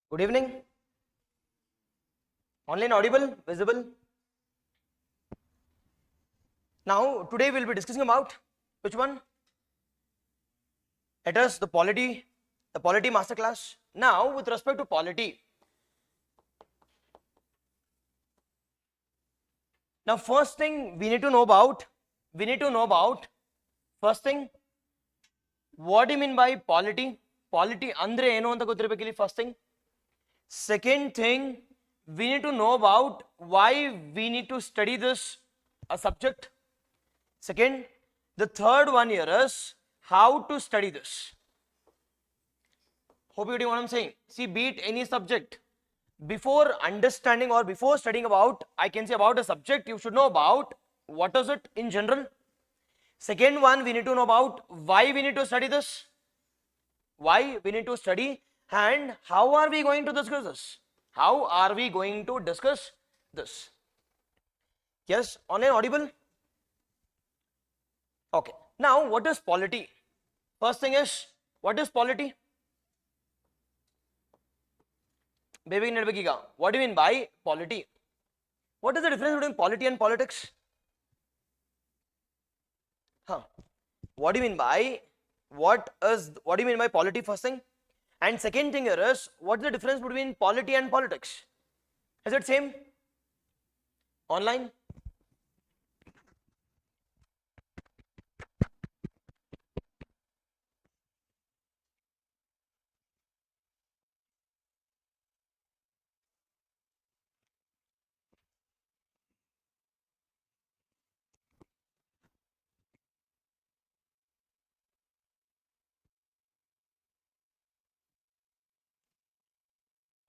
Good evening. Online audible, visible. Now, today we will be discussing about which one? It is the polity masterclass. Now, with respect to polity, now first thing we need to know about, first thing, what do you mean by polity? Polity andre eno anta ಗೊತ್ತಿರಬೇಕು ಇಲ್ಲಿ first thing. Second thing, we need to know about why we need to study this subject. Second, the third one here is how to study this. Hope you get what I'm saying. See, be it any subject, before understanding or before studying about, I can say about a subject, you should know about what is it in general. Second one, we need to know about why we need to study this, why we need to study, and how are we going to discuss this? How are we going to discuss this? Yes, online audible? Okay. Now, what is polity? First thing is, what is polity? Baby, what do you mean by polity? What is the difference between polity and politics? What do you mean by polity, first thing? And second thing here is, what is the difference between polity and politics? Is it same? Online?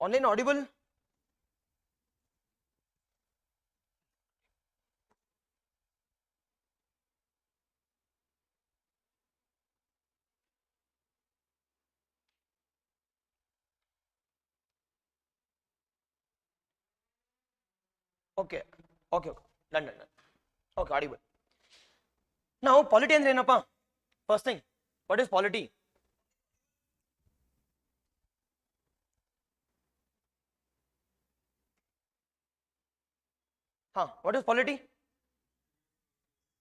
Online audible? Okay. Done. Okay, audible. Now, polity andre enappa? First thing, what is polity? What is polity?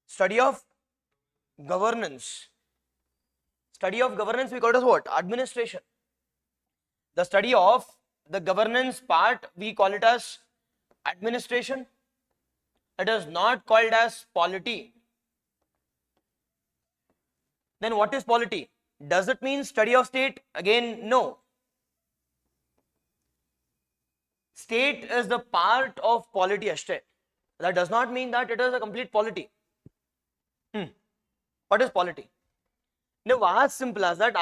Study of governance. Study of governance we call it as what? Administration. The study of the governance part we call it as administration. It is not called as polity. Then what is polity? Does it mean study of state? Again, no. State is the part of polity ashte. That does not mean that it is a complete polity. What is polity? Now, as simple as that,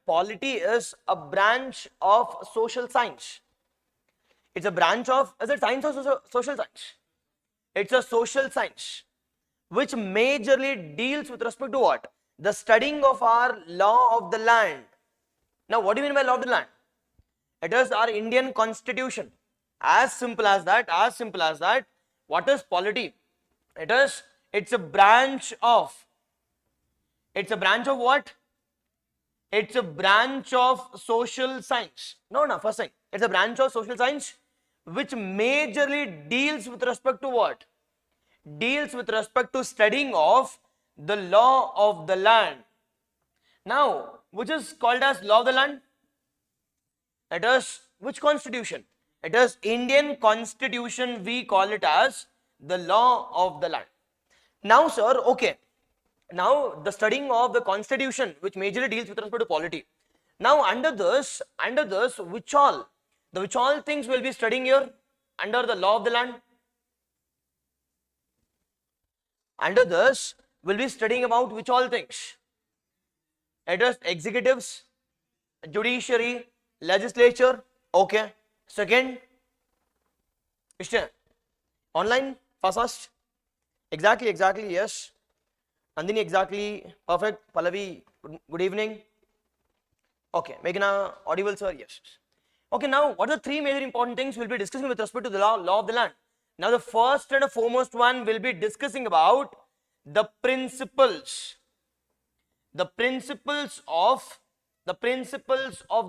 polity is a branch of social science. It's a branch of, is it science or social science? It's a social science which majorly deals with respect to what? The studying of our law of the land. Now, what do you mean by law of the land? It is our Indian constitution. As simple as that. What is polity? It's a branch of what? It's a branch of social science. No, first thing, it's a branch of social science which majorly deals with respect to what? Deals with respect to studying of the law of the land. Now, which is called as law of the land? It is which constitution? It is Indian constitution, we call it as the law of the land. Now, sir, okay. Now, the studying of the constitution which majorly deals with respect to polity. Now, under this, which all things will be studying here under the law of the land? Under this, we'll be studying about which all things? It is executives, judiciary, legislature. Okay. Second, online, fast. Exactly, yes. Andini, exactly, perfect. Pallavi, good evening. Okay, Meghna, audible, sir, yes. Okay, now, what are the three major important things we'll be discussing with respect to the law of the land? Now, the first and the foremost one will be discussing about the principles of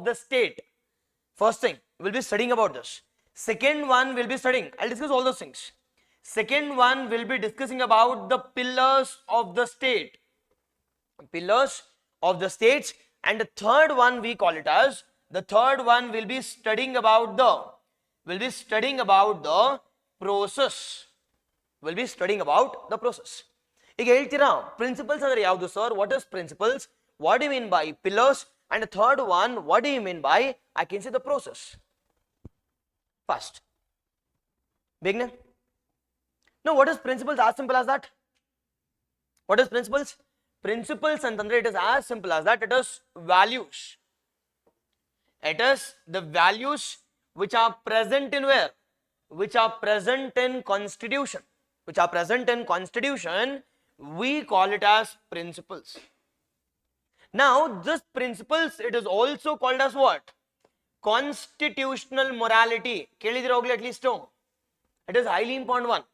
the state. First thing, we'll be studying about this. Second one, we'll be studying, I'll discuss all those things. Second one, we'll be discussing about the pillars of the state. Pillars of the states. And the third one, we call it as, the third one will be studying about the, process. We'll be studying about the process. ಈಗ ಹೇಳ್ತೀರಾ principles ಅಂದ್ರೆ ಯಾವುದು sir? What is principles? What do you mean by pillars? And the third one, what do you mean by, I can say, the process? First, beginner. No, what is principles? As simple as that. What is principles? Principles ಅಂತಂದ್ರೆ it is as simple as that. It is values. It is the values which are present in where? Which are present in constitution. Which are present in constitution, we call it as principles. Now this principles, it is also called as what? Constitutional morality. Kelidira hogli at least. It is highly important one.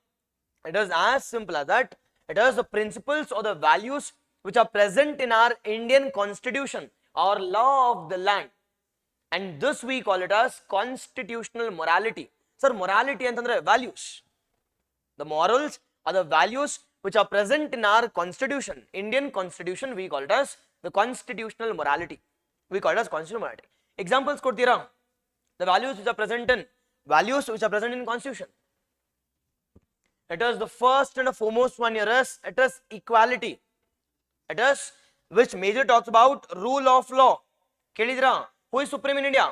It is as simple as that. It is the principles or the values which are present in our Indian constitution, our law of the land. And this we call it as constitutional morality. Sir, morality antandre values. The morals are the values which are present in our constitution, Indian constitution, we call it as the constitutional morality. We call it as constitutional morality. Examples kodtira. The values which are present in constitution. It is the first and the foremost one here is, it is equality. It is which major talks about rule of law. Kelidira, who is supreme in India?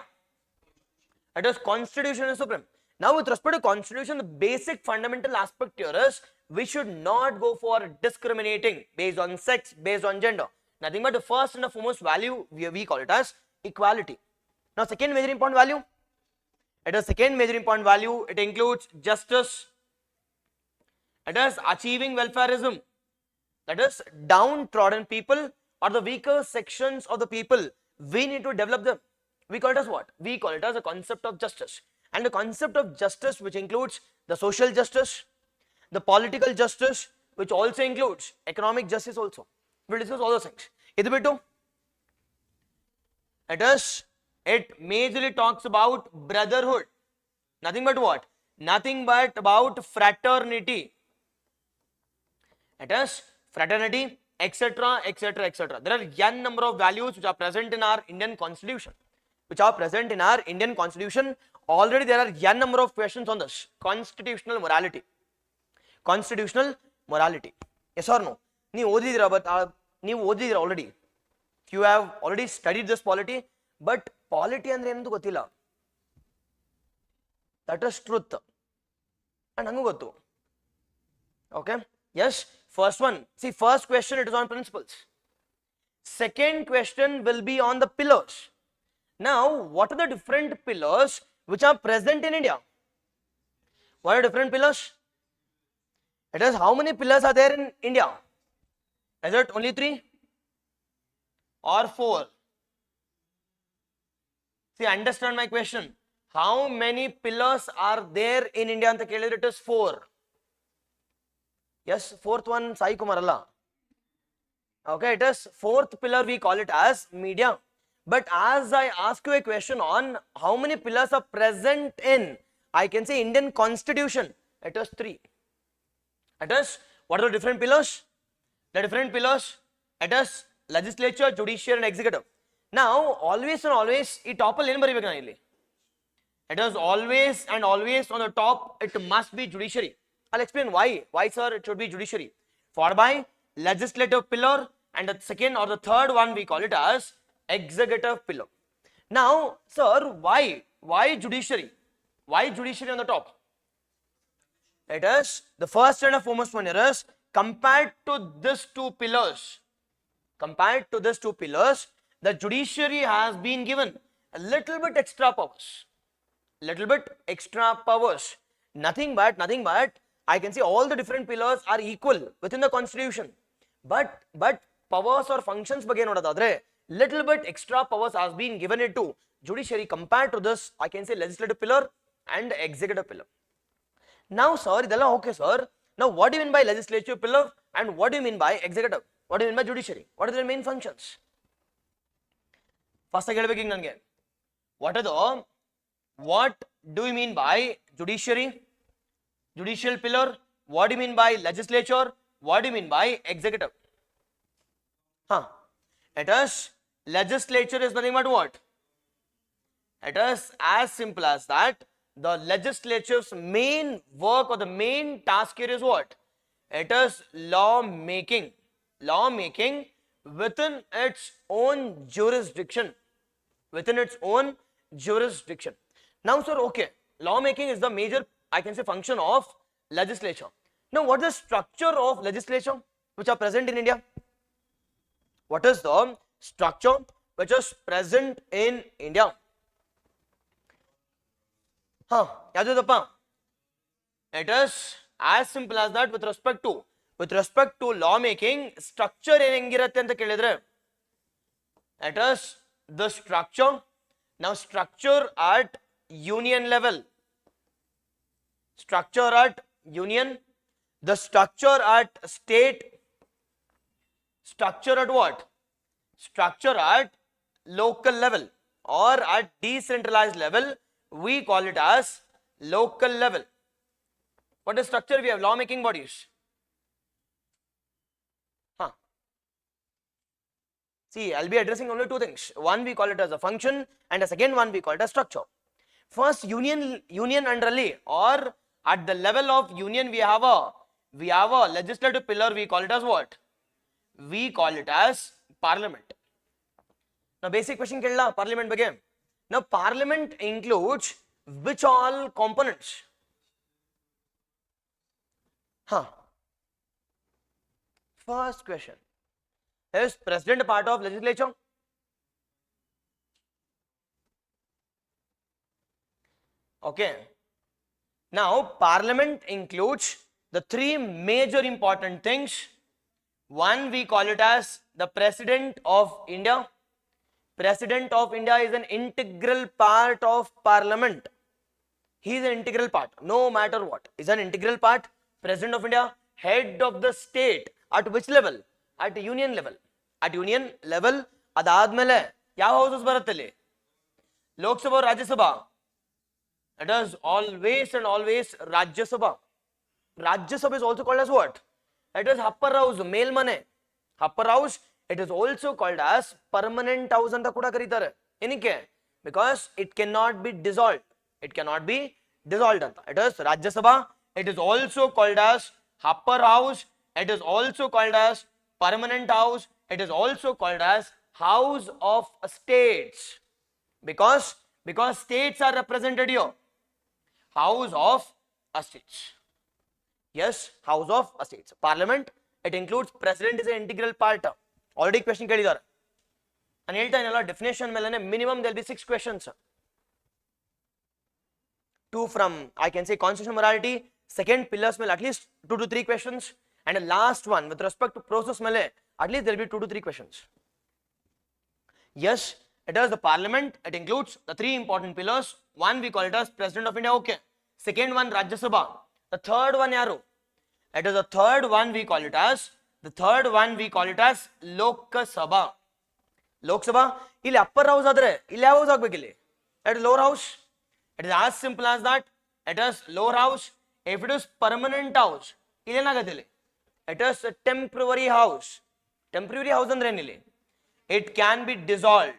It is constitution is supreme. Now with respect to constitution, the basic fundamental aspect here is, we should not go for discriminating based on sex, based on gender. Nothing but the first and the foremost value, we call it as equality. Now second major important value, it is second major important value, it includes justice. It is achieving welfareism. That is downtrodden people or the weaker sections of the people, we need to develop them. We call it as what? We call it as a concept of justice. And the concept of justice which includes the social justice, the political justice, which also includes economic justice also. We'll discuss all those things. Idu bittu, it majorly talks about brotherhood. Nothing but what? Nothing but about fraternity. It is fraternity, etc., etc., etc. There are n number of values which are present in our Indian constitution. Already there are n number of questions on this. Constitutional morality. Yes or no? You odidira already. You have already studied this polity, but polity andre endu gottilla. That is truth. And hangu gottu. Okay? Yes. First one. See, first question, it is on principles. Second question will be on the pillars. Now, what are the different pillars which are present in India? What are different pillars? It is how many pillars are there in India? Is it only 3 or 4? See, understand my question. How many pillars are there in India? Anta kelidre it is 4. Yes, fourth one Sai Kumar alla. Okay, it is fourth pillar, we call it as media. But as I ask you a question on how many pillars are present in, I can say, Indian constitution, it is 3. It is, what are the different pillars? The different pillars, it is legislature, judiciary and executive. Now, always and always, this topple ಏನು ಬರಿಬೇಕು ಇಲ್ಲಿ? It is always and always on the top, it must be judiciary. I'll explain why. Why, sir, it should be judiciary? Followed by legislative pillar, and the second or the third one we call it as executive pillar. Now, sir, why judiciary? Why judiciary on the top? It is the first and the foremost one here is, compared to these two pillars, the judiciary has been given a little bit extra powers. Nothing but I can say all the different pillars are equal within the constitution, but powers or functions ಬಗ್ಗೆ ನೋಡೋದಾದ್ರೆ little bit extra powers has been given it to judiciary compared to this, I can say, legislative pillar and executive pillar. Now, sir, idella okay, sir. Now, what do you mean by legislative pillar and what do you mean by executive? What do you mean by judiciary? What are their main functions? First, I get nange. What are the What do you mean by judiciary, judicial pillar? What do you mean by legislature? What do you mean by executive? It is legislature is nothing but what? It is as simple as that. The legislature's main work or the main task here is what? It is law making. Law making within its own jurisdiction. Within its own jurisdiction. Now, sir, okay, law making is the major, I can say, function of legislature. Now, what is the structure of legislature which are present in India? What is the structure which is present in India? It is as simple as that. With respect to law making, structure it is the structure. Now, structure at union level, structure at union, the structure at state, structure at what? Structure at local level or at decentralized level, we call it as local level. What is structure? We have law making bodies. See, I'll be addressing only two things. One we call it as a function, and the second one we call it as structure. First, union underly, or at the level of union, we have a legislative pillar. We call it as what? We call it as parliament. Now, basic question kella parliament begin. Now, parliament includes which all components? First question. Is president a part of legislature? Okay. Now, parliament includes the three major important things. One, we call it as the President of India. President of India is an integral part of parliament. He is an integral part, no matter what. He is an integral part. President of India, head of the state. At which level? At union level. At union level, adadmele yav houses barattali? Lok Sabha or Rajya Sabha? It is always and always Rajya Sabha. Rajya Sabha is also called as what? It is upper house, male mane. Upper house, it is also called as permanent house anta kuda karitare. Enike? Because it cannot be dissolved. It cannot be dissolved anta. It is Rajya Sabha. It is also called as upper house. It is also called as permanent house. It is also called as House of States. Because states are represented here. House of States. Yes, House of States. Parliament, it includes president is an integral part. Already question kedidaare. And helta definition melane minimum there will be 6 questions. 2 from, I can say, constitutional morality. Second, pillars mele at least 2 to 3 questions. And the last one, with respect to process mele, at least there will be 2 to 3 questions. Yes, it is the parliament. It includes the 3 important pillars. One, we call it as President of India. Okay. Second one, Rajya Sabha. The third one, yaru. It is the third one we call it as. The third one we call it as Lok Sabha. Lok Sabha. Illi upper house adre. Illi house agbekili. It is lower house. It is as simple as that. It is lower house. If it is permanent house, illi nagadili. It is a temporary house. Temporary house andre nili. It can be dissolved.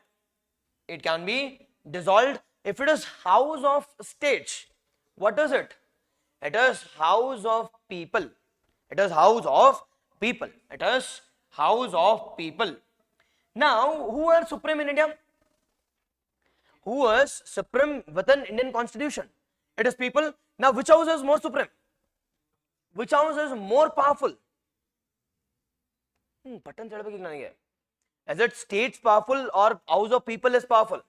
It can be dissolved. If it is House of States, what is it? It is House of People. It is House of People. It is House of People. Now, who is supreme in India? Who is supreme within Indian Constitution? It is people. Now, which house is more supreme? Which house is more powerful? Is it states powerful or House of People is powerful?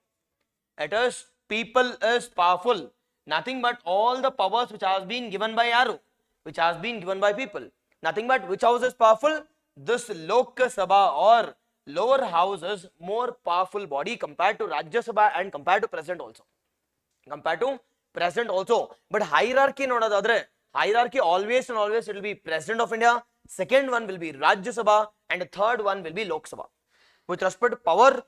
It is people is powerful. Nothing but all the powers which has been given by Yaru, which has been given by people. Nothing but which house is powerful? This Lok Sabha or lower house is more powerful body compared to Rajya Sabha and compared to President also. Compared to President also. But hierarchy nodadadre, hierarchy always and always it will be President of India. Second one will be Rajya Sabha and the third one will be Lok Sabha. With respect to power,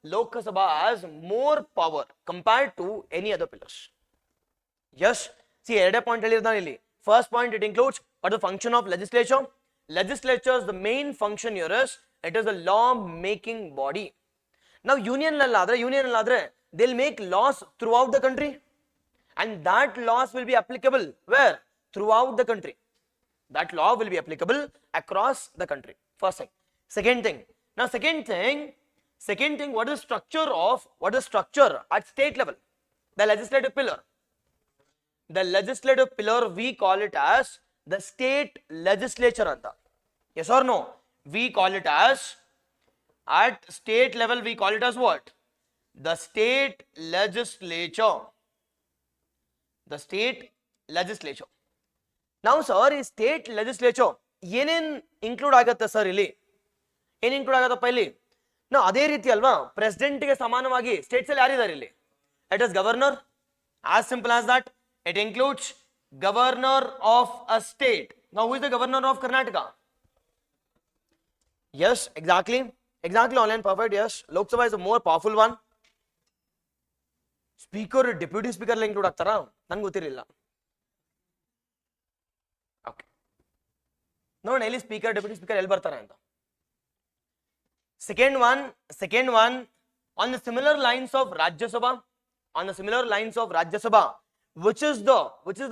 Lok Sabha has more power compared to any other pillars. Yes, see, point first point, it includes what the function of legislature. Legislature's the main function here is it is a law making body. Now union they'll make laws throughout the country, and that laws will be applicable where? Throughout the country. That law will be applicable across the country. First thing. Second thing, what is the structure at state level? The legislative pillar. The legislative pillar, we call it as the state legislature anta. Yes or no? We call it as, at state level, we call it as what? The state legislature. The state legislature. Now sir, is state legislature ಏನೇನ್ include ಆಗುತ್ತೆ sir ಇಲ್ಲಿ? ಏನು include ಆಗುತ್ತಪ್ಪ ಇಲ್ಲಿ? ನಾವು ಅದೇ ರೀತಿ ಅಲ್ವಾ president ಗೆ ಸಮಾನವಾಗಿ ಸ್ಟೇಟ್ಸ್ ಅಲ್ಲಿ ಯಾರಿದ್ದಾರೆ ಇಲ್ಲಿ? It is governor. As simple as that. It includes governor of a state. Now who is the governor of Karnataka? Yes, exactly online, perfect. Yes, Lok Sabha is a more powerful one. Speaker, deputy speaker la include ಆಗ್ತಾರಾ? ನನಗೆ ಗೊತ್ತಿರಲಿಲ್ಲ. Okay, ನೋಡಿ ಇಲ್ಲಿ speaker deputy speaker ಎಲ್ಲಿ ಬರ್ತಾರೆ ಅಂತ. Second one on the similar lines of Rajya Sabha, which is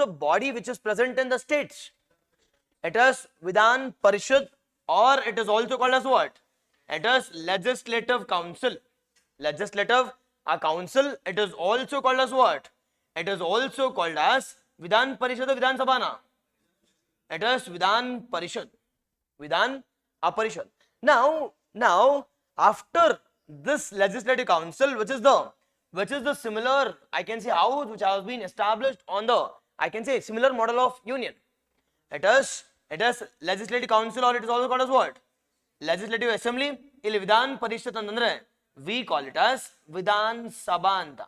the body which is present in the states. It is Vidhan Parishad, or it is also called as what? It is legislative council. Council, it is also called as what? It is also called as Vidhan Parishad or Vidhan Sabha na? It is Vidhan Parishad. Now after this legislative council, which is the similar, I can say, house which has been established on the, I can say, similar model of union. It is legislative council, or it is also called as what? Legislative assembly. Illi Vidhan Parishad antandre we call it as Vidhan Sabha anta.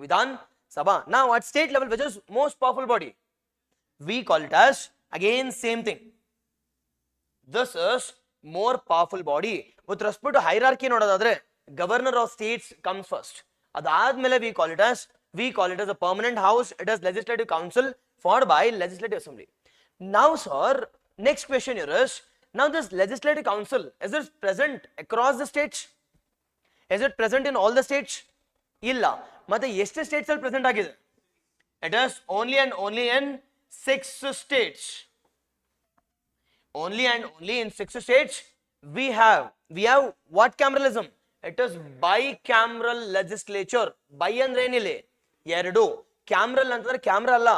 Vidhan Sabha. Now at state level, which is most powerful body, we call it as, again, same thing. This is more powerful body. With respect to hierarchy nodadadre, governor of states comes first. Adadmele we call it as a permanent house. It is legislative council followed by legislative assembly. Now sir, next question here is, now this legislative council, is it present across the states? Is it present in all the states? Illa. Matte ಎಷ್ಟು states ಅಲ್ಲಿ present ಆಗಿದೆ? It is only and only in 6 states. Only and only in 6 states we have what cameralism? It is bicameral legislature. Bi andre ಏನಿಲ್ಲ, ಎರಡು. Cameral ಅಂತಂದ್ರೆ camera ಅಲ್ಲ,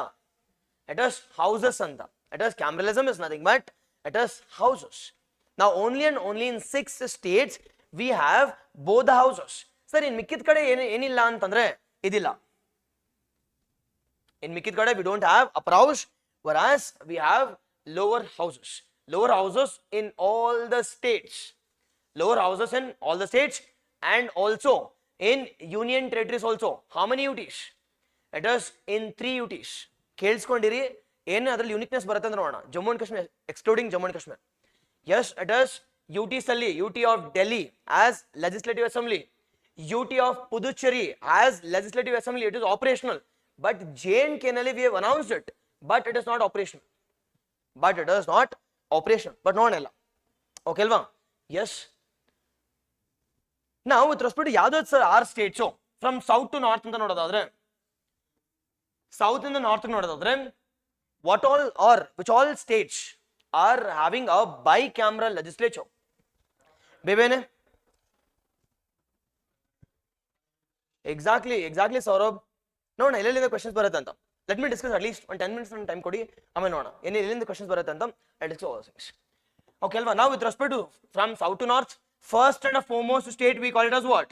it is houses anta. It is cameralism is nothing but it is houses. Now only and only in 6 states we have both the houses. Sir, in ಮಿಕ್ಕಿದ ಕಡೆ ಏನಿಲ್ಲ ಅಂತಂದ್ರೆ ಇದಿಲ್ಲ. In ಮಿಕ್ಕಿದ ಕಡೆ we don't have upper house, whereas we have lower houses. Lower houses in all the states. Lower houses in all the states, and also in union territories also. How many UTs? It is in 3 UTs. ಕೇಳಿಸ್ಕೊಂಡಿರಿ, ಏನು ಅದರಲ್ಲಿ uniqueness ಬರುತ್ತೆ ಅಂದ್ರೆ ನೋಡೋಣ. Jammu and Kashmir excluding Jammu and Kashmir. Yes, it is UTs ಅಲ್ಲಿ, UT of Delhi as legislative assembly, UT of Puducherry as legislative assembly. It is operational, but J&K ನಲ್ಲಿ we have announced it, but it is not operational. But ನೋಡೋಣ. Okay ಅಲ್ವಾ? Yes. Now with respect to ಯಾವ್ದಾದ್ರು sir 6 states from south to north ಅಂತ ನೋಡೋದಾದ್ರೆ, south ಇಂದ north ನೋಡೋದಾದ್ರೆ, which all states are having a bicameral legislature? ಬೇಬೇನೆ? Exactly Saurabh. ನೋಡೋಣ ಎಲ್ಲೆಲ್ಲಿಂದ questions ಬರುತ್ತೆ ಅಂತ. Let me discuss at least 10 minutes time ಕೊಡಿ, ಆಮೇಲೆ ನೋಡೋಣ ಎಲ್ಲಿಂದ ಕ್ವೆಶ್ಚನ್ಸ್ ಬರುತ್ತೆ ಅಂತ. I'll discuss all things. Okay ಅಲ್ವಾ? Now with respect to from south to north, first and foremost state we call it as what?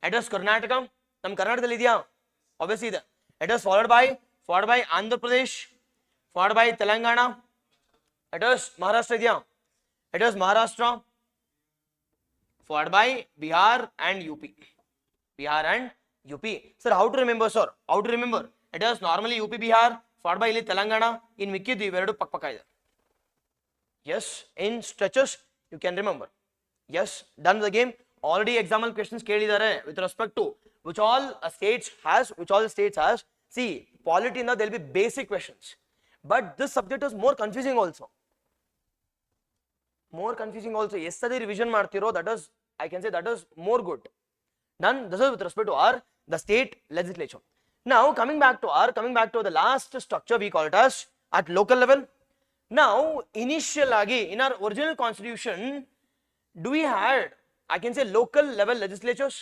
It is Karnataka. ನಮ್ಮ ಕರ್ನಾಟಕದಲ್ಲಿ ಇದೆಯಾ? Obviously ಇದೆ. It is followed by Andhra Pradesh, followed by Telangana. It is Maharashtra ಇದೆಯಾ? It is Maharashtra, followed by Bihar and UP. Sir, how to remember, sir? It is normally UP, Bihar, followed by ಇಲ್ಲಿ Telangana. In ಮಿಕ್ಕಿದ್ದು ಇವೆರಡು ಪಕ್ಕ ಇದೆ. Yes, in stretches you can remember. Yes, done the game. already example questions ಕೇಳಿದ್ದಾರೆ with respect to which all states has. See, polity now there will be basic questions, but this subject is more confusing also. Yesterday revision ಮಾಡ್ತಿರೋ, that is, I can say that is more good. Done. This is with respect to the state legislature. Now coming back to the last structure, we call it as at local level. Now initial agi in our original constitution, do we had, I can say, local level legislatures?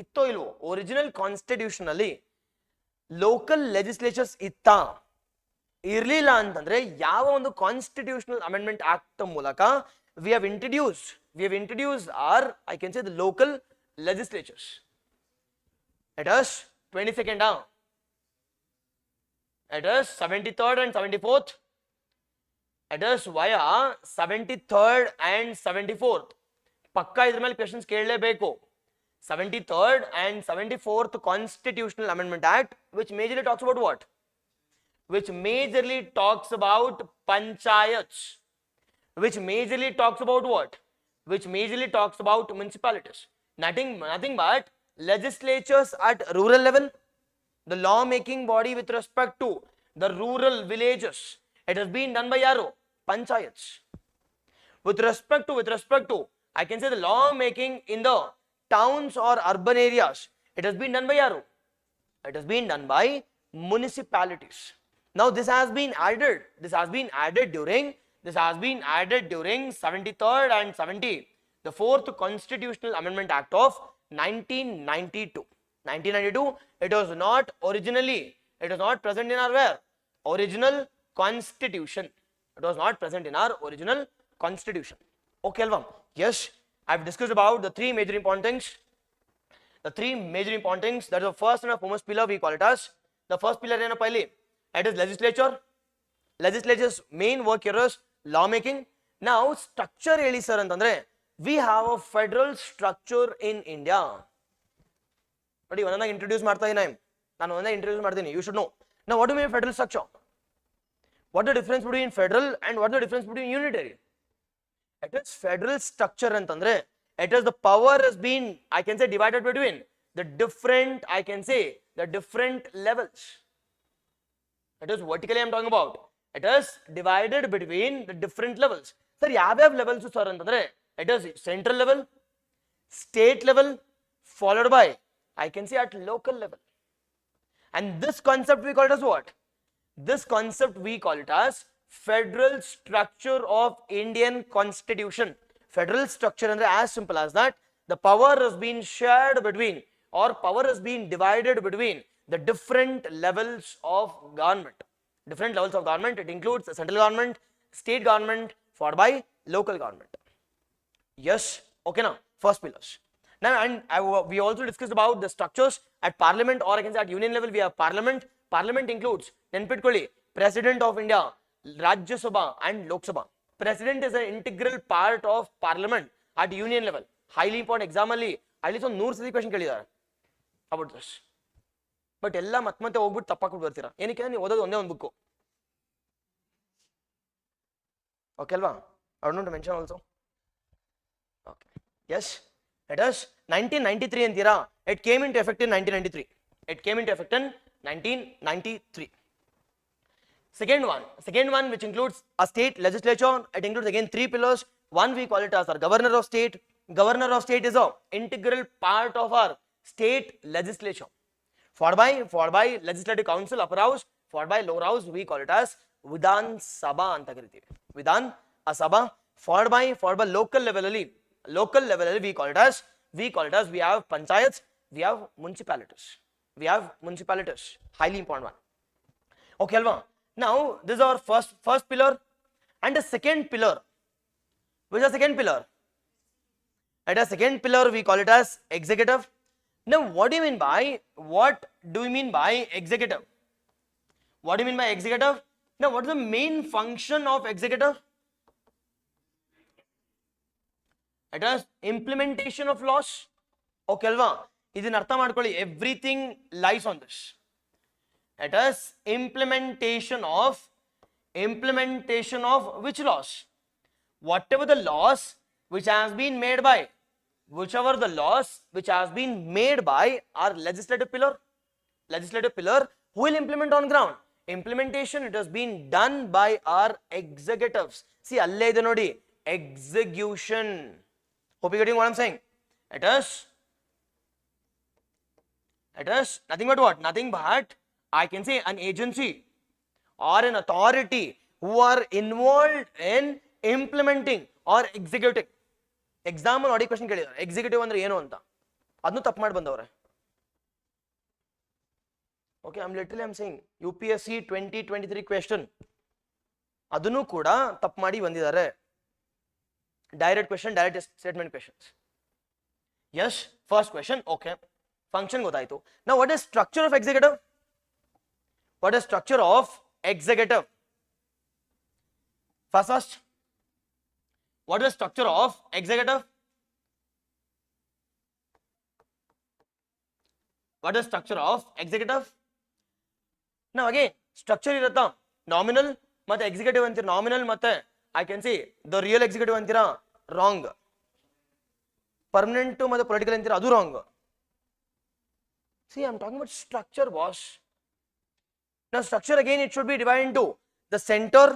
Itto ilvo original constitution alli local legislatures itta irlilla antandre yava ondu constitutional amendment act mulaka we have introduced our, I can say, the local legislatures. It is 22nd down. It is 73rd and 74th. It is via 73rd and 74th. Pakka idra mele questions kellebeku. 73rd and 74th Constitutional Amendment Act, which majorly talks about what? Which majorly talks about panchayats. Which majorly talks about what? Which majorly talks about municipalities. Nothing but legislatures at rural level, the law making body with respect to the rural villages. It has been done by yaro? Panchayats. With respect to, I can say, the law making in the towns or urban areas, it has been done by yaro? It has been done by municipalities. Now this has been added during 73rd and 74th Constitutional Amendment Act of 1992. It was not present in our where? Original constitution. It was not present in our original constitution. Okay, Alva? Yes, I've discussed about the three major important things. That is the first and the foremost pillar, we call it as the first pillar in a pile. It is legislature. Legislature's main work here is lawmaking. Now structure eli sir antandre, we have a federal structure in India. But you wanna introduce martha idini, you should know. Now what do you mean federal structure? What is the difference between federal and what is the difference between unitary? It is federal structure antandre, it is the power has been, I can say, divided between the different, I can say, the different levels. It is vertically I am talking about. It is divided between the different levels. Sir, yav levels sir antandre, it is central level, state level, followed by, I can say, at local level. And this concept we call it as what? This concept we call it as federal structure of Indian Constitution. Federal structure, and as simple as that, the power has been shared between, or power has been divided between the different levels of government. It includes the central government, state government, followed by local government. Yes, okay now, first pillars. Now, and we also discussed about the structures at parliament, or I can say at union level we have parliament. Parliament includes, President of India, Rajya Sabha and Lok Sabha. President is an integral part of parliament at union level. Highly important exam alli at least ಒಂದು 100 question ಕೇಳಿದ್ದಾರೆ about this. But ಎಲ್ಲ ಮತ್ತೆ ಹೋಗ್ಬಿಟ್ಟು ತಪ್ಪಾಕ್ಬಿಟ್ಟು ಬರ್ತೀರಾ, ಏನಕ್ಕೆ? ನೀವು ಓದೋದು ಒಂದೇ ಒಂದು ಬುಕ್ಕು. ಓಕೆ ಅಲ್ವಾ? I want to mention also. Okay, yes, it is 1993 ಅಂತೀರಾ. It came into effect in 1993. Second one which includes a state legislature. It includes again three pillars. One we call it as our governor of state. Governor of state is a integral part of our state legislature. Followed by legislative council, upper house, followed by lower house, we call it as Vidhan Sabha anta karitive. Vidhan Sabha, followed by local level we call it as we have panchayats, we have municipalities. Highly important one. Okay, alva. Now this is our first pillar, and the second pillar. Which is the second pillar? At a second pillar we call it as executive. Now what do you mean by executive? What do you mean by executive? Now what is the main function of executive? It is implementation of laws. Okay alva, idin artha madಕೊಳ್ಳಿ, everything lies on this. It is implementation of which laws? Whatever the laws which has been made by whichever the laws which has been made by our legislative pillar who will implement on ground. Implementation, it has been done by our executives. See, alle ide nodi, execution. Hope you getting what I'm saying? It is nothing but what? Nothing but, I can say, an agency or an authority who are involved in implementing or executing. Exam ನೋಡಿ question ಕೇಳಿದ್ದಾರೆ, executive ಅಂದ್ರೆ ಏನು ಅಂತ, ಅದನ್ನು ತಪ್ಪು ಮಾಡಿ ಬಂದವ್ರೆ. Okay, I'm saying UPSC 2023 question ಅದನ್ನು ಕೂಡ ತಪ್ಪು ಮಾಡಿ ಬಂದಿದ್ದಾರೆ. Direct question, direct statement questions. Yes, first question, okay. Function ಗೊತ್ತಾಯ್ತು. Now what is structure of executive? What is structure of executive? First, what is structure of executive? What is structure of executive? Now again, structure irata nominal ಮತ್ತೆ executive ಅಂತೀರಾ, nominal ಮತ್ತೆ I can say the real executive ಅಂತೀರಾ, wrong. Permanent ಮತ್ತೆ political ಅಂತೀರಾ, ಅದು wrong. See, I'm talking about structure, boss. Now structure again, it should be divided into the center,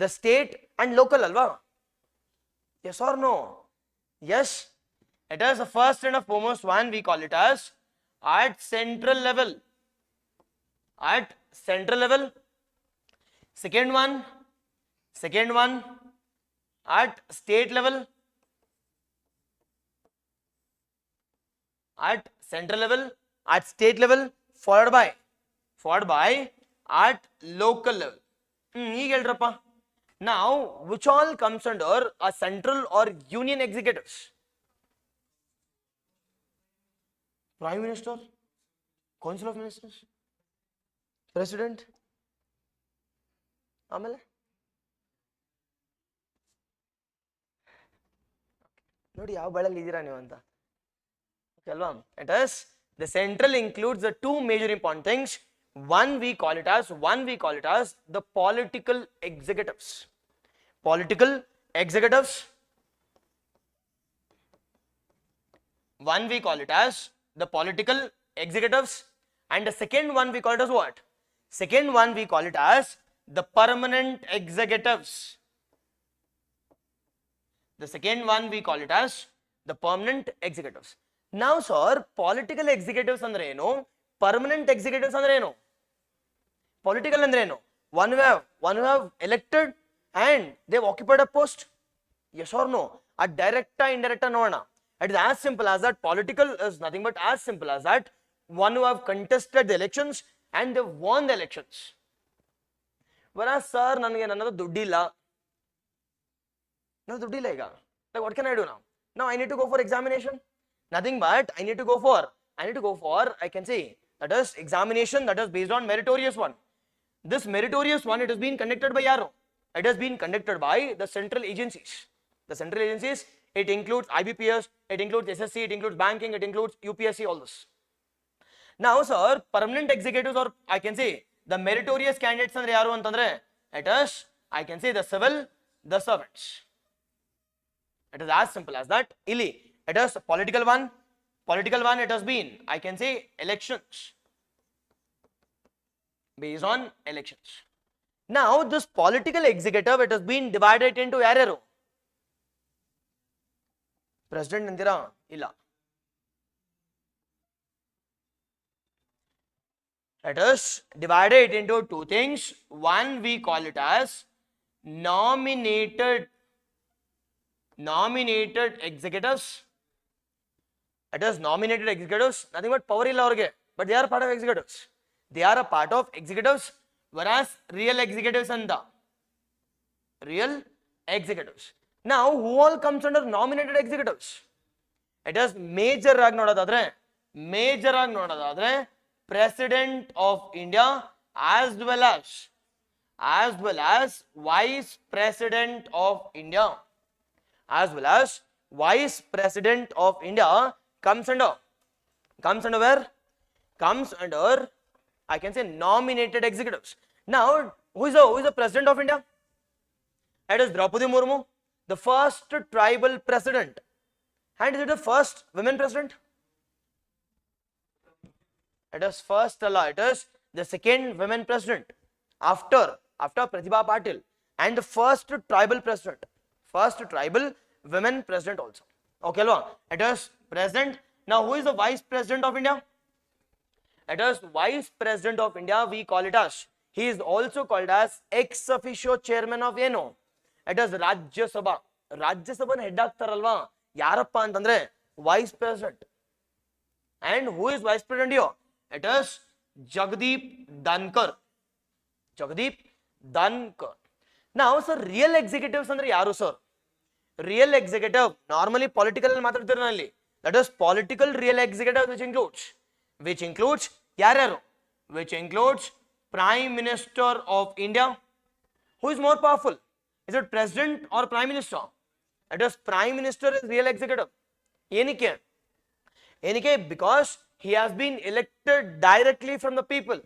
the state and local, alva? Yes or no? Yes, it is the first and foremost one, we call it as at central level. At central level. Second one at state level. At central level, at state level, followed by at local level. ಈಗ ಹೇಳ್ರಪ್ಪ. Now, which all comes under a central or union executives? Prime Minister, Council of Ministers, President, ಆಮೇಲೆ ನೋಡಿ ಯಾವ ಬೆಳಲ್ಲಿ ಇದ್ದೀರಾ ನೀವು ಅಂತ ಅಲ್ವಾ. It is the central includes the two major important things. One we call it as the political executives. Political executives. One we call it as the political executives, and the second one we call it as what? Second one we call it as the permanent executives. The second one we call it as the permanent executives. Now sir, political executives andre enu, permanent executives andre enu? Political andre enu? One who have elected and they've occupied a post. Yes or no? A directa indirecta ನೋಡೋಣ. It is as simple as that. Political is nothing but as simple as that. One who have contested the elections and they won the elections. Whereas sir, ನನಗೆ ನನ್ನದು ದುಡ್ಡಿಲ್ಲ, ನನ್ನ ದುಡ್ಡಿಲ್ಲ ಈಗ. Like what can I do now? Now I need to go for examination. Nothing but I need to go for I can say that is examination that is based on meritorious one. This meritorious one, it has been conducted by ಯಾರು? It has been conducted by the central agencies. The central agencies, it includes IBPS, it includes SSC, it includes banking, it includes UPSC, all this. Now sir, permanent executives, or I can say the meritorious candidates andre yaru antandre, it is I can say the civil, the servants. It is as simple as that. Illi, it is political one, it has been I can say elections, based on elections. Now this political executive, it has been divided into ಯಾರ್ಯಾರು? President ಅಂತೀರಾ? ಇಲ್ಲ. It is divided into two things. One we call it as nominated executives. It is nominated executives, nothing but power illa avrige, but they are part of executives. They are a part of executives, whereas real executives anta. Real executives. Now, who all comes under nominated executives? It is major ಆಗಿ ನೋಡೋದಾದ್ರೆ President of India as well as Vice President of India. As well as Vice President of India comes under where? Comes under I can say nominated executives. Now, who is the President of India? It is Draupadi Murmu, the first tribal president. And is it the first women president? It is first Allah. It is the second women president after Pratibha Patil, and the first tribal president, first tribal women president also. Okay, it is president. Now, who is the vice president of India? It is vice president of India. We call it as, he is also called as ex officio chairman of ANO. It is Rajya Sabha. Rajya Sabha head ಆಗ್ತಾರಲ್ವಾ ಯಾರಪ್ಪ ಅಂತಂದ್ರೆ vice president. And who is vice president here? It is Jagdeep Dhankar. Jagdeep Dhankar. Now, sir, real executives andre yaru, sir? Real executive, normally political maatradtirali. That is political real executive, which includes yaru? Which includes Prime Minister of India. Who is more powerful? Is it President or Prime Minister? It is Prime Minister is real executive. Yenike, because he has been elected directly from the people.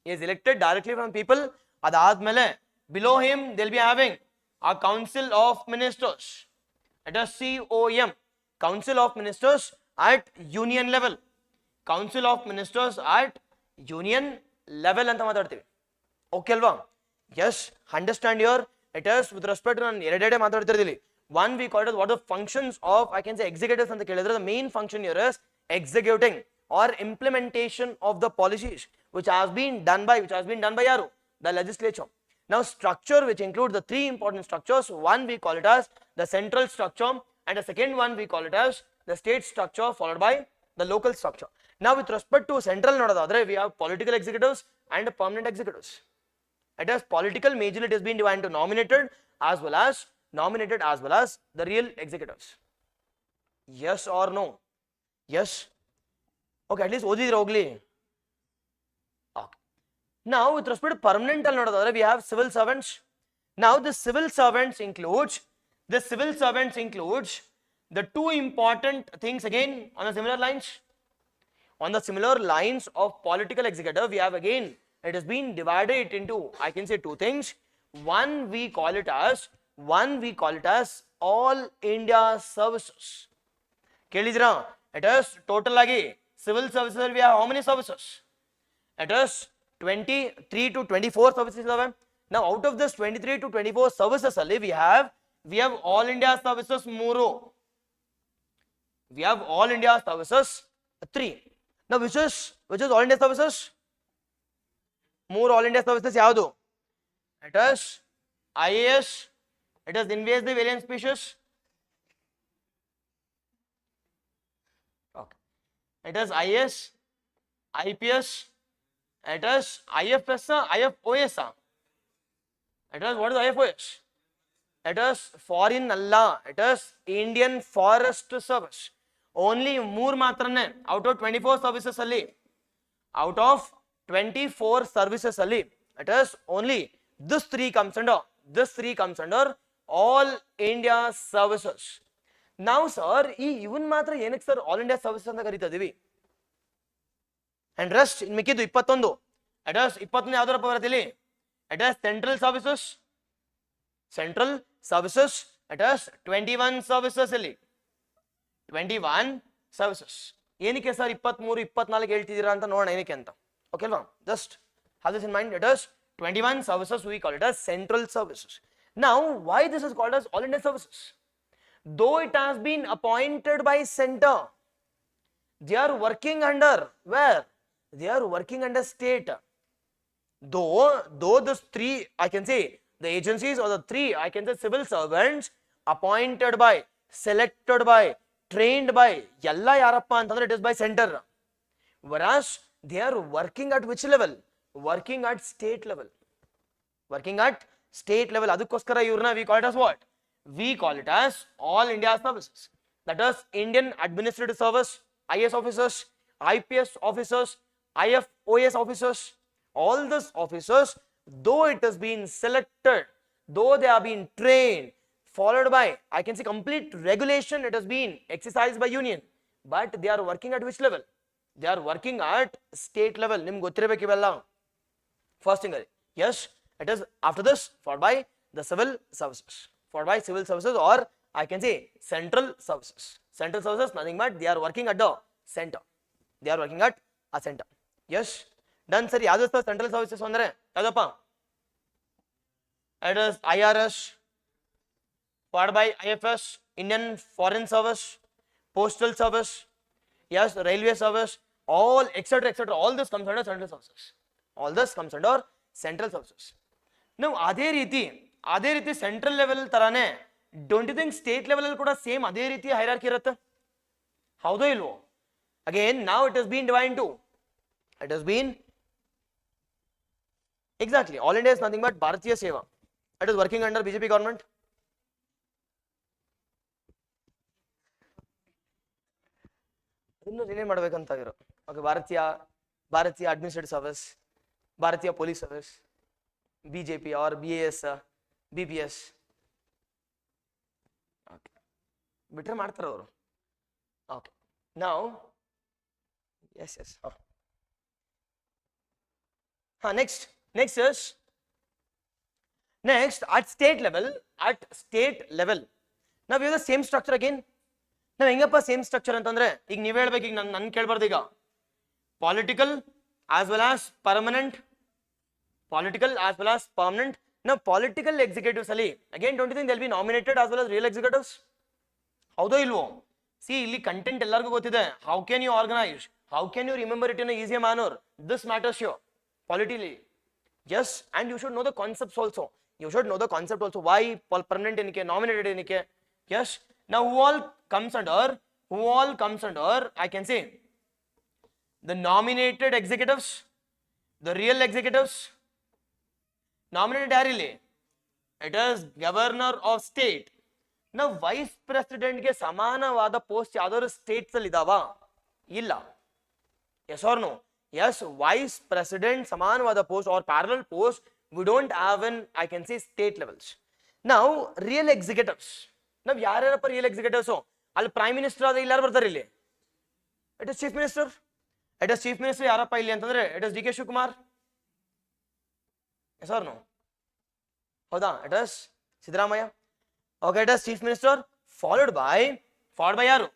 He is elected directly from people. Adadmele, below him, they'll be having a Council of Ministers. It is COM, Council of Ministers at union level. Council of Ministers at union level anta maatadteve. Okay alva? Yes, understand here. It is with respect to erede maatadtirili. One, we call it what the functions of, I can say, executives and the main function here is executing or implementation of the policies which has been done by yaru? The legislature. Now, structure, which includes the three important structures. One, we call it as the central structure, and the second one we call it as the state structure, followed by the local structure. Now, with respect to central nodadadre, we have political executives and permanent executives. It is political, majorly it has been divided into nominated as well as the real executives. Yes or no? Yes. Okay, at least Oji Rogli. Okay. Now, with respect to permanent, we have civil servants. Now, the civil servants includes the two important things again on the similar lines. On the similar lines of political executive, we have again, it has been divided into, I can say, two things. One, we call it as all India services. Kelizra, it is total agi civil services we have how many services? It is 23 to 24 services. Now, out of this 23 to 24 services, we have all India services muru. We have all India services 3. Now, which is all India services? More all India services yaudu? It is IAS. It is invasive alien species. Okay. It is IS, IPS. It is IFS, IFOS. It is what is IFOS? It is foreign Allah. It is Indian Forest Service. Only more matrane out of 24 services ali. Out of 24 services ali. It is only this three comes under all India services. Now, sir, even matra yenik sir all India services anta karitadivi. And rest in mikidu 21. It is 21 yavadara pavartili. It is central services. Central services. It is 21 services ali. 21 services. Yenike sir 23 24 ಹೇಳ್ತಿದ್ದೀರಾ ಅಂತ ನೋಡೋಣ ಏನಕ್ಕೆ ಅಂತ. Okay alva? Just have this in mind. It is 21 services, we call it as central services. Now, why this is called as all India services? Though it has been appointed by center, they are working under where? They are working under state. Though the three, I can say, the agencies or the three, I can say, civil servants appointed by, selected by, trained by, yalla yarappa antandre it is by center. Whereas they are working at which level? Working at state level. Working at state level. Adukoskara ivrna we call it as what? We call it as all India services. That is Indian Administrative Service, IS officers, IPS officers, IFOS officers. All these officers, though it has been selected, though they have been trained, followed by, I can say, complete regulation, it has been exercised by union. But they are working at which level? They are working at state level. Nim gothirbeku ivella. First thing, yes, it is after this followed by the civil services. Followed by civil services, or I can say central services. Central services, nothing but they are working at the center. They are working at a center. Yes, done. Sir, ಯಾವ್ದು central services ಅಂದ್ರೆ ಯಾವ್ದಪ್ಪ? It is IRS, followed by IFS, Indian Foreign Service, Postal Service, yes, Railway Service, all etc. etc. All this comes under central services. All this comes under central services. Now, ಅದೇ ರೀತಿ central level ತರಾನೇ don't you think state level ಅಲ್ಲಿ ಕೂಡ same ಅದೇ ರೀತಿ hierarchy ಇರುತ್ತೆ? ಹೌದೋ ಇಲ್ವೋ? Again now it has been divided into, it has been exactly all India is nothing but Bharatiya Seva. It is working under BJP government. ಅದನ್ನು rename ಮಾಡ್ಬೇಕಂತ ಇರೋ. ಓಕೆ, ಭಾರತೀಯ ಅಡ್ಮಿನಿಸ್ಟ್ರೇಟಿವ್ ಸರ್ವಿಸ್, ಭಾರತೀಯ police service, BJP or BAS, BPS. Okay, ಬಿಟ್ರೆ ಮಾಡ್ತಾರೆ ಅವರು. Okay, ನಾವು yes next is at state level. Now we have the same structure again. ನಾವು ಹೆಂಗಪ್ಪ ಸೇಮ್ ಸ್ಟ್ರಕ್ಚರ್ ಅಂತಂದ್ರೆ, ಈಗ ನೀವ್ ಹೇಳ್ಬೇಕು, ಈಗ ನನ್ ಕೇಳ್ಬಾರ್ದು. ಈಗ political as well as permanent. Now political executives ಅಲ್ಲಿ again don't you think they'll be nominated as well as real executives? ಹೌದೋ ಇಲ್ವೋ? See, ಇಲ್ಲಿ ಕಂಟೆಂಟ್ ಎಲ್ಲರಿಗೂ ಗೊತ್ತಿದೆ. How can you organize? How can you remember it in a easier manner? This matters here politically. Yes, and you should know the concepts also. Why permanent ಏನಕ್ಕೆ, nominated ಏನಕ್ಕೆ? Yes. Now who all comes under I can say the nominated executives, the real executives. Nominated ಯಾರಿಲ್ಲಿ? It is governor of state. Now vice president ಗೆ ಸಮಾನವಾದ post ಯಾವ್ದಾದ್ರು States ಅಲ್ಲಿ ಇದಾವ? ಇಲ್ಲ. Yes or no? Yes, vice president ಸಮಾನವಾದ post or parallel post we don't have in, I can say, state levels. Now real executives, ನಾವು ಯಾರ್ಯಾರಪ್ಪ real executives? ಅಲ್ಲಿ prime minister ಆದ್ರೆ ಇಲ್ಲಿ ಯಾರು ಬರ್ತಾರೆ? ಇಲ್ಲಿ ಇಟ್ ಇಸ್ ಚೀಫ್ ಮಿನಿಸ್ಟರ್. ಯಾರಪ್ಪ ಇಲ್ಲಿ ಅಂತಂದ್ರೆ it is DK Shivakumar. Yes or no? ಹೌದಾ? It is Siddaramaiah. Okay, it is chief minister followed by ಯಾರು?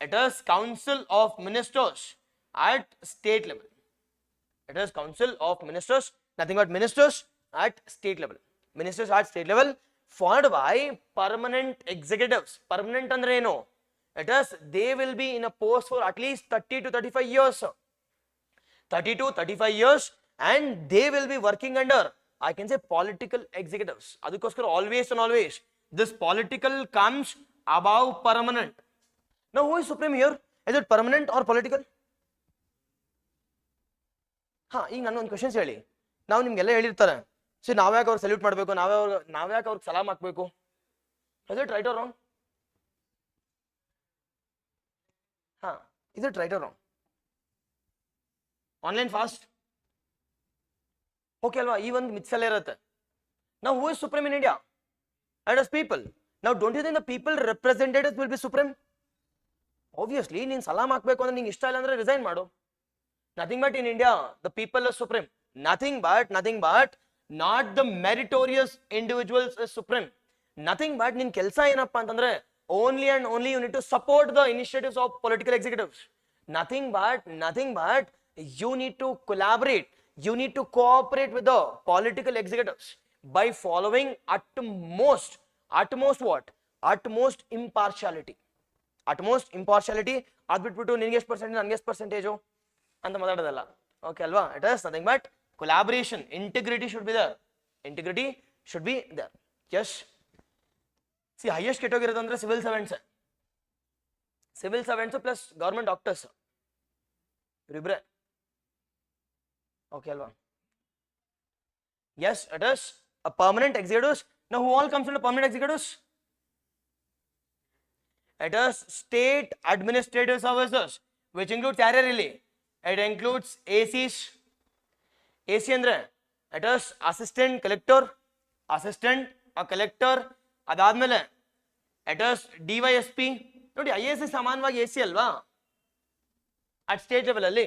It is council of ministers at state level. It is council of ministers, nothing but ministers at state level. Followed by permanent executives. Permanent andre eno? It is they will be in a post for at least 30 to 35 years. 30 to 35 years, and they will be working under, I can say, political executives. Adukoskar always this political comes above permanent. Now who is supreme here? Is it permanent or political? ಈಗ ನಾನು ಒಂದು questions ಹೇಳಿ, ನಾವು ನಿಮ್ಗೆಲ್ಲ ಹೇಳಿರ್ತಾರೆ, so ನಾವ್ಯಾಕೆ ಅವ್ರು salute ಮಾಡಬೇಕು, ನಾವ್ಯಾಕೆ ಅವ್ರಿಗೆ ಸಲಾಮ್ ಹಾಕ್ಬೇಕು? Is it right or wrong? Is it right or wrong? Online fast okay ಅಲ್ವಾ? ಈ ಒಂದು ಮಿಕ್ಸ್ ಎಲ್ಲ ಇರುತ್ತೆ. ನಾವು who is supreme in India? It is people. Now don't you think the people representatives will be supreme? Obviously, ನೀನ್ ಸಲಾಮ್ ಹಾಕ್ಬೇಕು ಅಂದ್ರೆ ನಿಂಗೆ ಇಷ್ಟ ಇಲ್ಲ ಅಂದ್ರೆ ರಿಸೈನ್ ಮಾಡು. Nothing but in India, the people is supreme. Nothing but not the meritorious individuals is supreme. Nothing but ನಿನ್ ಕೆಲಸ ಏನಪ್ಪಾ ಅಂತಂದ್ರೆ only and only you need to support the initiatives of political executives. Nothing but you need to collaborate, you need to cooperate with the political executives by following utmost what? Utmost impartiality. ಅದು ಬಿಟ್ಬಿಟ್ಟು ನಿನ್ಗೆ ಎಷ್ಟು percent ನನಗೆ ಎಷ್ಟು percentage ಅಂತ ಮಾತಾಡೋದಲ್ಲ. Okay ಅಲ್ವಾ? It is nothing but collaboration. Integrity should be there. Yes. See, highest ಕೆಟ್ಟೋಗಿರೋದು ಅಂದ್ರೆ civil servants plus government doctors ಇವರಿಬ್ರೆ. ಓಕೆ ಅಲ್ವಾ? Yes, it is a permanent executives. Now who all comes into permanent executives? It is state administrative services, which includes really. It includes ACs. AC andre it is assistant collector, ಅದಾದ್ಮೇಲೆ it is DYSP. ನೋಡಿ, IAS ಸಮಾನವಾಗಿ AC ಅಲ್ವಾ? at state level ಅಲ್ಲಿ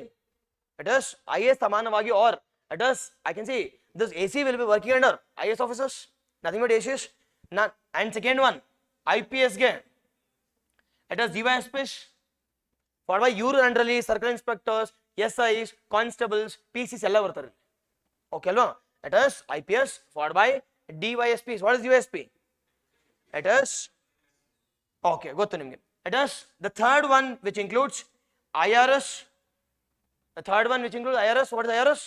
it is IAS ಸಮಾನವಾಗಿ, or it is, I can say, this AC will be working under IAS officers, nothing but ACs. And second one, IPS ಗೆ it is DYSPs, followed by ಇವ್ರ ಅಂಡರಲ್ಲಿ circle inspectors, SIs, constables, PCs ಎಲ್ಲ ಬರ್ತಾರೆ. Okay ಅಲ್ವಾ? it is IPS followed by DYSPs. what is DYSP? it is okay, ಗೊತ್ತು ನಿಮಗೆ. it is the third one which includes IRS. the third one which includes IRS. what is IRS?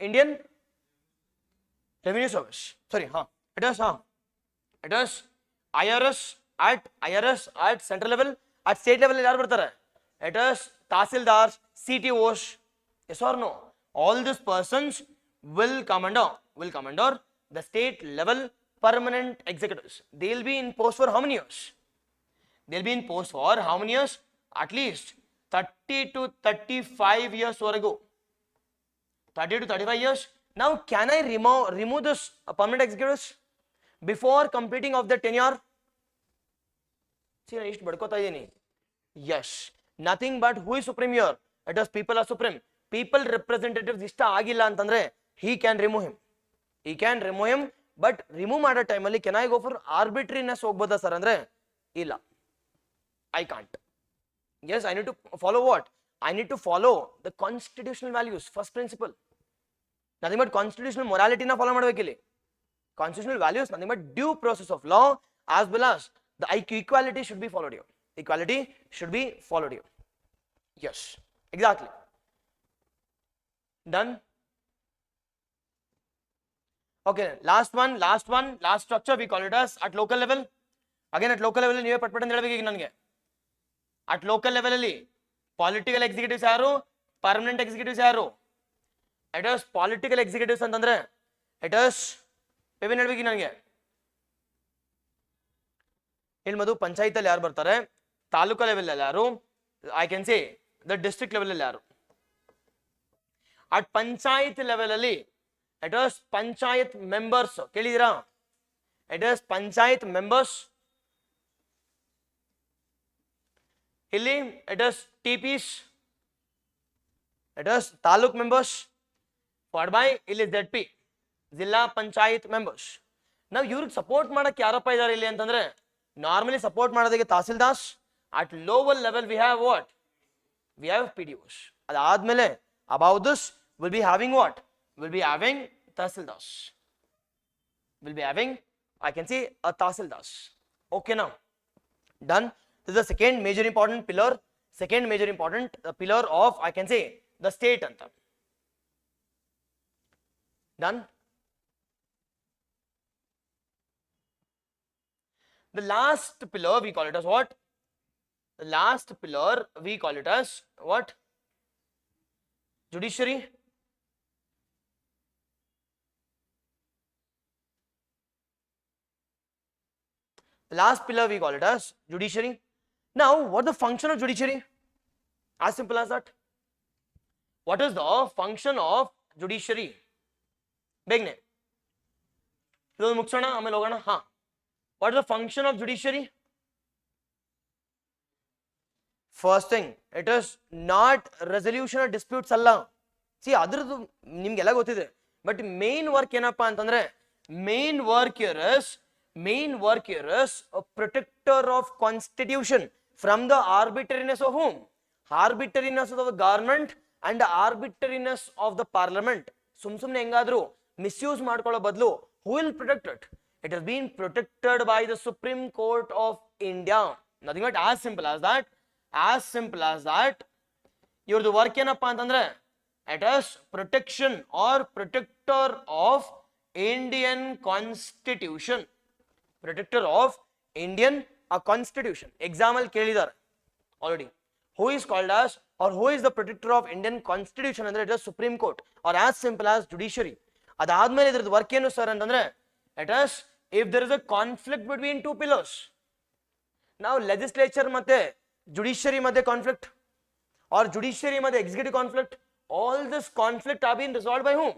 Indian Revenue Service. Sorry, it is it is IRS at central level. at state level ಯಾರು ಬರ್ತಾರೆ? it is Tahsildars, CTOs. yes or no? all these persons will come under the state level permanent executives. they will be in post for how many years? they will be in post for how many years? at least 30 to 35 years ವರೆಗೂ. 30 to 35 years. Now, can I remove this permanent executives before completing of the tenure? See, I just badkota ideni. Yes. Nothing but who is supreme here? It is people are supreme. People representatives ishta agilla antandre he can remove him. He can remove him, but remove mada time alli can I go for arbitrariness hogboda sir andre? Illa. I can't. Yes, I need to follow what? I need to follow the constitutional values, first principle. Nothing but constitutional morality na follow ಮಾಡಬೇಕಿಲ್ಲಿ. constitutional values, nothing but due process of law as well as the equality should be followed here. Equality should be followed here. Yes, exactly. Done. Okay, last structure we call it as at local level. Again at local level ನೀವೇ ಪಟ್ಪಟ್ ಅಂತ ಹೇಳಬೇಕು ಈಗ ನನಗೆ. at local level ಅಲ್ಲಿ political executives ಯಾರು, permanent executives ಯಾರು? it is political executives ಅಂತಂದ್ರೆ it is paper ಹೇಳ್ಬೇಕು ನನಗೆ. ಇಲ್ಲಿ ಮಧು ಪಂಚಾಯತ್ ಅಲ್ಲಿ ಯಾರು ಬರ್ತಾರೆ, ತಾಲೂಕಾ ಲೆವೆಲ್ ಅಲ್ಲಿ ಯಾರು, I can say the district level ಅಲ್ಲಿ ಯಾರು. ಅಟ್ ಪಂಚಾಯತ್ ಲೆವೆಲ್ ಅಲ್ಲಿ it is ಪಂಚಾಯತ್ ಮೆಂಬರ್ಸ್, ಕೇಳಿದಿರಾ? it is panchayat members. ಇಲ್ಲಿ it is TPs, it is taluk members, followed by ಇಲ್ಲಿ ZP, ಜಿಲ್ಲಾ ಪಂಚಾಯತ್ ಮೆಂಬರ್ಸ್. ನಾವು ಇವ್ರಿಗೆ ಸಪೋರ್ಟ್ ಮಾಡಕ್ಕೆ ಯಾರಪ್ಪ ಇದ್ದಾರೆ ಇಲ್ಲಿ ಅಂತಂದ್ರೆ, ನಾರ್ಮಲಿ ಸಪೋರ್ಟ್ ಮಾಡೋದಕ್ಕೆ tahsildars. At lower level we have what? We have PDOs. ಅದಾದ್ಮೇಲೆ above this will be having what? Will be having tahsildars. Will be having, I can see a tahsildars. Okay ನಾ done. This is the second major important pillar, pillar of, I can say, the state anta. Done. The last pillar we call it as what? The last pillar we call it as what? Judiciary. The last pillar we call it as judiciary. Now, what is the function of judiciary? As simple as that. What is the function of judiciary? Begne. Idu mugsona amele hogona. Ha. What is the function of judiciary? First thing, it is not resolution of disputes alla. See, adradu nimgeಲ್ಲ ಗೊತ್ತಿದೆ. But main work ಏನಪ್ಪ ಅಂತಂದ್ರೆ, main work here is a protector of constitution from the arbitrariness of whom? Arbitrariness of the government and the arbitrariness of the parliament. ಸುಮ್ನೆ ಹೆಂಗಾದ್ರು misuse ಮಾಡ್ಕೊಳ್ಳೋ ಬದಲು who will protect it? It has been protected by the Supreme Court of India. Nothing but as simple as that. ಇವ್ರದ್ದು work ಏನಪ್ಪ ಅಂತಂದ್ರೆ, it is protection or protector of Indian Constitution. Protector of Indian Constitution. Example ಕೇಳಿದ್ದಾರೆ already. Who is called as, or who is the protector of Indian Constitution ಅಂದ್ರೆ it is Supreme Court, or as simple as judiciary. ಅದಾದ್ಮೇಲೆ ಇದ್ರದ್ದು work ಏನು sir ಅಂತಂದ್ರೆ, it is if there is a conflict between two pillars. Now legislature ಮತ್ತೆ judiciary ಮಧ್ಯೆ conflict, or judiciary ಮಧ್ಯೆ executive conflict, all this conflict have been resolved by whom?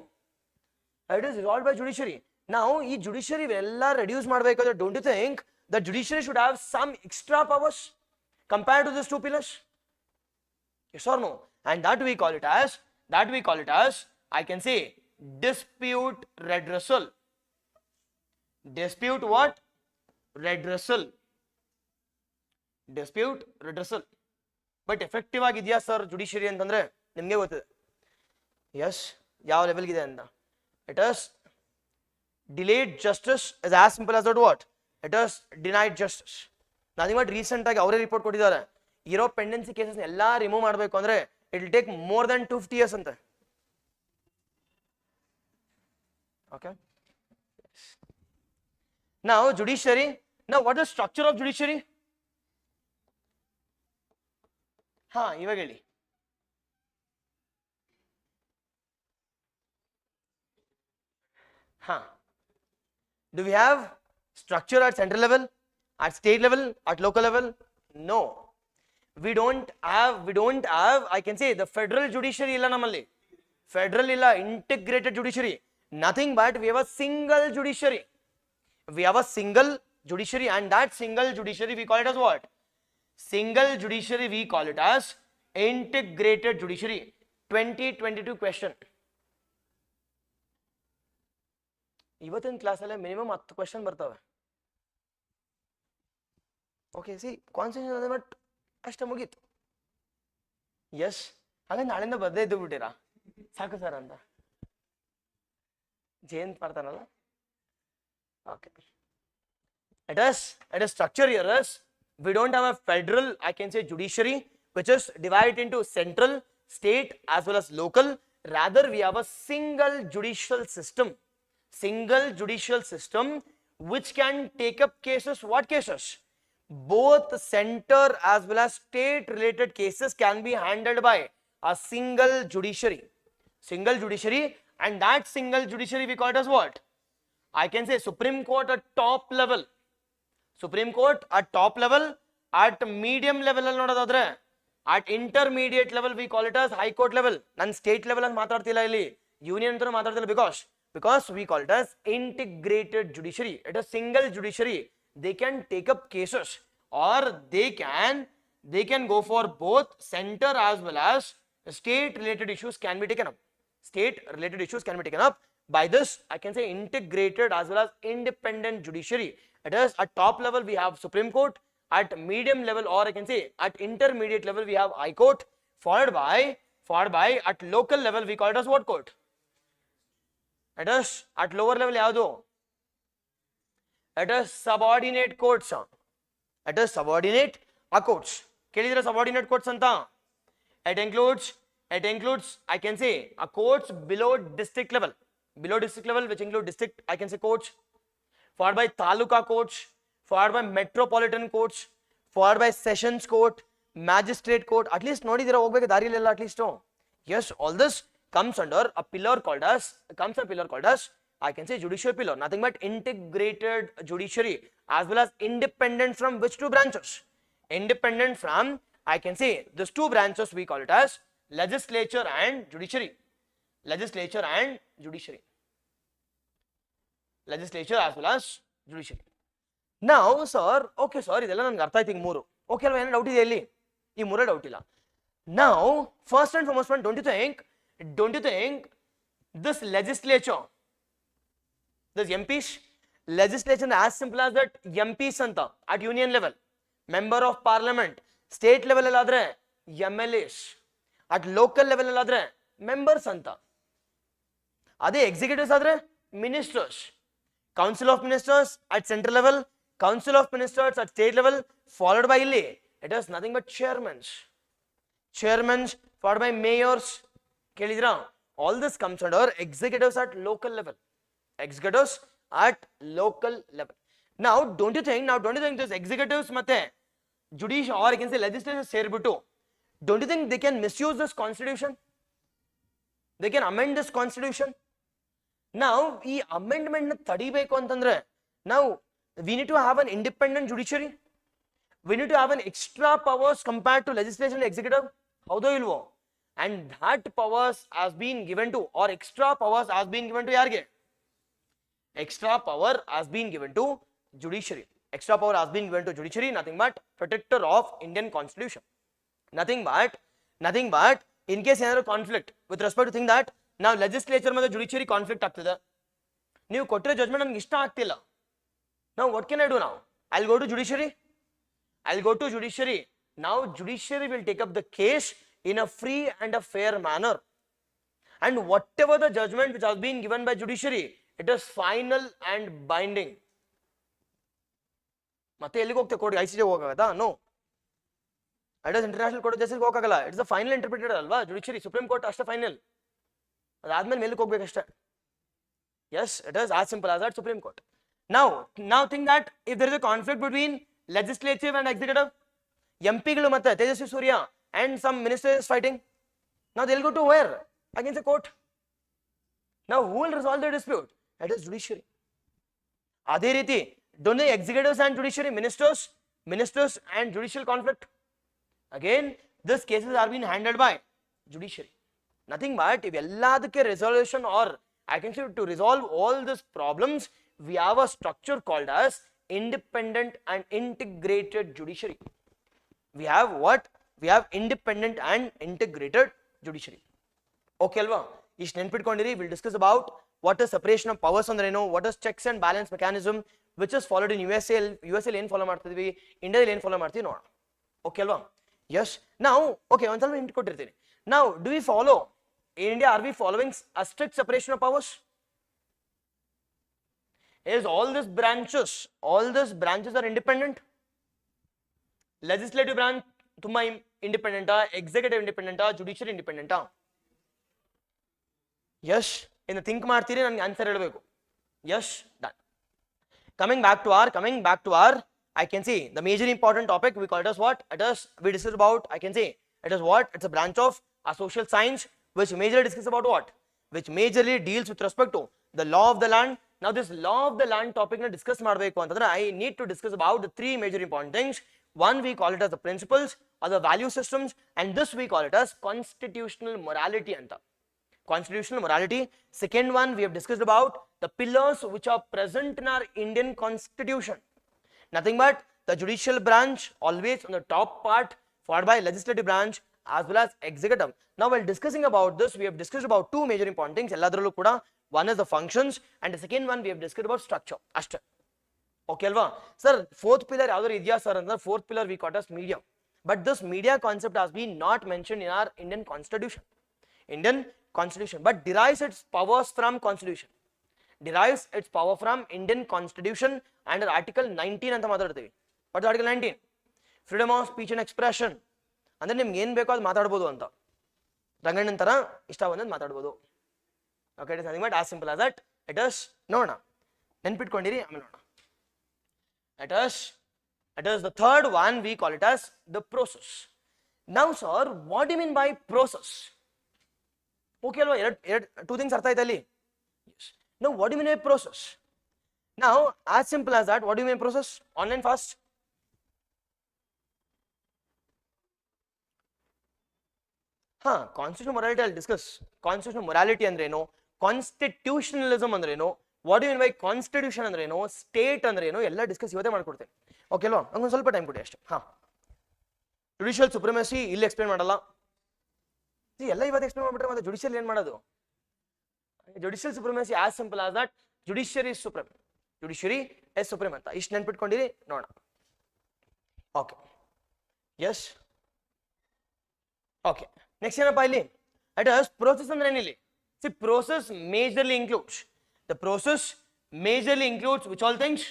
It is resolved by judiciary. Now ಈ judiciary ಎಲ್ಲ reduce ಮಾಡಬೇಕಾದ್ರೆ, don't you think the judiciary should have some extra powers compared to these two pillars? Yes or no? And that we call it as, I can say, dispute redressal. Dispute what? redressal. Dispute redressal. But effective ಆಗಿದೆಯಾ sir judiciary ಅಂತಂದ್ರೆ ನಿಮಗೆ ಗೊತ್ತಿದೆ. S, ಯಾವ level ಇದೆ ಅಂತ. It is delayed justice is as simple as that. What? It is denied justice. Nothing but recent ಆಗಿ ಅವರೇ report ಕೊಟ್ಟಿದ್ದಾರೆ. ಇರೋ ಪೆಂಡೆನ್ಸಿ ಕೇಸಸ್ ಎಲ್ಲ ರಿಮೂವ್ ಮಾಡಬೇಕು ಅಂದ್ರೆ it will take more than 250 years ಅಂತ. Okay. Now judiciary. Now what is the structure of judiciary? ಇವಾಗ ಹೇಳಿ. Do we have structure at central level, at state level, at local level? No. We don't have, I can say, the federal judiciary illa namalli. Federal illa, integrated judiciary. Nothing but we have a single judiciary. We have a single judiciary, and that single judiciary we call it as what? Single judiciary we call it as integrated judiciary. 2022 question. ಇವತ್ತಿನ ಕ್ಲಾಸಲ್ಲಿ minimum 10 question ಬರ್ತವೆ. Okay, C concentration ಅದೇ, but ಅಷ್ಟೇ ಮುಗೀತು. S, ಹಾಗೆ ನಾಳೆಯಿಂದ ಬದ್ದೇ ಇದ್ದು ಬಿಟ್ಟಿರಾ ಸಾಕು ಸರ್ ಅಂತ ಜಯಂತ್ ಮಾಡ್ತಾನಲ್ಲ. Okay, it is structure here is we don't have a federal, I can say, judiciary which is divided into central, state as well as local. Rather we have a single judicial system. Single judicial system which can take up cases. What cases? Both center as well as state related cases can be handled by a single judiciary. Single judiciary, and that single judiciary we call it as what? I can say Supreme Court at top level. Supreme Court at top level. At medium level ಅಲ್ಲಿ ನೋಡೋದಾದ್ರೆ at intermediate level we call it as High Court level. ನಾನು state level ಅಂತ ಮಾತಾಡ್ತಿಲ್ಲ, ಇಲ್ಲಿ union ಅಂತ ಮಾತಾಡ್ತಿಲ್ಲ, because we call it as integrated judiciary. It is single judiciary. They can take up cases, or they can go for both center as well as state related issues can be taken up. State related issues can be taken up by this, I can say, integrated as well as independent judiciary. It is at top level we have Supreme Court, at medium level, or I can say at intermediate level we have High Court, followed by at local level we call it as what court? It is at lower level yadu? It is subordinate courts. It is subordinate courts. Kelidra subordinate courts anta? It includes I can say a courts below district level, which include district, I can say, courts, followed by taluka courts, followed by metropolitan courts, followed by sessions court, magistrate court. At least nodidira hogbeka darilella at least. Yes, all this comes under a pillar called as I can say judicial pillar. Nothing but integrated judiciary as well as independent from which two branches? Independent from, I can say, these two branches we call it as legislature and judiciary. Legislature and judiciary. Legislature as well as judiciary. Now sir, okay sir, ಇದೆಲ್ಲ ನನಗೆ ಅರ್ಥ ಆಯ್ತು. ಈಗ ಮೂರು okay ಅಲ್ವಾ? ಏನೋ doubt ಇದೆ ಇಲ್ಲಿ? ಈ ಮೂರೇ ಡೌಟ್ ಇಲ್ಲ. Now first and foremost one, don't you think this legislature, this MPs, legislation as simple as that, MPs anta at union level, member of parliament, state level alladre MLAs, at local level alladre members anta. Ade executives adre ministers, council of ministers at central level, council of ministers at state level, followed by illi it is nothing but chairmen, followed by mayors. Kelidra, all this comes under executives at local level. Executives at local level. Now don't you think this executives matte judicial, or I can say legislature ಸೇರ್ಬಿಟ್ಟು, don't you think they can misuse this constitution? They can amend this constitution. Now ಈ amendment ನ ತಡಿಬೇಕು ಅಂತಂದ್ರೆ, now we need to have an independent judiciary. We need to have an extra powers compared to legislature and executive. ಹೌದೋ ಇಲ್ವೋ? And that powers has been given to, or extra powers has been given to ಯಾರಿಗೆ? Extra power has been given to judiciary. Extra power has been given to judiciary, nothing but protector of Indian constitution. Nothing but in case ಏನಾದರೂ conflict with respect to think that now legislature ಮತ್ತು judiciary conflict ಆಗ್ತಿದೆ, ನೀವು ಕೊಟ್ಟಿರೋ judgment ನನಗೆ ಇಷ್ಟ ಆಗ್ತಿಲ್ಲ, now what can I do now? I'll go to judiciary. I'll go to judiciary. Now judiciary will take up the case in a free and a fair manner. And whatever the judgment which has been given by judiciary, it is final and binding. ಮತ್ತೆ ಎಲ್ಲಿಗೆ ಹೋಗ್ತೇವೆ court ICJ ಹೋಗಬೇಕಾ? No, it is international court of justice ಹೋಗಕ್ಕಾಗಲ್ಲ. It's the final interpreted ಅಲ್ವಾ judiciary, supreme court ಅಷ್ಟೇ final, ಅದಾದ್ಮೇಲೆ ಮೇಲಕ್ಕೆ ಹೋಗ್ಬೇಕಷ್ಟೇ. Yes, it is as simple as that, Supreme Court. Now think that if there is a conflict between legislative and executive, MPಗಳು ಮತ್ತೆ Tejasvi Surya and some minister is fighting, now they'll go to where? Against the court. Now who will resolve the dispute? It is judiciary. ಅದೇ ರೀತಿ don't the executives and judiciary, ministers and judicial conflict, again these cases are being handled by judiciary. Nothing but if ಎಲ್ಲದಕ್ಕೆ resolution, or I can say to resolve all these problems, we have a structure called as independent and integrated judiciary. We have what? We have independent and integrated judiciary. Okay alva? Ish ನೆನಪಿಟ್ಕೊಂಡಿರಿ. We'll discuss about what is separation of powers ಅಂದ್ರೆ ಏನು, what is checks and balance mechanism which is followed in USA ಏನು follow ಮಾಡ್ತಿದ್ವಿ, ಇಂಡಿಯಾದಲ್ಲಿ ಏನು follow ಮಾಡ್ತೀವಿ ನೋಡೋಣ. Okay ಅಲ್ವಾ? Yes. ನಾವು ಓಕೆ ಒಂದು ಸ್ವಲ್ಪ ಹಿಂಟ್ ಕೊಟ್ಟಿರ್ತೀನಿ. Now do we follow in India, are we following a strict separation of powers? Is all these branches are independent? Legislative branch ತುಂಬಾ independent, executive independent, judiciary independent? Yes. ಇನ್ನು think ಮಾಡ್ತೀರಿ, ನನಗೆ answer ಹೇಳಬೇಕು. Yes, done. Coming back to our I can see the major important topic we call it as what? It is, we discussed about, I can say it is what? It's a branch of a social science which majorly discuss about what? Which majorly deals with respect to the law of the land. Now this law of the land topic na discuss ಮಾಡಬೇಕು ಅಂತಂದ್ರೆ I need to discuss about the three major important things. One, we call it as the principles or the value systems, and this we call it as constitutional morality anta. Constitutional morality. Second one, we have discussed about the pillars which are present in our Indian constitution. Nothing but the judicial branch always on the top part, followed by legislative branch as well as executive. Now while discussing about this, we have discussed about two major important things. Elladrallu kuda one is the functions, and the second one we have discussed about structure. Ashta. Okay alva? Sir, fourth pillar yavadru idya sir andra, fourth pillar we call it as media. But this media concept has been not mentioned in our Indian constitution. But derives its powers from constitution. Derives its power from Indian constitution under article 19 ಅಂತ ಮಾತಾಡ್ತೀವಿ. What is article 19? Freedom of speech and expression. ಅಂದ್ರೆ ನಿಮ್ಗೆ ಏನು ಬೇಕೋ ಅದು ಮಾತಾಡ್ಬೋದು ಅಂತ, ರಂಗಣ್ಣನ ಥರ ಇಷ್ಟ ಬಂದದ್ದು ಮಾತಾಡ್ಬೋದು. Okay, it is nothing but as simple as that. It is ನೋಡೋಣ, ನೆನ್ಪಿಟ್ಕೊಂಡಿರಿ, ಆಮೇಲೆ ನೋಡೋಣ. It is the third one, we call it as the process. Now sir, what do you mean by process? Okay alva? Two things artha aita alli. Yes. Now what do you mean by process? Now as simple as that, what do you mean by process? Online fast. Constitutional morality I'll discuss. Constitutional morality ಅಂದ್ರೆ ಏನು, constitutionalism ಅಂದ್ರೆ ಏನು, what you mean by constitution ಅಂದ್ರೆ ಏನು, state ಅಂದ್ರೆ ಏನು, ಎಲ್ಲ discuss ಇವತ್ತೇ ಮಾಡ್ಕೊಡ್ತೇನೆ. ಓಕೆ ಅಲ್ವಾ? ನಂಗೊಂದು ಸ್ವಲ್ಪ ಟೈಮ್ ಕೊಡಿ ಅಷ್ಟೇ. ಜುಡಿಷಿಯಲ್ ಸುಪ್ರಿಮಸಿ ಇಲ್ಲಿ ಎಕ್ಸ್ಪ್ಲೇನ್ ಮಾಡಲ್ಲ, ಎಲ್ಲ ಇವತ್ತು ಎಕ್ಸ್ಪ್ಲೇನ್ ಮಾಡ್ಬಿಟ್ರೆ ಮತ್ತೆ ಜುಡಿಷಿಯಲ್ ಏನು ಮಾಡೋದು? Judicial ಸುಪ್ರಿಮಸಿ as simple as that, judiciary is supreme, judiciary is supreme ಅಂತ ಇಷ್ಟು ನೆನ್ಪಿಟ್ಕೊಂಡಿರಿ. ನೋಡೋಣ. Okay, S. ಓಕೆ, ನೆಕ್ಸ್ಟ್ ಏನಪ್ಪ ಇಲ್ಲಿ? ಇಟ್ ಇಸ್ ಪ್ರೋಸೆಸ್ ಅಂದ್ರೆ ಏನಿಲ್ಲಿ? See, process majorly includes, the process majorly includes which all things?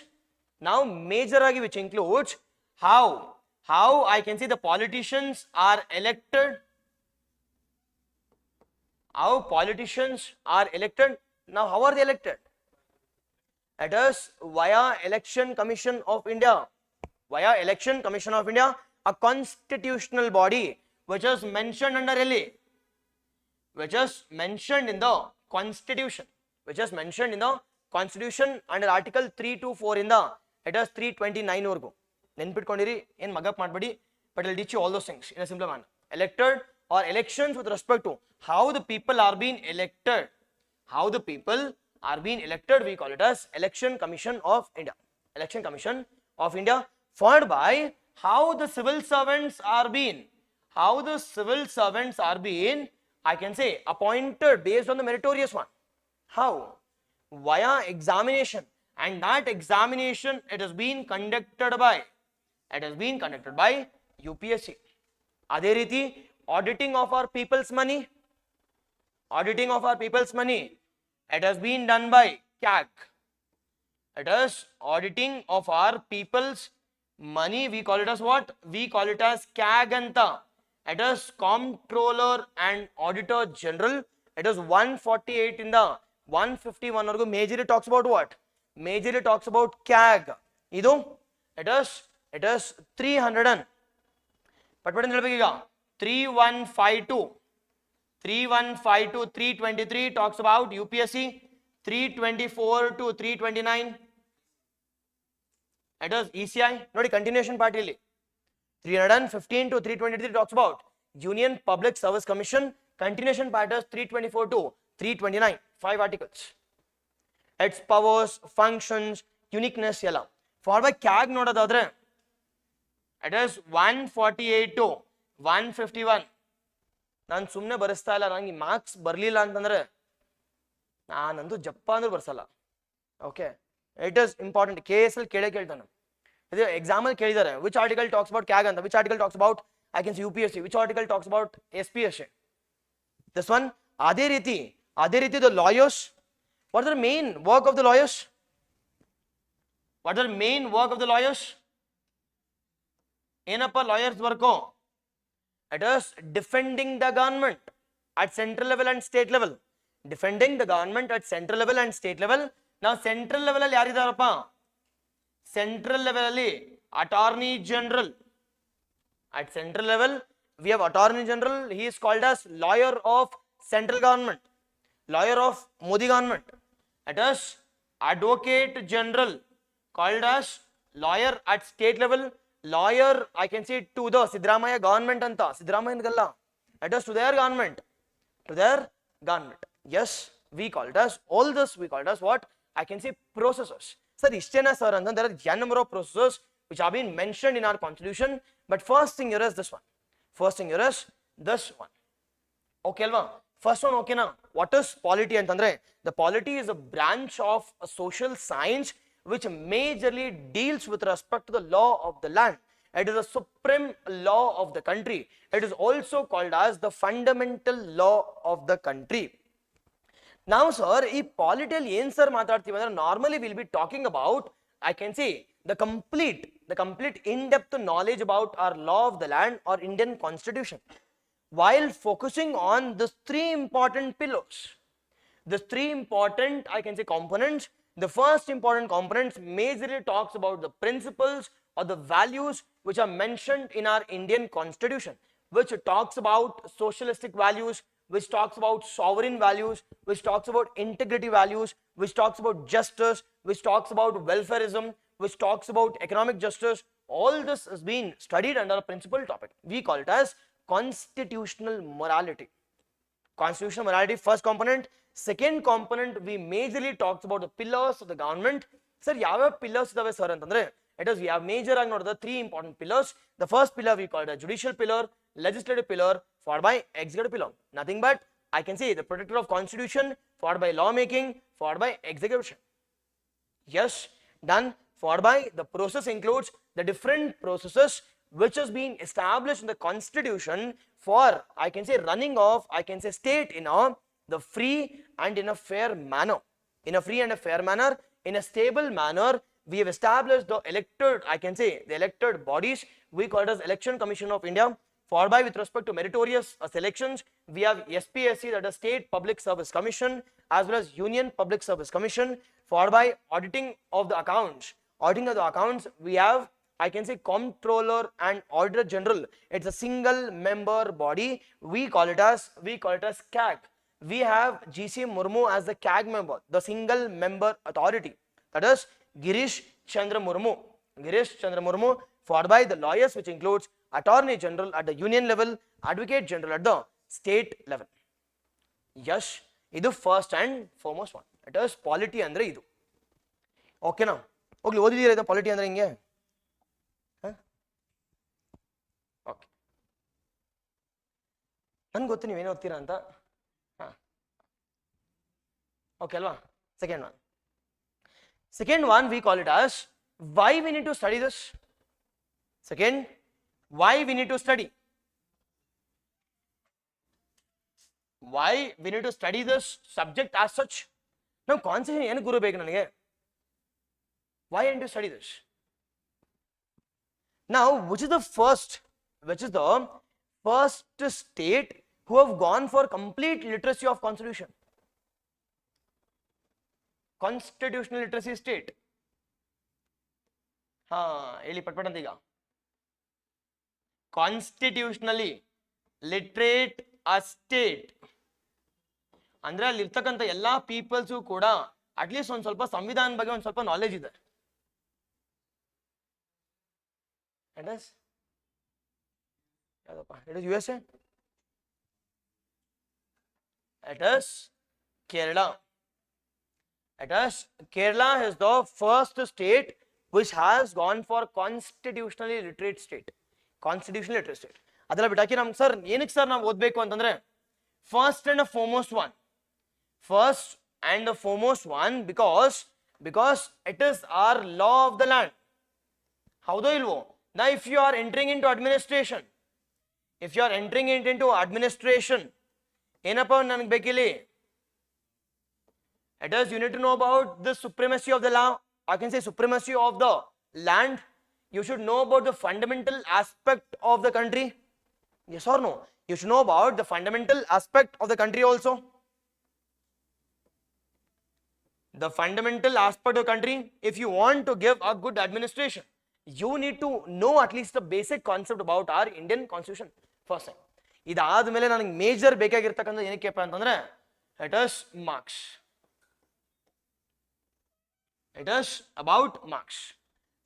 Now major agi which includes how I can see the politicians are elected. How politicians are elected. Now how are they elected? It is via Election Commission of India. Via Election Commission of India, a constitutional body which is mentioned under LA, which is mentioned in the constitution, under article 324 in the, it is 329 ವರ್ಗು. ನೆನ್ಪಿಟ್ಕೊಂಡಿರಿ, ಏನು ಮಗಪ್ ಮಾಡಬೇಡಿ, but I'll teach you all those things in a simple manner. Elected or elections with respect to how the people are being elected. How the people are being elected, we call it as Election Commission of India. Election Commission of India, followed by how the civil servants are being, I can say appointed based on the meritorious one. How? Via examination, and that examination it has been conducted by UPSC. Adhe riti auditing of our people's money, it has been done by CAG. It is auditing of our people's money. We call it as what? We call it as CAG anta. It is Comptroller and Auditor General. It is 148 in the 151 or majorly talks about what? Majorly talks about CAG. Idu it is 300 and 3152 323 talks about UPSC. 324 to 329 it is ECI. Nodi continuation part illi 315 to 323 talks about Union Public Service Commission. Continuation part is 324 to 329, 5 articles. Its powers, functions, uniqueness yella. For by CAG nodadadre it is 148 to 151. ನಾನು ಸುಮ್ಮನೆ ಬರೆಸ್ತಾ ಇಲ್ಲ, ನನಗೆ marks ಬರಲಿಲ್ಲ ಅಂತಂದ್ರೆ ನಾನಂತೂ ಜಪ್ಪ ಅಂದ್ರೆ ಬರ್ಸಲ್ಲ. Okay, it is important. KS ಅಲ್ಲಿ ಕೇಳ್ತಾನೆ, ಇದು ಎಕ್ಸಾಮ್ ಅಲ್ಲಿ ಕೇಳಿದ್ದಾರೆ which article talks about CAG ಅಂತ, which article talks about I can see UPSC, which article talks about SPSC. This one ಅದೇ ರೀತಿ the lawyers, what is the main work of the lawyers? ಏನಪ್ಪ lawyers work? It is defending the government at central level and state level. Defending the government at central level and state level. Now central level alli yaru idarappa? Central level alli Attorney General. At central level we have Attorney General. He is called as lawyer of central government, lawyer of Modi government. It is Advocate General, called as lawyer at state level. Lawyer, I can say to the Sidramaya government anta, Sidramaya galla, it is to their government, yes, we call it as all this, we call it as what I can say processes. Sir, ishtena sir and there are n number of processes which have been mentioned in our constitution, but first thing here is this one, okay alva? First one okay na? What is polity antandre? The polity is a branch of a social science which majorly deals with respect to the law of the land. It is a supreme law of the country. It is also called as the fundamental law of the country. Now sir, ee polity alli ಏನು sir ಮಾತಾಡ್ತೀವಿ ಅಂದ್ರೆ normally we will be talking about, I can say, the complete in-depth knowledge about our law of the land or Indian constitution, while focusing on these three important pillars, these three important, I can say, components. The first important component majorly talks about the principles or the values which are mentioned in our Indian constitution, which talks about socialistic values, which talks about sovereign values, which talks about integrity values, which talks about justice, which talks about welfareism, which talks about economic justice. All this is being studied under a principal topic. We call it as constitutional morality. Constitutional morality, first component. Second component, we majorly talks about the pillars of the government. Sir, yava pillars idave sir antandre, it is we have major agi nodida three important pillars. The first pillar we call it a judicial pillar, legislative pillar, followed by executive pillar. Nothing but I can say the protector of constitution, followed by lawmaking, followed by execution. Yes, done. Followed by the process includes the different processes which has been established in the constitution for, I can say, running of, I can say, state in the free and in a fair manner. In a free and a fair manner, in a stable manner, we have established the elected, I can say, the elected bodies. We call it as Election Commission of India. Followed by, with respect to meritorious selections, we have SPSC, that is State Public Service Commission, as well as Union Public Service Commission. Followed by auditing of the accounts. Auditing of the accounts, we have, I can say, Comptroller and Auditor General. It's a single member body. We call it as CAG. We have GC Murmu as the CAG member, the single member authority. That is Girish Chandra Murmu. Followed by the lawyers, which includes Attorney General at the union level, Advocate General at the state level. Yes, idu first and foremost one. It is polity andre idu. Okay na? Okay, odidira idu polity andre hinge. Okay. Nange gottu ನೀವು ಏನು ಓದ್ತೀರಾ ಅಂತ. Okay alva? Second one. Second one, we call it as why we need to study this. Second, why we need to study. Why we need to study this subject as such. Now, concept ಏನು ಗುರು ಬೇಕು ನನಗೆ? Why I need to study this? Now, which is the first state who have gone for complete literacy of constitution? Constitutional literacy state. ಹೇಳಿ ಪಟ್ಪಟ್ ಅಂತ ಈಗ. Constitutionally literate a state ಅಂದ್ರೆ ಅಲ್ಲಿ ಇರ್ತಕ್ಕಂಥ ಎಲ್ಲಾ ಪೀಪಲ್ಸು ಕೂಡ ಅಟ್ಲೀಸ್ಟ್ ಒಂದ್ ಸ್ವಲ್ಪ ಸಂವಿಧಾನ ಬಗ್ಗೆ ಒಂದ್ ಸ್ವಲ್ಪ ನಾಲೆಜ್ ಇದೆ. It is USA. It is Kerala. It is Kerala is the first state which has gone for constitutionally literate state. Constitutional literate state. ಅದೆಲ್ಲ ಬಿಟ್ಟಾಕಿ ನಮ್ಗೆ ಸರ್ ಏನಕ್ಕೆ ಸರ್ ನಾವು ಓದಬೇಕು ಅಂತಂದ್ರೆ first and the foremost one because it is our law of the land. ಹೌದೋ ಇಲ್ವೋ? Now if you are entering into administration, ಏನಪ್ಪ ನನಗೆ ಬೇಕಿಲ್ಲಿ? It is you need to know about the supremacy of the law. I can say supremacy of the land. You should know about the fundamental aspect of the country. Yes or no? You should know about the fundamental aspect of the country also. The fundamental aspect of the country, if you want to give a good administration, you need to know at least the basic concept about our Indian constitution first thing. ಇದಾದ್ಮೇಲೆ ನನಗೆ major ಬೇಕಾಗಿರ್ತಕ್ಕಂಥ ಏನಕ್ಕೆಪ್ಪ ಅಂತಂದ್ರೆ it is marks. It is about marks.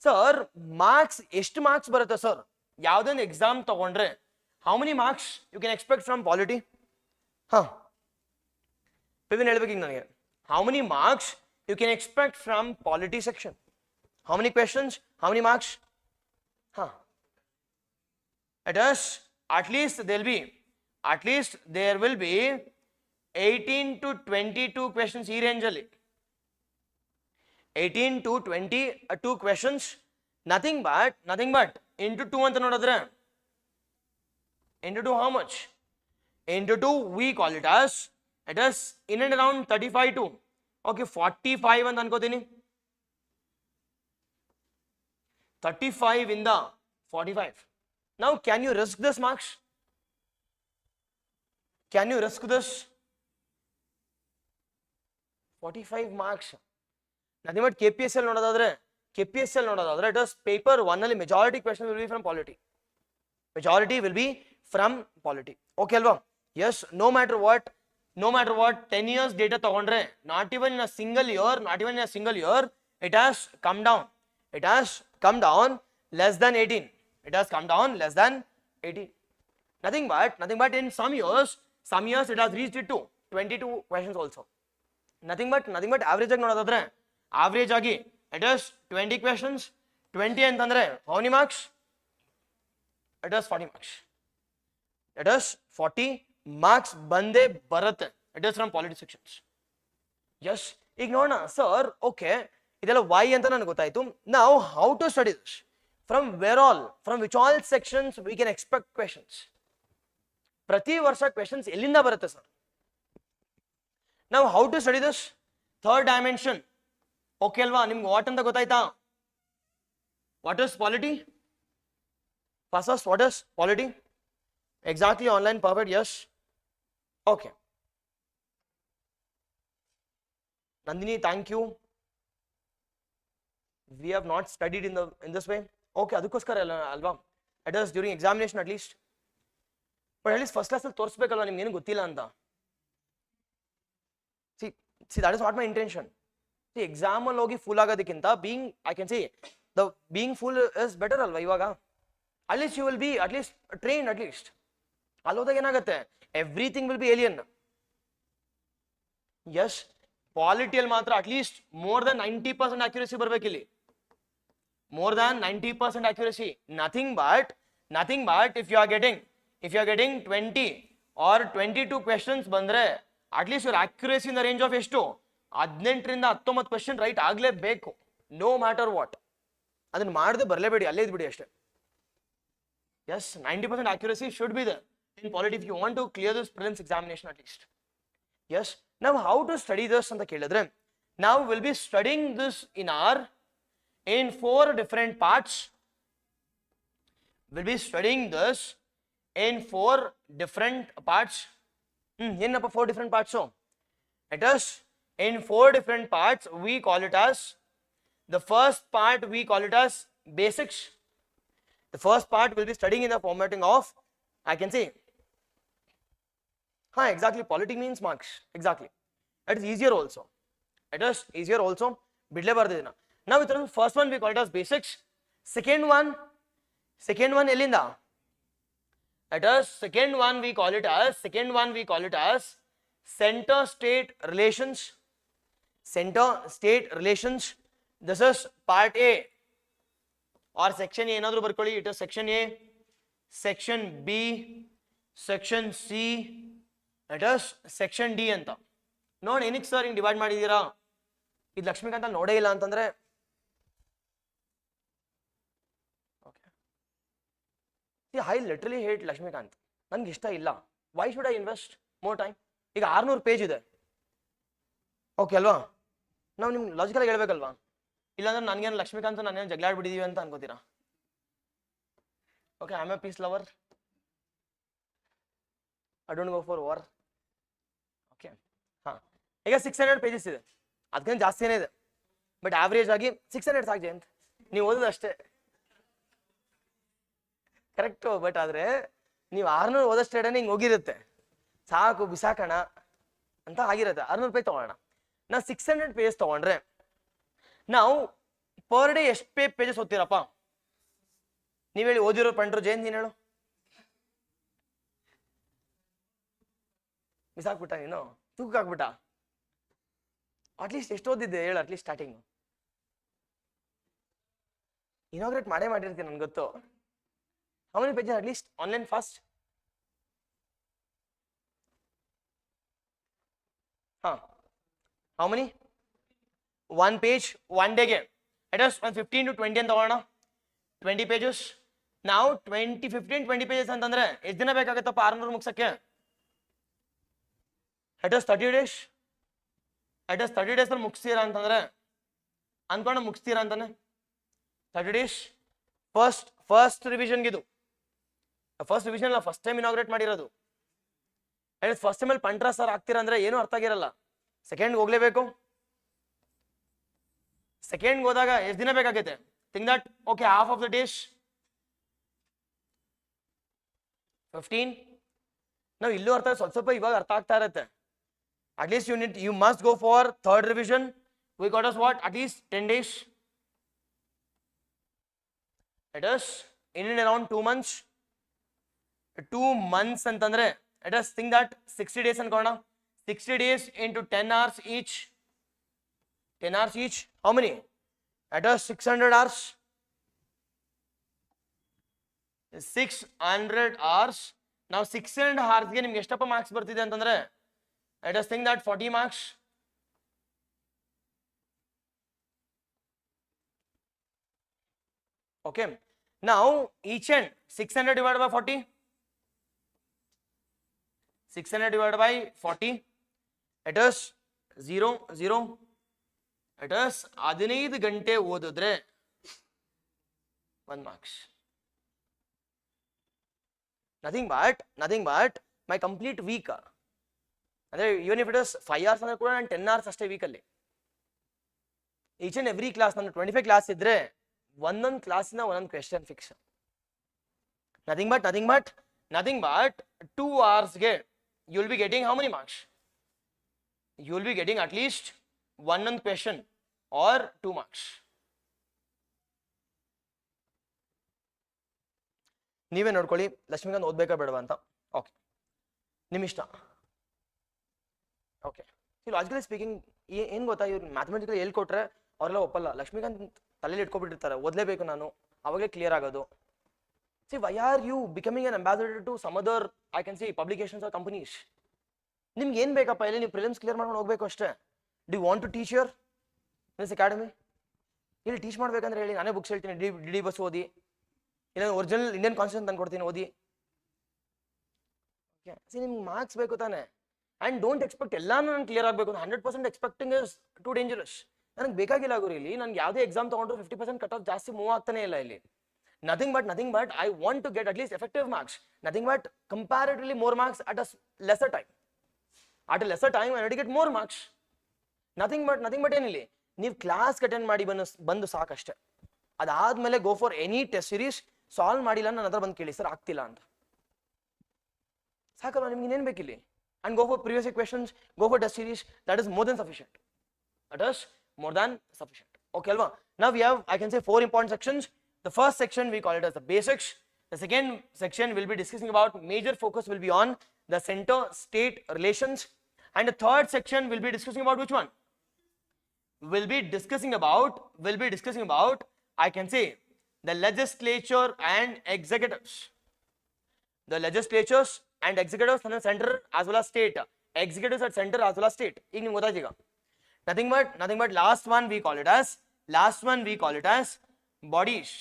Sir marks ಎಷ್ಟು marks ಬರುತ್ತೆ sir? ಯಾವುದೊಂದು exam ತಗೊಂಡ್ರೆ how many marks you can expect from polity? Pivin helbeki nanage. How many marks you can expect from polity section? How many questions? How many marks? It is at least there will be 18 to 22 questions ee range alli. 18 to 22 questions, nothing but into 2 anta nodadre. Into 2 how much? Into 2 we call it as it is in and around 35 to okay 45 ಅಂತ ಅನ್ಕೋತೀನಿ. 35 ಇಂದ 45. Now can you risk this marks? Can you risk this? 45 marks. Nothing but KPSL ನೋಡೋದಾದ್ರೆ it is paper 1 ಅಲ್ಲಿ majority questions will be from polity. Majority will be from polity. Okay alva? Yes, no matter what 10 years data tagondre not even in a single year it has come down less than 18. It has come down less than 18. Nothing but in some years it has reached it to 22 questions also. Nothing but average agi nodadadre average agi it is 20 questions. 20 ಅಂತಂದ್ರೆ how many marks? It is 40 marks. It is 40 marks ಬಂದೇ ಬರುತ್ತೆ. It is from polity sections. Yes, ಈಗ ನೋಡೋಣ sir. Okay, ಇದೆಲ್ಲ why ಅಂತ ನನಗೆ ಗೊತ್ತಾಯ್ತು. Now how to study this? From which all sections we can expect questions? ಪ್ರತಿ ವರ್ಷ questions ಎಲ್ಲಿಂದ ಬರುತ್ತೆ sir? Now how to study this? Third dimension. Okay ಅಲ್ವಾ? ನಿಮ್ಗೆ ವಾಟ್ ಅಂತ ಗೊತ್ತಾಯ್ತಾ? What is polity? First, what is polity? Exactly, online, perfect, yes. Okay. Nandini, thank you. We have not studied in this way. Okay, adukoskara alva. It is during examination at least. But at least first class al torsbekalva nimge ಏನು ಗೊತ್ತಿಲ್ಲ ಅಂತ. See, that is not my intention. See, exam ಅಲ್ಲಿ ಹೋಗಿ full ಆಗೋದಕ್ಕಿಂತ being full is better alva ಇವಾಗ. At least you will be at least trained at least. ಅಲ್ಲೋದಾಗ ಏನಾಗುತ್ತೆ? Everything will be alien. Yes, ಪಾಲಿಟಿಯಲ್ಲಿ ಮಾತ್ರ at least more than 90% accuracy ಬರಬೇಕಿಲ್ಲಿ. More than 90% accuracy. Nothing but if you are getting 20 or 22 questions ಬಂದ್ರೆ at least your accuracy in the range of ಎಷ್ಟು? 18ರಿಂದ 19 question right ಆಗಲೇಬೇಕು, no matter what. ಅದನ್ನು ಮಾಡದೆ ಬರಲೇಬೇಡಿ, ಅಲ್ಲೇ ಇದ್ಬಿಡಿ ಅಷ್ಟೇ. Yes, 90% accuracy should be there in polity if you want to clear this prelims examination at least. Yes, now how to study this anta kelidre, now we'll be studying this in 4 different parts. We'll be studying this in 4 different parts. Yenappa 4 different parts? So it is in 4 different parts. We call it as, the first part we call it as basics. The first part will be studying in the formatting of, I can say, exactly, polity means marks, exactly. It is easier also. It is easier also. Bidle bardidina. Now with the first one we call it as basics. Second one elinda. It is second one we call it as center state relations. Center state relations. This is part A. Or section A ಏನಾದರೂ ಬರ್ಕೊಳ್ಳಿ, it is section A, section B, section C, it is section D ಅಂತ. ನೋಡಿ ಏನಕ್ಕೆ sir ಹಿಂಗೆ divide ಮಾಡಿದ್ದೀರಾ, ಇದು ಲಕ್ಷ್ಮೀಕಾಂತ್ ನೋಡೇ ಇಲ್ಲ ಅಂತಂದ್ರೆ okay. I literally hate Laxmikanth, ನನ್ಗೆ ಇಷ್ಟ ಇಲ್ಲ. Why should I invest more time? ಈಗ 600 ಪೇಜ್ ಇದೆ, ಓಕೆ ಅಲ್ವಾ? ನಾವು ನಿಮ್ಗೆ ಲಾಜಿಕಲ್ ಆಗಿ ಹೇಳ್ಬೇಕಲ್ವಾ? ಇಲ್ಲಾಂದ್ರೆ ನನಗೇನು ಲಕ್ಷ್ಮೀಕಾಂತ್ ನಾನೇನು ಜಗಳಾಡ್ಬಿಟ್ಟಿದೀವಿ ಅಂತ ಅನ್ಕೋತೀರಾ? Okay, I am a peace lover, I don't go for war. Okay, ಈಗ 600 ಪೇಜಸ್ ಇದೆ, ಅದಕ್ಕಿಂತ ಜಾಸ್ತಿನೇ ಇದೆ, ಬಟ್ ಆವ್ರೇಜ್ ಆಗಿ 600 ಸಾಕು ಜಯಂತ್, ನೀವು ಓದೋದು ಅಷ್ಟೇ ಕರೆಕ್ಟು. ಬಟ್ ಆದರೆ ನೀವು 600 ಓದಷ್ಟೇ ಹಿಂಗೆ ಹೋಗಿರುತ್ತೆ, ಸಾಕು ಬಿಸಾಕೋಣ ಅಂತ ಆಗಿರುತ್ತೆ. 600 ಪೇಜ್ ತೊಗೊಳ್ಳೋಣ. ನಾವು 600 ಪೇಜಸ್ ತೊಗೊಂಡ್ರೆ ನಾವು ಪರ್ ಡೇ ಎಷ್ಟು ಪೇಜಸ್ ಓದ್ತೀರಪ್ಪ? ನೀವು ಹೇಳಿ, ಓದಿರೋ ಪಂಟ್ರು. ಜಯಂತ್ ನೀನು ಹೇಳು, ಮಿಸ್ ಆಗ್ಬಿಟ್ಟ ನೀನು, ತೂಕ ಆಗ್ಬಿಟ್ಟ. ಅಟ್ಲೀಸ್ಟ್ ಎಷ್ಟು ಓದಿದ್ದೆ ಹೇಳು, ಅಟ್ಲೀಸ್ಟ್ ಸ್ಟಾರ್ಟಿಂಗ್. ಇನಾಗ್ರೇಟ್ ಮಾಡೇ ಮಾಡಿರ್ತೀನಿ ನನ್ಗೆ ಗೊತ್ತು. How many pages at least online fast? How many? 1 page 1 day ಗೆ it is 15 to 20 ಅಂತ ತಗೋಣ. 20 pages. ನಾವು 15-20 pages ಅಂತಂದ್ರೆ ಎಷ್ಟು ದಿನ ಬೇಕಾಗತ್ತಪ್ಪ 600 ಮುಗಿಸಕ್ಕೆ? it is 30 days. it is 30 days ಅಲ್ಲಿ ಮುಗಿಸ್ತೀರಾ ಅಂತಂದ್ರೆ ಅನ್ಕೊಂಡು ಮುಗಿಸ್ತೀರಾ ಅಂತಾನೆ. 30 days ಫಸ್ಟ್ ರಿವಿಷನ್ಗೆ ಇದು. ಫಸ್ಟ್ ರಿವಿಷನ್ ಅಲ್ಲ, ಫಸ್ಟ್ ಟೈಮ್ ಇನಾಗ್ರೇಟ್ ಮಾಡಿರೋದು. ಫಸ್ಟ್ ಟೈಮ್ ಅಲ್ಲಿ ಪಂಟ್ರಾ ಸರ್ ಆಗ್ತೀರಾ ಅಂದ್ರೆ ಏನು ಅರ್ಥ ಆಗಿರಲ್ಲ. ಸೆಕೆಂಡ್ ಹೋಗ್ಲೇಬೇಕು. ಸೆಕೆಂಡ್ ಹೋದಾಗ ಎಷ್ಟು ದಿನ ಬೇಕಾಗೈತೆ? Think that okay, half of the days 15. ನಾವು ಇಲ್ಲೂ ಅರ್ಥ ಸ್ವಲ್ಪ ಇವಾಗ ಅರ್ಥ ಆಗ್ತಾ ಇರುತ್ತೆ. At least you must go for third revision. We got us what, at least 10 days. It is in and around 2 months. 2 months ಅಂತಂದ್ರೆ it is think that 60 days ಅನ್ಕೋಣ. 60 days into 10 hours each. 10 hours each. How many? That is 600 hours. 600 hours. Now 600 hours ಗೆ ನಿಮ್ಗೆ ಎಷ್ಟಪ್ಪ marks ಬರ್ತಿದೆ ಅಂತಂದ್ರೆ let us think that 40 marks. Okay. Now each end 600 divided by 40. 600 divided by 40. It is 0, 0. It is 15 ಗಂಟೆ ಓದಿದ್ರೆ 1 marks. Nothing but my complete week. ಅಂದ್ರೆ even if it is 5 hours ಅಂದ್ರೆ ಕೂಡ ನಾನು 10 hours ಅಷ್ಟೇ ವೀಕಲ್ಲಿ. ಈಚ್ ಅಂಡ್ ಎವ್ರಿ ಕ್ಲಾಸ್, ನಾನು 25 class ಇದ್ರೆ ಒಂದೊಂದು ಕ್ಲಾಸಿನ ಒಂದೊಂದು question fix. Nothing but 2 hours-ಗೆ you will be getting how many marks? You will be getting at least one question or 2 marks. ನೀವೇ ನೋಡ್ಕೊಳ್ಳಿ ಲಕ್ಷ್ಮೀಕಾಂತ್ ಓದ್ಬೇಕಾ ಬೇಡವಾ ಅಂತ. ಓಕೆ, ನಿಮ್ಮ ಇಷ್ಟ. ಓಕೆ, ಲಾಜಿಕಲಿ ಸ್ಪೀಕಿಂಗ್ ಏನು ಗೊತ್ತಾ, ಇವ್ರು ಮ್ಯಾಥಮೆಟಿಕಲ್ ಹೇಳ್ಕೊಟ್ರೆ ಅವರೆಲ್ಲ ಒಪ್ಪಲ್ಲ. ಲಕ್ಷ್ಮೀಕಾಂತ್ ತಲೆಯಲ್ಲಿ ಇಟ್ಕೊಬಿಟ್ಟಿರ್ತಾರೆ, ಓದಲೇಬೇಕು ನಾನು, ಅವಾಗಲೇ ಕ್ಲಿಯರ್ ಆಗೋದು. See, why are you becoming an ambassador to some other, I can say, publications or companies? ನಿಮ್ಗೆ ಏನು ಬೇಕಪ್ಪ, ಇಲ್ಲಿ ನೀವು ಪ್ರಿಲಿಮ್ಸ್ ಕ್ಲಿಯರ್ ಮಾಡ್ಕೊಂಡು ಹೋಗ್ಬೇಕು ಅಷ್ಟೇ. Do you want to teach here in this academy? ಇಲ್ಲಿ ಟೀಚ್ ಮಾಡ್ಬೇಕಂದ್ರೆ ಹೇಳಿ, ನಾನೇ ಬುಕ್ಸ್ ಹೇಳ್ತೀನಿ, ಡಿ ಬಸ್ ಓದಿ, ಇಲ್ಲ ಒರಿಜಿನಲ್ ಇಂಡಿಯನ್ ಕಾನ್ಸ್ಟಿಟ್ಯೂಷನ್ ತಂದು ಕೊಡ್ತೀನಿ ಓದಿ. ಓಕೆ, ಸಿ ನಿಮ್ಗೆ ಮಾರ್ಕ್ಸ್ ಬೇಕು ತಾನೆ. ಆ್ಯಂಡ್ ಡೋಂಟ್ ಎಕ್ಸ್ಪೆಕ್ಟ್ ಎಲ್ಲಾನು ನಾನು ಕ್ಲಿಯರ್ ಆಗಬೇಕು. 100% ಎಕ್ಸ್ಪೆಕ್ಟಿಂಗ್ ಇಸ್ ಟು ಡೇಂಜರಸ್. ನನಗೆ ಬೇಕಾಗಿಲ್ಲ ಗುರು. ಇಲ್ಲಿ ನನಗೆ ಯಾವುದೇ ಎಕ್ಸಾಮ್ ತೊಗೊಂಡ್ರು 50% ಕಟ್ ಆಫ್ ಜಾಸ್ತಿ ಮೂವ್ ಆಗ್ತಾನೆ ಇಲ್ಲ ಇಲ್ಲಿ. Nothing but I want to get at least effective marks. Nothing but comparatively more marks at a lesser time. At a lesser time, I need to get more marks. Nothing but ಏನಿಲ್ಲ, ನೀವು ಕ್ಲಾಸ್ಗೆ attend ಮಾಡಿ ಬಂದು ಸಾಕಷ್ಟೇ. ಅದಾದ್ಮೇಲೆ go for any test series. Solve ಮಾಡಿಲ್ಲ ನನ್ನ ಹತ್ರ ಬಂದು ಕೇಳಿ ಸರ್ ಆಗ್ತಿಲ್ಲ ಅಂತ, ಸಾಕಲ್ವಾ ನಿಮ್ಗೆ? ಇನ್ನೇನು ಬೇಕಿಲ್ಲಿ? And go for previous questions, go for test series. That is more than sufficient. That is more than sufficient. Okay, alva. Now we have, I can say, 4 important sections. The first section we call it as the basics. The second section will be discussing about, major focus will be on the center-state relations. And the third section will be discussing about which one? Will be discussing about, I can say, the legislature and executives. The legislatures and executives on the center as well as state. Executives at center as well as state. ಈಗ ನಿಮ್ಗೆ ಗೊತ್ತಾಯ್ತು ಈಗ. Nothing but last one we call it as bodies.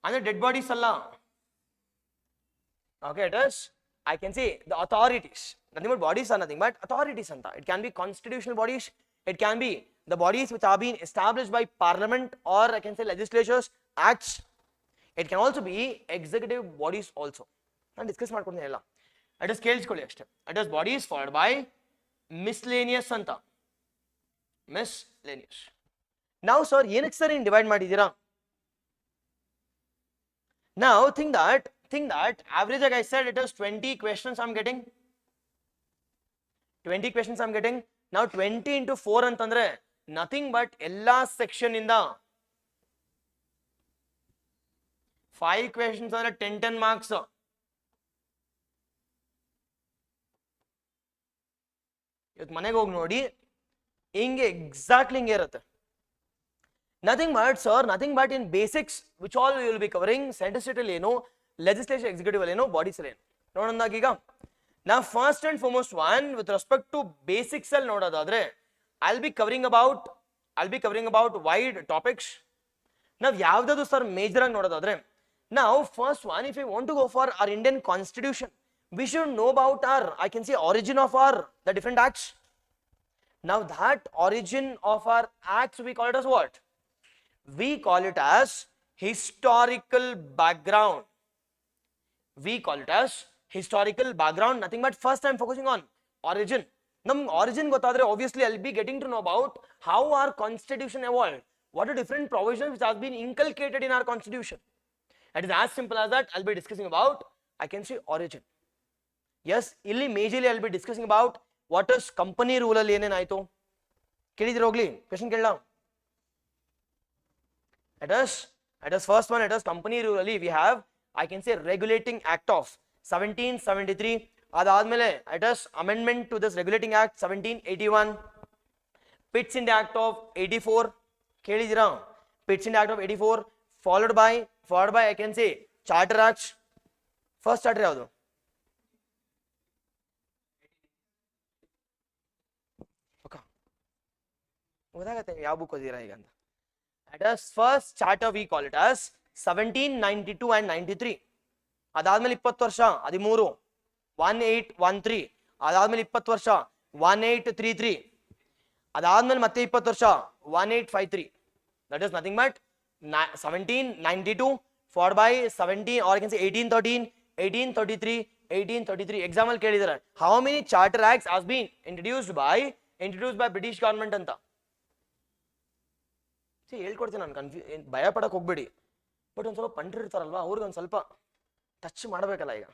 And the dead bodies alla. Okay, it is, I can say, the authorities. Nothing but bodies are nothing but authorities anta. It can be constitutional bodies, it can be the bodies which are being established by parliament, or I can say legislatures, acts. It can also be executive bodies also. ನಾನು discuss ಮಾಡ್ಕೊಡ್ತೀನಿ ಎಲ್ಲ. It is ಕೇಳಿಸ್ಕೊಳ್ಳಿ ಅಷ್ಟೇ. It is bodies followed by miscellaneous ಅಂತ. Miscellaneous. Now sir, ಏನಕ್ಕೆ sir ಹಿಂಗೆ divide ಮಾಡಿದ್ದೀರಾ? Now think that average, like I said, it is 20 questions I'm getting. 20 questions I'm getting. Now 20 into 4 ಅಂತಂದ್ರೆ nothing but ಎಲ್ಲ section ಇಂದ 5 questions ಅಂದ್ರೆ 10 marks. ಇವತ್ತು ಮನೆಗೆ ಹೋಗಿ ನೋಡಿ, ಹಿಂಗೆ ಎಕ್ಸಾಕ್ಟ್ಲಿ ಹಿಂಗೆ ಇರುತ್ತೆ. Nothing but in basics, which all we will be covering, center state ಅಲ್ಲಿ ಏನು, legislature executive ಅಲ್ಲಿ ಏನು, bodies ಅಲ್ಲಿ ಏನು ನೋಡೋಣಾಗ ಈಗ. Now first and foremost one, with respect to basics ಅಲ್ಲಿ ನೋಡೋದಾದ್ರೆ, I'll be covering about wide topics. ನಾವು ಯಾವ್ದಾದ್ರು ಸರ್ ಮೇಜರ್ ಆಗಿ ನೋಡೋದಾದ್ರೆ, now first one, if we want to go for our Indian constitution, we should know about our, I can say, origin of our the different acts. Now that origin of our acts, we call it as what? We call it as historical background. Nothing but first I'm focusing on origin. Nam origin gotadre, obviously I'll be getting to know about how our constitution evolved. What are different provisions which have been inculcated in our constitution. It is as simple as that. I'll be discussing about, I can say, origin. Yes, illi majorly I'll be discussing about what is company rule ಅಲ್ಲಿ ಏನೇನು ಆಯ್ತು ಕೇಳಿದ್ರೆ ಹೋಗ್ಲಿ question ಕೇಳಲ್ಲ. It is first one, it is company rule ಅಲ್ಲಿ we have, I can say, regulating act of 1773. ಅದಾದ್ಮೇಲೆ it is amendment to this regulating act 1781. Pitt's India Act of 84 ಕೇಳಿದಿರಾ? Pitt's India Act of 84 followed by I can say charter acts. First charter ಯಾವುದು? ಗೊತ್ತಾಗತ್ತೆ ಯಾವ book ಓದಿರಾ ಈಗ ಅಂತ. At us first charter we call it as 1792 and 93. ಅದಾದ್ಮೇಲೆ 20 ವರ್ಷ 13 1813. ಅದಾದ್ಮೇಲೆ 20 ವರ್ಷ 1833. ಅದಾದ್ಮೇಲೆ ಮತ್ತೆ 20 ವರ್ಷ 1853. That is nothing but 1792 followed by 17, or I can say 1813, 1833. Example ಕೇಳಿದಾರೆ, how many charter acts has been introduced by British government ಅಂತ. ಹೇಳ್ಕೊಡ್ತೀನಿ ನಾನು, ಭಯ ಪಡಕ್ಕೆ ಹೋಗ್ಬೇಡಿ. ಬಟ್ ಒಂದು ಸ್ವಲ್ಪ ಪಂಟ್ರಿ ಇರ್ತಾರಲ್ವಾ, ಅವ್ರಿಗೆ ಒಂದು ಸ್ವಲ್ಪ ಟಚ್ ಮಾಡಬೇಕಲ್ಲ ಈಗ,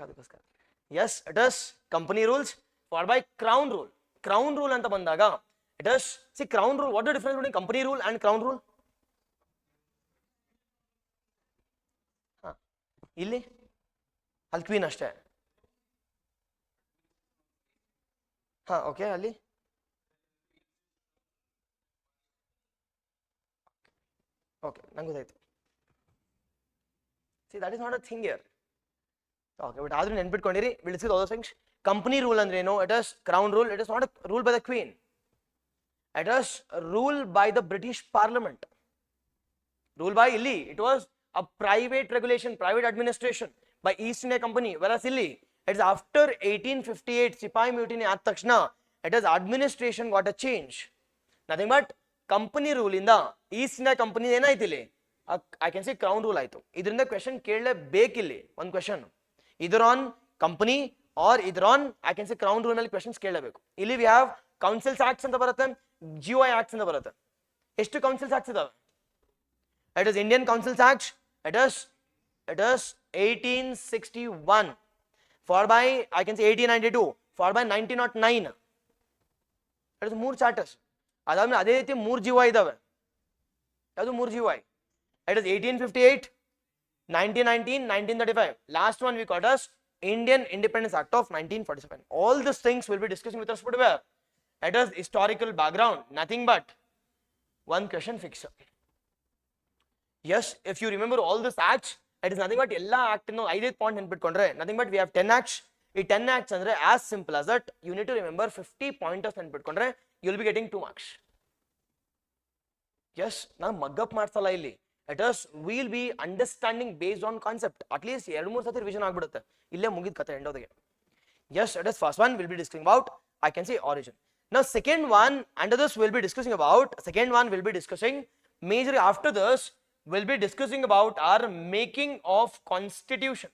ಅದಕ್ಕೋಸ್ಕರ. Yes, it is company rules for by crown rule. Crown rule ಅಂತ ಬಂದಾಗ it is, see crown rule, what the difference between company rule and crown rule? ಇಲ್ಲಿ ಅಲ್ಲಿ ಕ್ವೀನ್ ಅಷ್ಟೇ. ಓಕೆ, ಅಲ್ಲಿ okay, ನಂಗೆ ಗೊತ್ತಾಯ್ತು. See, that is not a thing here. Okay, but ಆದ್ರೂ ನೆನ್ಪಿಟ್ಕೊಂಡಿರಿ, we'll discuss all those things. Company rule ಅಂದ್ರೆ ಏನು? It is crown rule. It is not a rule by the queen. It is rule by the British Parliament. Rule by illi. It was a private regulation, private administration by East India Company. Whereas illi, it is after 1858 Sipai Mutiny aad takshana, it is administration got a change. Nothing but company rule in the East India Company ಏನಾಯ್ತು ಇಲ್ಲಿ? I can say crown rule ಆಯ್ತು. ಇದರಿಂದ question ಕೇಳಲೇಬೇಕಿಲ್ಲಿ ಒಂದು question. ಇದರ್ on company R ಇದರ್ on I can say crown rule ಮೇಲೆ questions ಕೇಳಲೇಬೇಕು. ಇಲ್ಲಿ we have councils acts ಅಂತ ಬರುತ್ತೆ, GOI acts ಅಂತ ಬರುತ್ತೆ. ಎಷ್ಟು councils acts ಇದಾವೆ? It is Indian Councils Act. It is 1861 followed by I can say 1892 followed by 1909. It is ಮೂರು ಚಾರ್ಟರ್ಸ್. ಅದಾದ್ಮೇಲೆ ಅದೇ ರೀತಿ ಮೂರು GOI ಇದಾವೆ. ಯಾವುದು ಮೂರು GOI? It is 1858, 1919, 1935. Last one we called as Indian Independence Act of 1947. All these things will be discussing with respect to where? It is historical background, nothing but one question fixer. Yes, if you remember all these acts, it is nothing but ella act no 5 point ನೆನಪಿಟ್ಕೊಂಡ್ರೆ nothing but we have 10 acts. ಈ 10 acts ಅಂದ್ರೆ as simple as that you need to remember 50 pointers ನೆನಪಿಟ್ಕೊಂಡ್ರೆ you will be getting 2 marks. Yes, ನಾನು ಮಗ್ಗಪ್ ಮಾಡ್ಸಲ್ಲ ಇಲ್ಲಿ. It is we will be understanding based on concept. At least 2-3 ಸತಿ revision ಆಗ್ಬಿಡುತ್ತೆ. ಇಲ್ಲೇ ಮುಗಿದ ಕತೆ ಎಂಡೋದಕ್ಕೆ. Yes, it is first one we will be discussing about I can say origin. Now second one under this we will be discussing about majorly after this we'll be discussing about our making of constitution.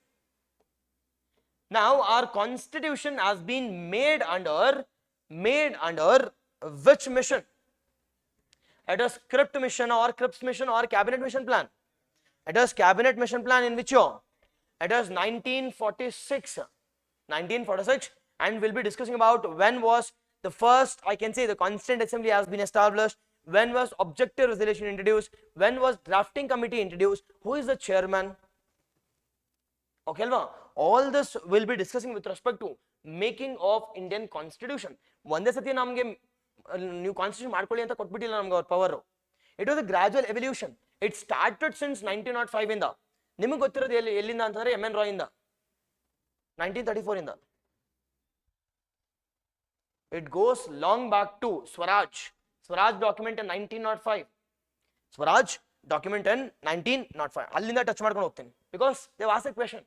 Now our constitution has been made under which mission? It is Script mission or Cripps mission or cabinet mission plan. It is cabinet mission plan in which year? It is 1946 and we'll be discussing about when was the first I can say the Constituent Assembly has been established, when was objective resolution introduced, when was drafting committee introduced, who is the chairman. Okay alva, all this will be discussing with respect to making of Indian constitution. ಒಂದೇ ಸತಿ ನಮಗೆ ನೀವು constitution ಮಾಡ್ಕೊಳ್ಳಿ ಅಂತ ಕೊಟ್ಬಿಟ್ಟಿಲ್ಲ ನಮ್ಗೆ ಅವ್ರ power. It was a gradual evolution. It started since 1905 ಇಂದ. ನಿಮಗೆ ಗೊತ್ತಿರೋದು ಎಲ್ಲಿಂದ ಅಂತಂದ್ರೆ MN ರಾಯ್ ಇಂದ 1934 ಇಂದ. It goes long back to Swaraj document in 1905. Swaraj document in 1905. ಅಲ್ಲಿಂದ ಟಚ್ ಮಾಡ್ಕೊಂಡು ಹೋಗ್ತೀನಿ because they was a question.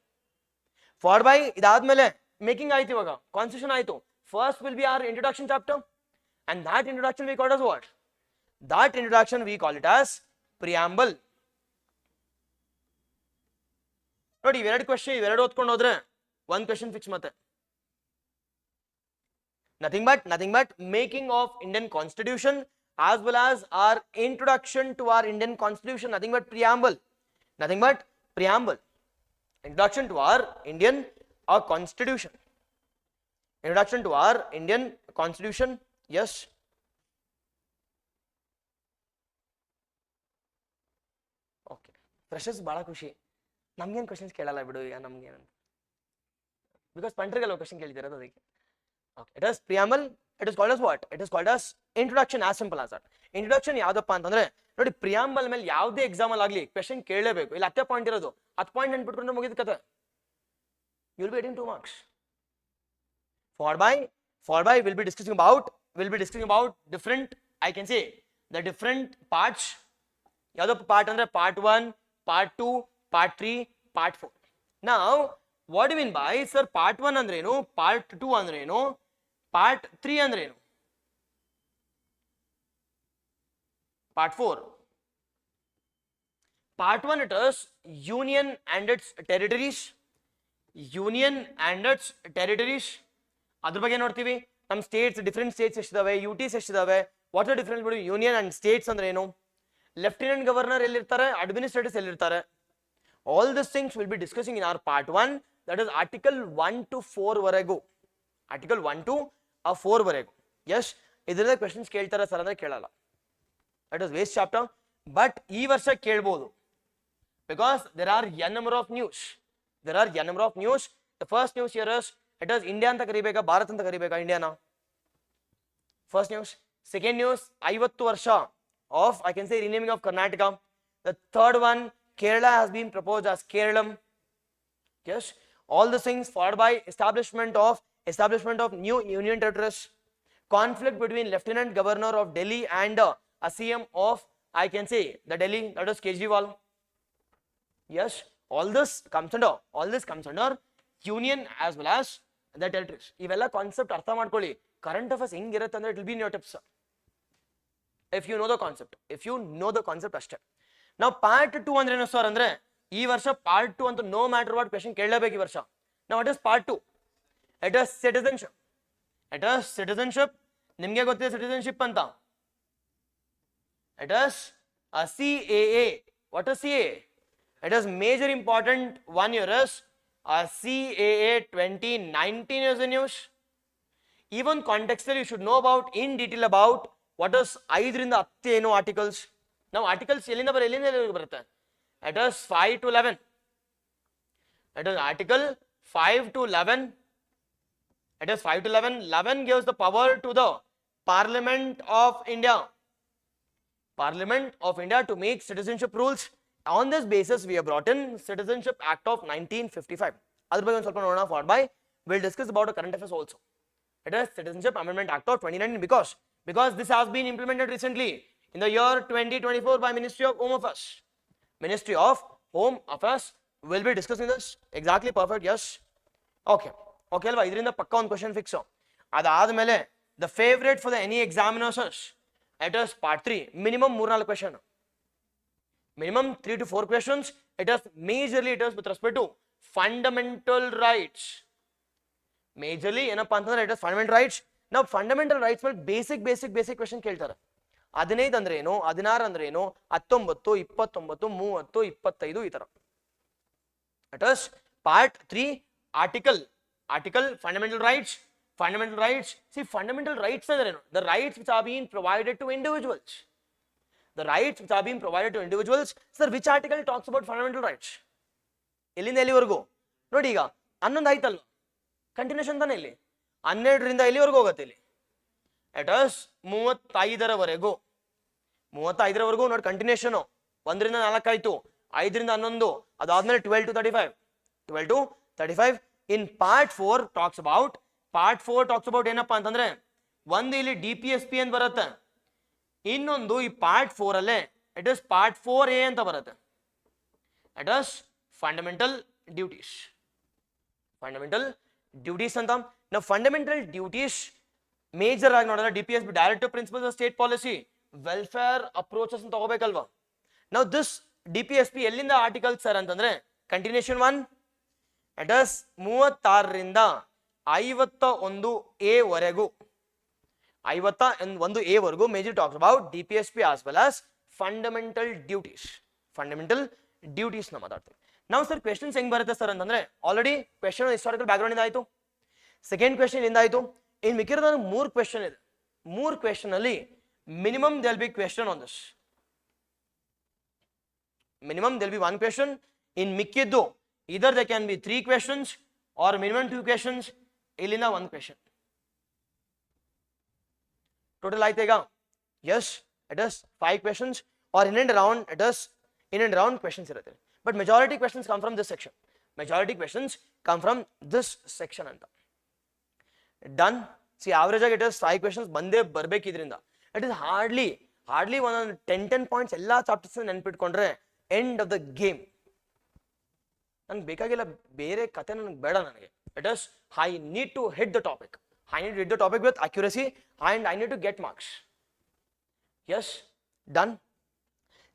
Followed by ಇದಾದ್ಮೇಲೆ ಮೇಕಿಂಗ್ ಆಯ್ತು, ಇವಾಗ ಕಾನ್ಸ್ಟಿಟ್ಯೂಷನ್ ಆಯ್ತು. First will be our introduction chapter and that introduction we call it as what? That introduction we call it as preamble. ನೋಡಿ ಇವೆರಡು question ಇವೆರಡು ಓದ್ಕೊಂಡು ಹೋದ್ರೆ ಒಂದು ಕ್ವೆಶ್ಚನ್ ಫಿಕ್ಸ್. ಮತ್ತೆ nothing but making of Indian constitution as well as our introduction to our Indian constitution, nothing but preamble. Introduction to our Indian constitution. Introduction to our Indian constitution. Yes. Okay. Freshers ಬಹಳ ಖುಷಿ. ನಮ್ಗೇನು questions ಕೇಳಲ್ಲ ಬಿಡು ಈಗ ನಮ್ಗೆ, because ಪಂಟ್ರಿಗೆಲ್ಲ question ಕೇಳ್ತಿರೋದು ಅದಕ್ಕೆ. Okay. It is preamble. It is called as what? It is called as introduction, as simple as that. Introduction ಯಾವ್ದಪ್ಪ ಅಂತಂದ್ರೆ ನೋಡಿ, ಪ್ರಿಯಾಂಬಲ್ ಮೇಲೆ ಯಾವುದೇ ಎಕ್ಸಾಮ್ ಅಲ್ಲಿ ಆಗ್ಲಿ ಕ್ವೆಶ್ಚನ್ ಕೇಳಲೇಬೇಕು. ಇಲ್ಲಿ 10 ಪಾಯಿಂಟ್ ಇರೋದು, 10 ಪಾಯಿಂಟ್ ನೆನ್ಪಿಟ್ಕೊಂಡ್ರೆ ಮುಗಿದ ಕತೆ. You will be getting 2 marks. Followed by we'll be discussing about different I can say the different parts. ಯಾವ್ದಪ್ಪ ಪಾರ್ಟ್ ಅಂದ್ರೆ part 1, part 2, part 3, part 4. Now what do you mean by sir part 1 ಅಂದ್ರೆ ಏನು, part 2 ಅಂದ್ರೆ ಏನು, part 3 ಅಂದ್ರೆ ಏನು, part 4? Part 1 it is union and its territories. ಅದ್ರ ಬಗ್ಗೆ ನೋಡ್ತೀವಿ. ನಮ್ಮ ಸ್ಟೇಟ್ಸ್, ಡಿಫ್ರೆಂಟ್ ಸ್ಟೇಟ್ಸ್ ಎಷ್ಟಿದಾವೆ, UTs ಎಷ್ಟಿದಾವೆ, what are difference between union and states ಅಂದ್ರೆ ಏನು, ಲೆಫ್ಟಿನೆಂಟ್ ಗವರ್ನರ್ ಎಲ್ಲಿರ್ತಾರೆ, ಅಡ್ಮಿನಿಸ್ಟ್ರೇಟರ್ಸ್ ಎಲ್ಲಿರ್ತಾರೆ. All this things will be discussing in our part 1, that is article 1 to 4 ವರೆಗೂ. ಆರ್ಟಿಕಲ್ 1 to 4 ವರೆಗೂ. ಎಸ್, ಇದರಿಂದ ಕ್ವೆಶನ್ಸ್ ಕೇಳ್ತಾರೆ ಸರ್ ಅಂದ್ರೆ ಕೇಳಲ್ಲ. That is waste chapter. But ಈ ವರ್ಷ ಕೇಳ್ಬೋದು because there are n number of news. The first news here is it is India ಅಂತ ಕರಿಬೇಕಾ, ಭಾರತ್ ಅಂತ ಕರಿಬೇಕಾ, ಇಂಡಿಯಾನ? First news. ಸೆಕೆಂಡ್ ನ್ಯೂಸ್ 50 ವರ್ಷ of I can say renaming of Karnataka. The third one, Kerala has been proposed as Keralam. Yes, all the things followed by establishment of establishment of new union territories, conflict between Lieutenant Governor of Delhi and a CM of, I can say, the Delhi, that is Kejriwal. Yes, all this comes under union as well as the territories. Ivella concept artha madkoli. Current affairs hingirutte andre it will be in your tips. If you know the concept, ashte. Now part 2 andre ಏನು sir ಅಂದ್ರೆ ಈ ವರ್ಷ part 2 ಅಂತೂ no matter what question ಕೇಳಲೇಬೇಕು ಈ ವರ್ಷ. Now what is part 2? It is citizenship. ನಿಮಗೆ ಗೊತ್ತಿದೆ citizenship ಅಂತ. It is a CAA. What is CAA? It is major important one year is a CAA 2019 is in news. Even contextually you should know about in detail about what is 5 ರಿಂದ 10 ಏನು articles. Now articles ಎಲ್ಲಿಂದ ಬರುತ್ತೆ? It is 5 to 11. It is article 5 to 11. It is 5 to 11. 11 gives the power to the Parliament of India to make citizenship rules. On this basis we have brought in Citizenship Act of 1955. Adar ಬಗ್ಗೆ ಒಂದು ಸ್ವಲ್ಪ ನೋಡೋಣ followed by we'll discuss about the current affairs also. It is Citizenship Amendment Act of 2019 because this has been implemented recently in the year 2024 by Ministry of Home Affairs. Ministry of Home Affairs will be discussing this. Exactly, perfect, yes. Okay ಅಲ್ವಾ, ಇದರಿಂದ ಪಕ್ಕ ಒಂದು question fix. ಅದಾದ್ಮೇಲೆ the favorite for the any examiners, it is part 3. Minimum 3-4 question. Minimum 3 to 4 questions. It is majorly with respect to fundamental rights. Majorly ಏನಪ್ಪ ಅಂತಂದ್ರೆ it is fundamental rights. Now fundamental rights ಮೇಲೆ basic question ಕೇಳ್ತಾರೆ. 15 ಅಂದ್ರೆ ಏನು, 16 ಅಂದ್ರೆ ಏನು, 19, 29, 30, 25 ಈ ತರ. It is part 3 article fundamental rights. See, fundamental rights are the rights which are being provided to individuals. Sir, which article talks about fundamental rights? ಎಲ್ಲಿಂದ ಎಲ್ಲಿವರೆಗೂ ನೋಡಿ, ಈಗ 11 ಆಯ್ತಲ್ವಾ, ಕಂಟಿನ್ಯೂಷನ್ ತಾನೆ ಇಲ್ಲಿ 12 ರಿಂದ ಎಲ್ಲಿವರೆಗೂ ಹೋಗುತ್ತೆ ಇಲ್ಲಿ? It is 35ರವರೆಗೂ ನೋಡಿ, ಕಂಟಿನ್ಯೂಷನ್ 1 ರಿಂದ 4 ಆಯ್ತು, 5 ರಿಂದ 11, ಅದಾದ್ಮೇಲೆ 12 to 35. In part 4 talks about ಏನಪ್ಪಾ ಅಂತಂದ್ರೆ ಒಂದು ಇಲ್ಲಿ DPSP ಅಂತ ಬರುತ್ತೆ, ಇನ್ನೊಂದು ಈ part 4 ಅಲ್ಲೇ it is part 4A ಅಂತ ಬರುತ್ತೆ. It is fundamental duties ಅಂತ. ನಾವು fundamental duties ಮೇಜರ್ ಆಗಿ ನೋಡಿದ್ರೆ DPSP directive principles of state policy welfare approaches ಅಂತ ತಗೋಬೇಕಲ್ವಾ. ನಾವು ದಿಸ್ DPSP ಎಲ್ಲಿಂದ ಆರ್ಟಿಕಲ್ ಸರ್ ಅಂತಂದ್ರೆ ಕಂಟಿನ್ಯೂಷನ್ 1 it is 36 ರಿಂದ 51A ವರೆಗೂ, 51A ವರೆಗೂ major talks about DPSP as well as fundamental duties ನ ಮಾತಾಡ್ತೀವಿ. ನಾವು ಸರ್ ಕ್ವೆಶ್ಚನ್ಸ್ ಹೆಂಗ್ ಬರುತ್ತೆ ಸರ್ ಅಂತಂದ್ರೆ already question historical back ground ಇಂದ ಆಯ್ತು, ಸೆಕೆಂಡ್ ಕ್ವೆಶ್ಚನ್ ಇಂದ ಆಯ್ತು, ಇನ್ ಮಿಕ್ಕಿರೋದು 3 ಕ್ವೆಶ್ಚನ್ ಇದೆ. 3 ಕ್ವೆಶ್ಚನ್ ಅಲ್ಲಿ minimum there will be question on this. Minimum there will be 1 question. In ಮಿಕ್ಕಿದ್ದು either there can be 3 questions or minimum 2 questions. ಇಲ್ಲಿಂದ 1 question. Total ಆಯ್ತು ಈಗ? Yes, it is 5 questions or in and around questions ಇರುತ್ತೆ. But majority questions come from this section. ಅಂತ. Done. See, average ಆಗಿ it is 5 questions ಬಂದೇ ಬರ್ಬೇಕು ಇದರಿಂದ. It is hardly ಒಂದೊಂದು 10 points ಎಲ್ಲ chapters ನೆನ್ಪಿಟ್ಕೊಂಡ್ರೆ end of the game. ನನಗೆ ಬೇಕಾಗಿಲ್ಲ ಬೇರೆ ಕತೆ, ನನಗೆ ಬೇಡ. ನನಗೆ it is I need to hit the topic with accuracy and I need to get marks. Yes, done.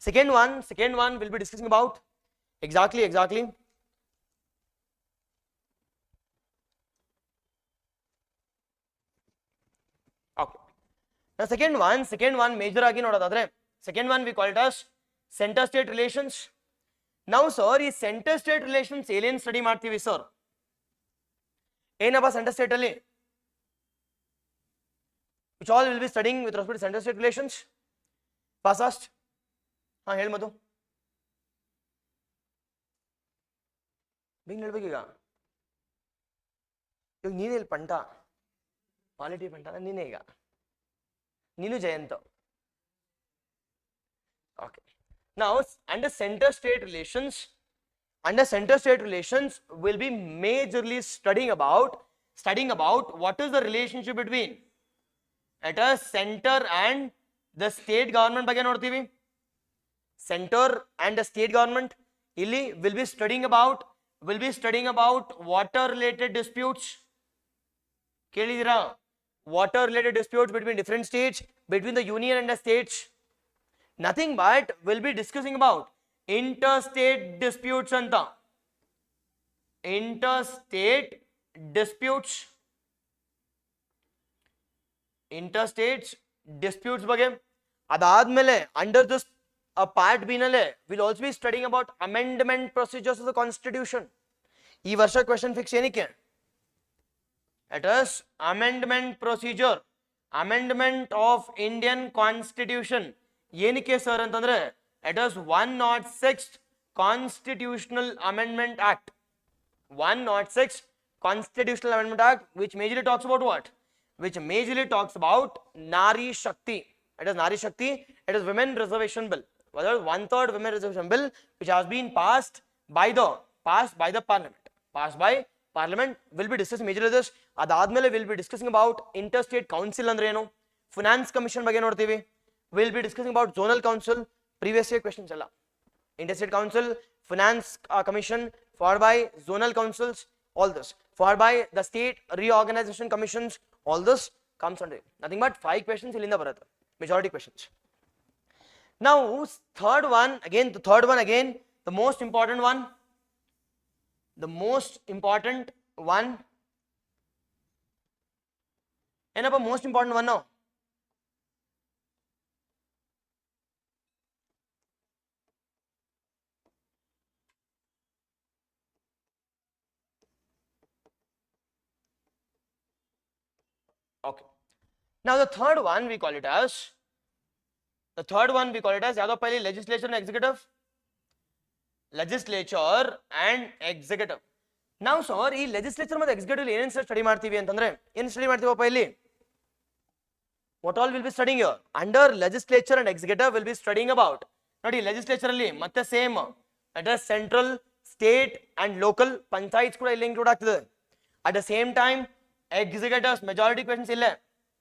Second one we'll be discussing about exactly okay. Now second one major ಆಗಿ ನೋಡೋದಾದ್ರೆ second one we call it as center state relations. Now sir, ಈ center state relations ಏನೇನು study ಮಾಡ್ತೀವಿ sir? ಏನಪ್ಪ center state ಅಲ್ಲಿ which all will be studying with respect to center state relations? Fast ಹೇಳಿ ಮಧು, ಬೇಗ ಹೇಳ್ಬೇಕೀಗ. ಇವಾಗ ನೀನೇ ಇಲ್ಲಿ ಪಂಟ, ಪಾಲಿಟಿ ಪಂಟ ನೀನೇ, ಈಗ ನೀನು Jayanta. Okay. Now under center state relations we'll be majorly studying about studying about what is the relationship between at a center and the state government ಬಗ್ಗೆ ನೋಡ್ತೀವಿ. Center and the state government. ಇಲ್ಲಿ will be studying about water related disputes. ಕೇಳಿದಿರಾ? Water related disputes between different states, between the union and the states. Nothing but will be discussing about interstate disputes anta. Interstate disputes. Interstate disputes ಬಗ್ಗೆ. ಅದಾದ್ಮೇಲೆ under this part B ನಲ್ಲೇ will also be studying about amendment procedures of the constitution. ಈ ವರ್ಷ question fix ಏನಕ್ಕೆ? It is amendment procedure, amendment of Indian constitution. ಏನಕ್ಕೆ sir ಅಂತಂದ್ರೆ it is 106th constitutional amendment act. 106th constitutional amendment act, which majorly talks about what? Which majorly talks about Nari Shakti. It is Nari Shakti. It is women reservation bill. Whether 1/3 women reservation bill which has been passed by the parliament. Passed by parliament will be discussing majorly this. Adadmele will be discussing about interstate council andre enu. Finance commission ಬಗ್ಗೆ ನೋಡ್ತೀವಿ. We'll be discussing about zonal council. Previous year questions alla. Interstate council, finance commission, followed by zonal councils, all this. Followed by the state reorganization commissions, all this comes under it. Nothing but 5 questions illinda barata. Majority questions. Now third one again, the most important one. The most important one. Enappa most important one now? Okay. Now the third one we call it as ಯಾವ್ದೋ ಪೈಲಿ legislature and executive. Legislature and executive. Now sir ಈ legislature ಮತ್ತು executive ಏನೇನು study ಮಾಡ್ತೀವಿ ಅಂತಂದ್ರೆ ಏನು study ಮಾಡ್ತೀವಪ್ಪ ಇಲ್ಲಿ? What all will be studying here? Under legislature and executive will be studying about. ನೋಡಿ legislature ಅಲ್ಲಿ ಮತ್ತೆ same at a central, state and local panchayats ಕೂಡ ಇಲ್ಲಿ ಇನ್ಕ್ಲೂಡ್ ಆಗ್ತದೆ. At the same time executives majority questions ಇಲ್ಲ.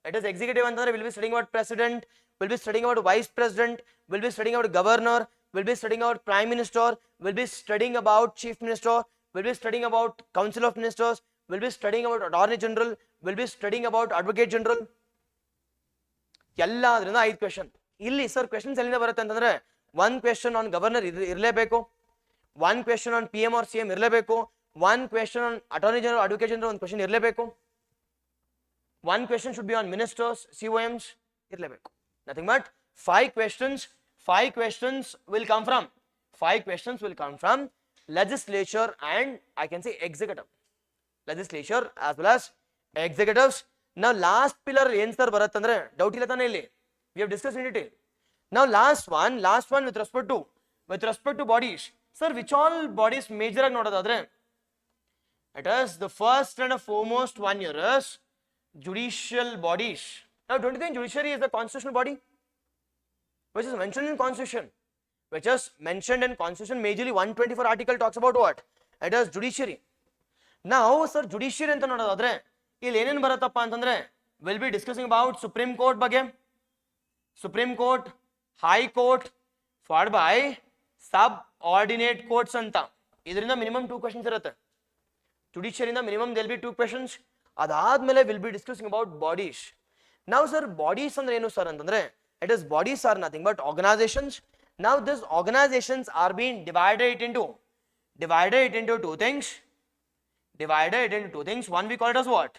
It is executive ಅಂತಂದ್ರೆ will be studying about president, will be studying about vice president, will be studying about governor, will be studying about prime minister, will be studying about chief minister, will be studying about council of ministers, will be studying about attorney general, will be studying about advocate general. ಎಲ್ಲಾದ್ರಿಂದ 5 question. ಇಲ್ಲಿ sir questions ಎಲ್ಲಿಂದ ಬರುತ್ತೆ ಅಂತಂದ್ರೆ 1 question on governor ಇರಲೇಬೇಕು, 1 question on PM or CM ಇರಲೇಬೇಕು, 1 question on attorney general advocate general ಒಂದು question ಇರಲೇಬೇಕು, 1 question should be on ministers, COMs ಇರಲೇಬೇಕು. Nothing but 5 questions. 5 questions will come from legislature and I can say executive. Legislature as well as executives. Now last pillar ಏನು sir ಬರುತ್ತೆ ಅಂದ್ರೆ doubt ಇಲ್ಲ ತಾನೇ ಇಲ್ಲಿ? We have discussed in detail. Now last one with respect to bodies. Sir, which all bodies major ಆಗಿ ನೋಡೋದಾದ್ರೆ it is the first and foremost one here is judicial bodies. Now don't you think judiciary is the constitutional body which is mentioned in constitution? Majorly 124 article talks about what? It is judiciary. Now sir judiciary ಅಂತ ನೋಡೋದಾದ್ರೆ ಇಲ್ಲಿ ಏನೇನು ಬರುತ್ತಪ್ಪ ಅಂತಂದ್ರೆ we'll be discussing about supreme court ಬಗ್ಗೆ, supreme court, high court, followed by subordinate courts ಅಂತ. ಇದರಿಂದ minimum 2 questions ಇರುತ್ತೆ. judiciary ಇಂದ minimum there will be 2 questions. ಅದಾದ್ಮೇಲೆ will be discussing about bodies. Now sir bodies ಅಂದ್ರೆ ಏನು ಸರ್ ಅಂತಂದ್ರೆ it is bodies are nothing but organizations. Now these organizations are being divided into 2 things. One we call it as what?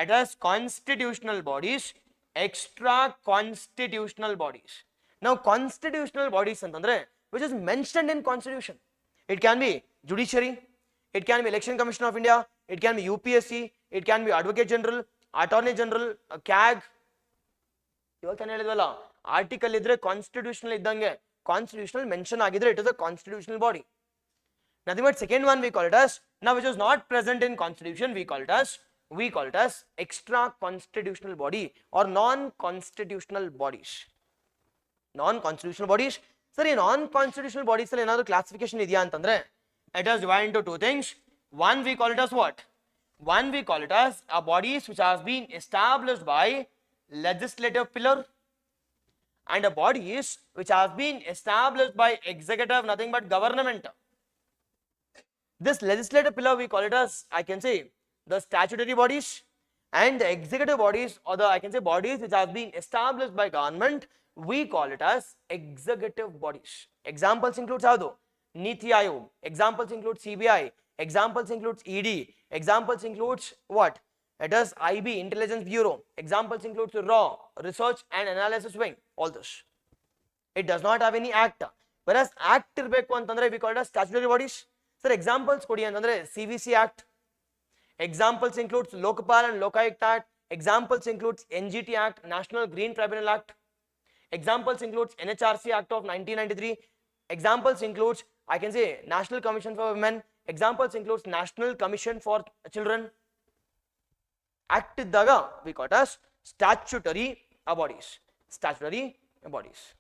It is constitutional bodies, extra constitutional bodies. Now constitutional bodies ಅಂತಂದ್ರೆ which is mentioned in constitution. It can be judiciary, it can be election commission of India, it can be UPSC, it can be advocate general, attorney general, CAG. ಇವಾಗ ತಾನೇ ಹೇಳಿದ್ವಲ್ಲ article ಇದ್ರೆ constitutional ಇದ್ದಂಗೆ, constitutional mention ಆಗಿದ್ರೆ it is a constitutional body. Nothing but second one we call it as, now which is not present in constitution, we call it as extra constitutional body or non-constitutional bodies. Non-constitutional bodies. Sir, in non-constitutional bodies ಅಲ್ಲಿ ಏನಾದರೂ classification ಇದೆಯಾ ಅಂತಂದ್ರೆ it is divided into 2 things. One we call it as what? One we call it as a bodies which has been established by legislative pillar, and a bodies which has been established by executive, nothing but government. This legislative pillar we call it as, I can say, the statutory bodies, and the executive bodies, or the, I can say, bodies which have been established by government, we call it as executive bodies. Examples include how though? Niti Aayog. Examples include CBI. Examples includes ED. Examples includes what? It is IB, Intelligence Bureau. Examples includes RAW, Research and Analysis Wing. All this. It does not have any act. Whereas act irbeku antandre we call it as statutory bodies. Sir, examples kodi antandre CVC Act. Examples includes Lokpal and Lokayukt Act. Examples includes NGT Act, National Green Tribunal Act. Examples includes NHRC Act of 1993. Examples includes, I can say, National Commission for Women. Examples includes National Commission for Children. Act iddaga we call it as statutory bodies. Statutory bodies.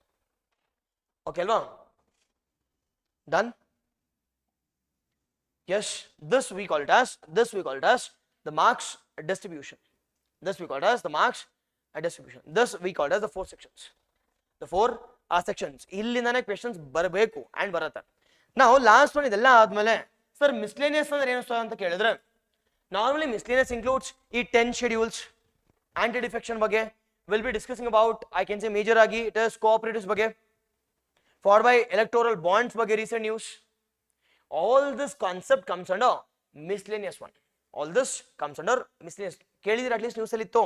Okay, alva? Done? Yes, this we call it as the marks distribution. This we call it as the marks distribution. This we call it as the 4 sections. The 4 sections. Illindane questions barabeku and barata. Now last one idella admele sir miscellaneous andre ಏನು ಅಂತ ಕೇಳಿದ್ರೆ normally miscellaneous includes ಈ 10 schedules, anti defection ಬಗ್ಗೆ will be discussing about, I can say, major agi it is cooperatives ಬಗ್ಗೆ, followed by electoral bonds ಬಗ್ಗೆ recent news. All this concept comes under miscellaneous one. All this comes under miscellaneous. ಕೇಳಿದ್ರೆ at least news ಅಲ್ಲಿ ಇತ್ತು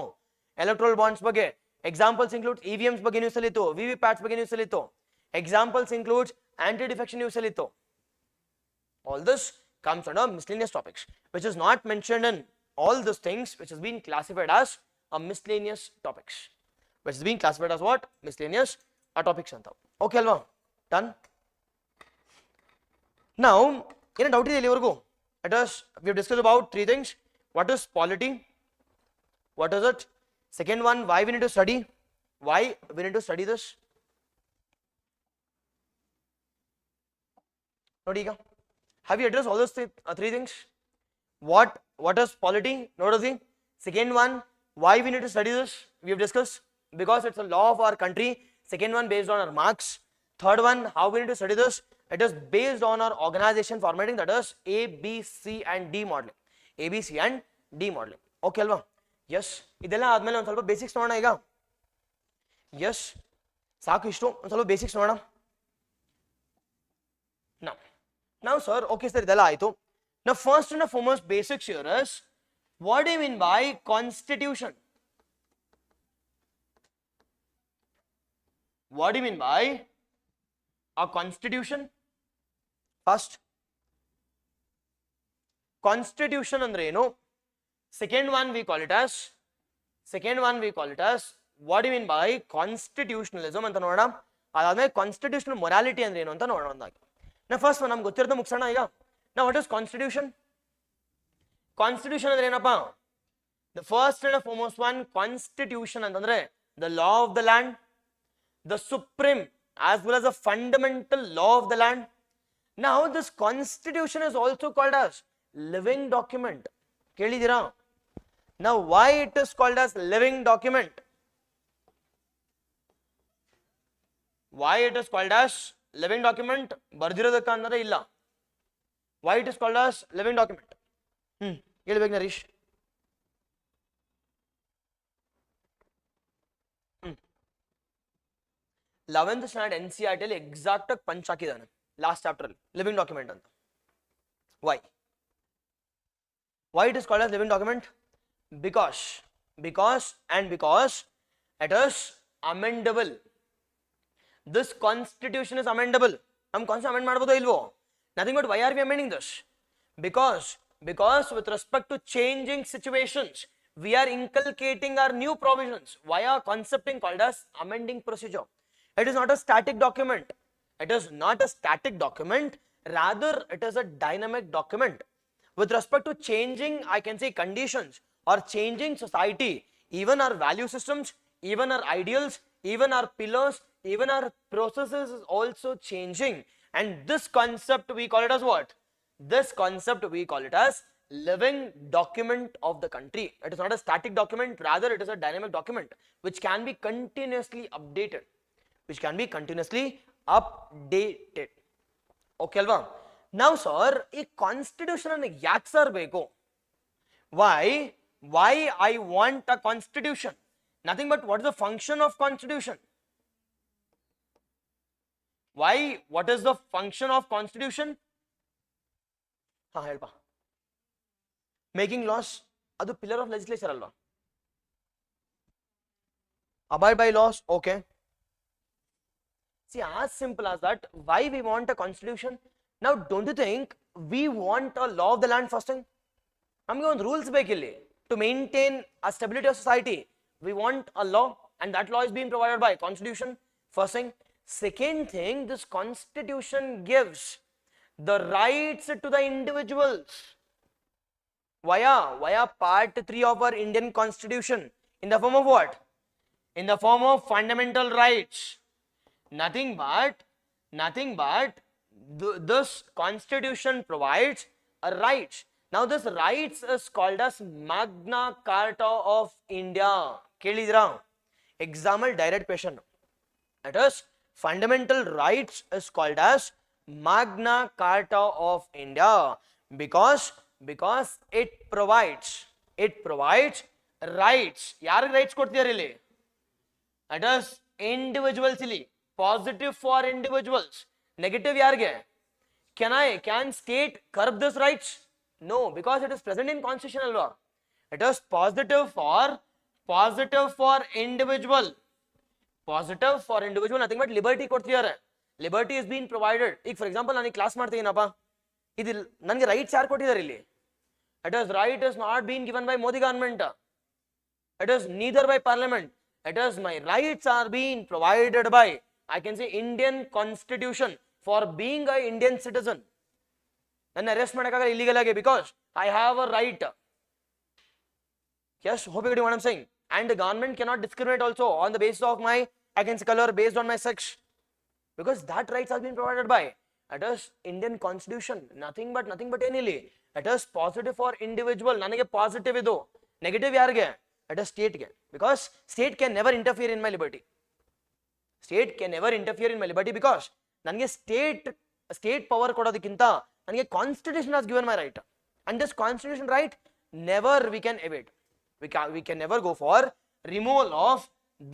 electoral bonds ಬಗ್ಗೆ. Examples include EVMs ಬಗ್ಗೆ news ಅಲ್ಲಿ ಇತ್ತು, VVPATs ಬಗ್ಗೆ news ಅಲ್ಲಿ ಇತ್ತು. Examples include anti defection news ಅಲ್ಲಿ ಇತ್ತು. All this comes under miscellaneous topics, which is not mentioned in all these things, which has been classified as a miscellaneous topics, which has been classified as what? Miscellaneous topics anta. Okay alva? Done? Now ಏನು doubt ಇದೆ ಇಲ್ಲಿವರೆಗೂ? It is, we have discussed about 3 things. What is polity? What is it? Second one, why we need to study? Why we need to study this? ನೋಡಿ ಈಗ, have you addressed all those 3 things? What is polity? Notice. Second one, why we need to study this? We have discussed, because it's a law of our country. Second one, based on our marks. Third one, how we need to study this? It is based on our organization formatting, that is A, B, C and D modeling. A, B, C and D modeling. Okay alva? Yes. ಇದೆಲ್ಲ ಆದ್ಮೇಲೆ ಒಂದು ಸ್ವಲ್ಪ basics ನೋಡೋಣ ಈಗ. Yes. ಸಾಕು ಇಷ್ಟು, ಒಂದು ಸ್ವಲ್ಪ ಬೇಸಿಕ್ಸ್ ನೋಡೋಣ. Now sir, okay sir, ಇದೆಲ್ಲ ಆಯ್ತು. Now first and foremost basics here is, what do you mean by constitution? What do you mean by a constitution? First, constitution andre eno? Second one we call it as, what do you mean by constitutionalism anta ನೋಡೋಣ. ಅದಾದ್ಮೇಲೆ constitutional morality ಅಂದ್ರೆ ಏನು ಅಂತ ನೋಡೋಣ ಒಂದಾಗಿ. Now first one ನಮ್ಗೆ ಗೊತ್ತಿರೋದು ಮುಗಿಸೋಣ ಈಗ. Now what is constitution? Constitution ಅಂದ್ರೆ ಏನಪ್ಪ? The first and foremost one, constitution ಅಂತಂದ್ರೆ the law of the land, the supreme as well as a fundamental law of the land. Now this constitution is also called as living document. ಕೇಳಿದಿರಾ? Now why it is called as living document? Why it is called as living document? ಬರ್ದಿರೋದಕ್ಕ ಅಂದ್ರೆ ಇಲ್ಲ. Why it is called as living document? ಹೇಳ್ಬೇಕು ನರೀಶ್. 11th standard NCERT ಅಲ್ಲಿ exact ಆಗಿ punch ಹಾಕಿದಾನೆ last chapter ಅಲ್ಲಿ living document ಅಂತ. Why it is called as living document? Because it is amendable. This constitution is amendable. Nam constitution amend ಮಾಡಬಹುದು ಇಲ್ವೋ? Nothing but why are we amending this? Because with respect to changing situations, we are inculcating our new provisions via concepting called as amending procedure. It is not a static document. Rather it is a dynamic document with respect to changing, I can say, conditions or changing society. Even our value systems, even our ideals, even our pillars, even our processes is also changing. And this concept we call it as what? This concept we call it as living document of the country. It is not a static document, rather it is a dynamic document which can be continuously updated. Okay alva? Now sir, a constitution and yak sir beko. Why I want a constitution? Nothing but what is the function of constitution? Why? What is the function of constitution? Help. Making laws. That's the pillar of legislature alva. Abide by laws. Okay. See, as simple as that. Why we want a constitution? Now, don't you think we want a law of the land first thing? I'm going rules to maintain a stability of society. We want a law, and that law is being provided by constitution. First thing. Second thing, this constitution gives the rights to the individuals via part 3 of our Indian constitution in the form of what? In the form of fundamental rights. Nothing but this constitution provides a right. Now this rights is called as Magna Carta of India. Kelidra. Example direct question. It is fundamental rights is called as Magna Carta of India because it provides rights. Yaar rights kodtiyare ile? It is individuals ಇಲ್ಲಿ. Positive for individuals. Negative yarge. Can state curb this rights? No, because it is present in constitutional law. It is positive for individual. Positive for individual, nothing but liberty ಕೊಡ್ತಿದ್ದಾರೆ. Liberty is being provided. ಈಗ for example ನಾನು class ಮಾಡ್ತೀನಪ್ಪ, ಇದು ನನಗೆ rights ಯಾರು ಕೊಟ್ಟಿದ್ದಾರೆ ಇಲ್ಲಿ? It is right is not being given by Modi government. It is neither by parliament. It is my rights are being provided by, I can say, Indian constitution for being a Indian citizen. ನನ್ನ arrest ಮಾಡೋಕ್ಕಾಗಲ್ಲ illegal ಆಗಿ because I have a right. Yes, hope you get what I'm saying. And the government cannot discriminate also on the basis of my, I can say, color, based on my sex, because that rights have been provided by. It is Indian constitution. Nothing but any. It is positive for individual. Nanage positive idu. Negative yarge. It is state ge. Because state can never interfere in my liberty. State can never interfere in my liberty because nanage state power kodadikinta nanage constitution has given my right. And this constitution right never we can evade. We can never go for removal of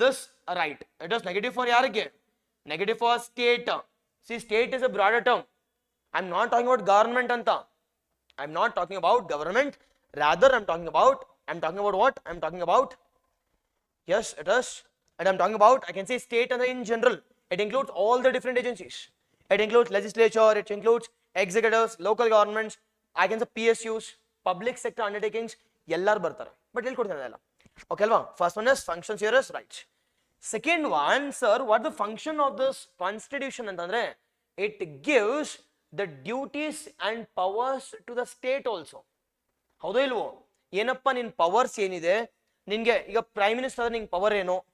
this right. It is negative for yarge. Negative for state. See, state is a broader term. I'm not talking about government anta. I'm not talking about government. Rather, I'm talking about what? I'm talking about, yes, it is. And I'm talking about, I can say, state and in general. It includes all the different agencies. It includes legislature, it includes executives, local governments, I can say PSUs, public sector undertakings, yellar bartara. But okay, first one is functions, here is rights. Second one, sir, what the function of this constitution? It gives the duties and powers to the state also. How do you know? Yenappa nin powers yenide, ninge iga prime minister ning power eno,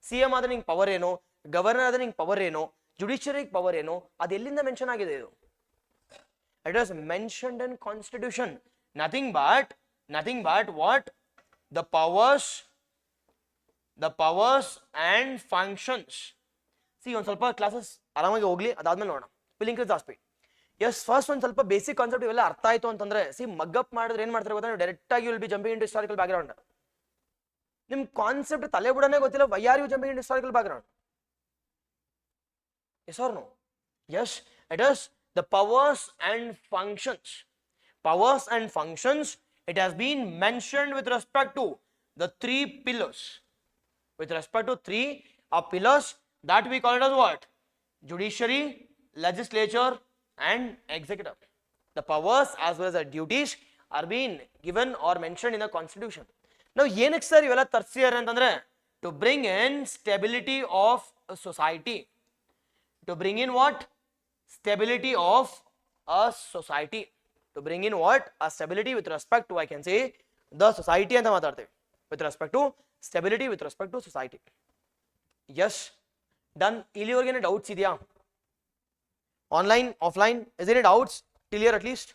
CM adha ning power eno, governor adha ning power eno, judiciary power eno, adu ellinda mention agide idu. It is mentioned in constitution. Nothing but what? The powers and functions. See, on ಸ್ವಲ್ಪ classes ಆರಾಮಾಗಿ ಹೋಗ್ಲಿ, ಅದಾದ್ಮೇಲೆ ನೋಡೋಣ. We'll increase the speed. Yes, first one ಸ್ವಲ್ಪ basic concept ಇವೆಲ್ಲ ಅರ್ಥ ಆಯ್ತು ಅಂತಂದ್ರೆ, see, ಮಗ್ಗಪ್ ಮಾಡಿದ್ರೆ ಏನ್ ಮಾಡ್ತಾರೆ ಗೊತ್ತಾ, ನೀವು ಡೈರೆಕ್ಟ್ ಆಗಿ will be jumping into historical background. ನಿಮ್ ಕಾನ್ಸೆಪ್ಟ್ ತಲೆ ಬಿಡನೆ ಗೊತ್ತಿಲ್ಲ, why are you jumping into historical background? Yes or no? Yes, it is the powers and functions. Powers and functions, it has been mentioned with respect to the three pillars. With respect to three pillars that we call it as what? Judiciary, legislature and executive. The powers as well as the duties are being given or mentioned in the constitution. Now, ಏನಕ್ಕೆ sir ಇವೆಲ್ಲ ತರ್ಸಿದ್ದಾರೆ ಅಂತಂದ್ರೆ, to bring in stability of a society. To bring in what? Stability of a society. To bring in what? A stability with respect to, I can say, the society ಅಂತ ಮಾತಾಡ್ತೇವೆ. With respect to stability with respect to society. Yes, done. ಇಲ್ಲಿವರೆಗೆ ಏನು doubts ಇದೆಯಾ? Online, offline, is there any doubts till here at least?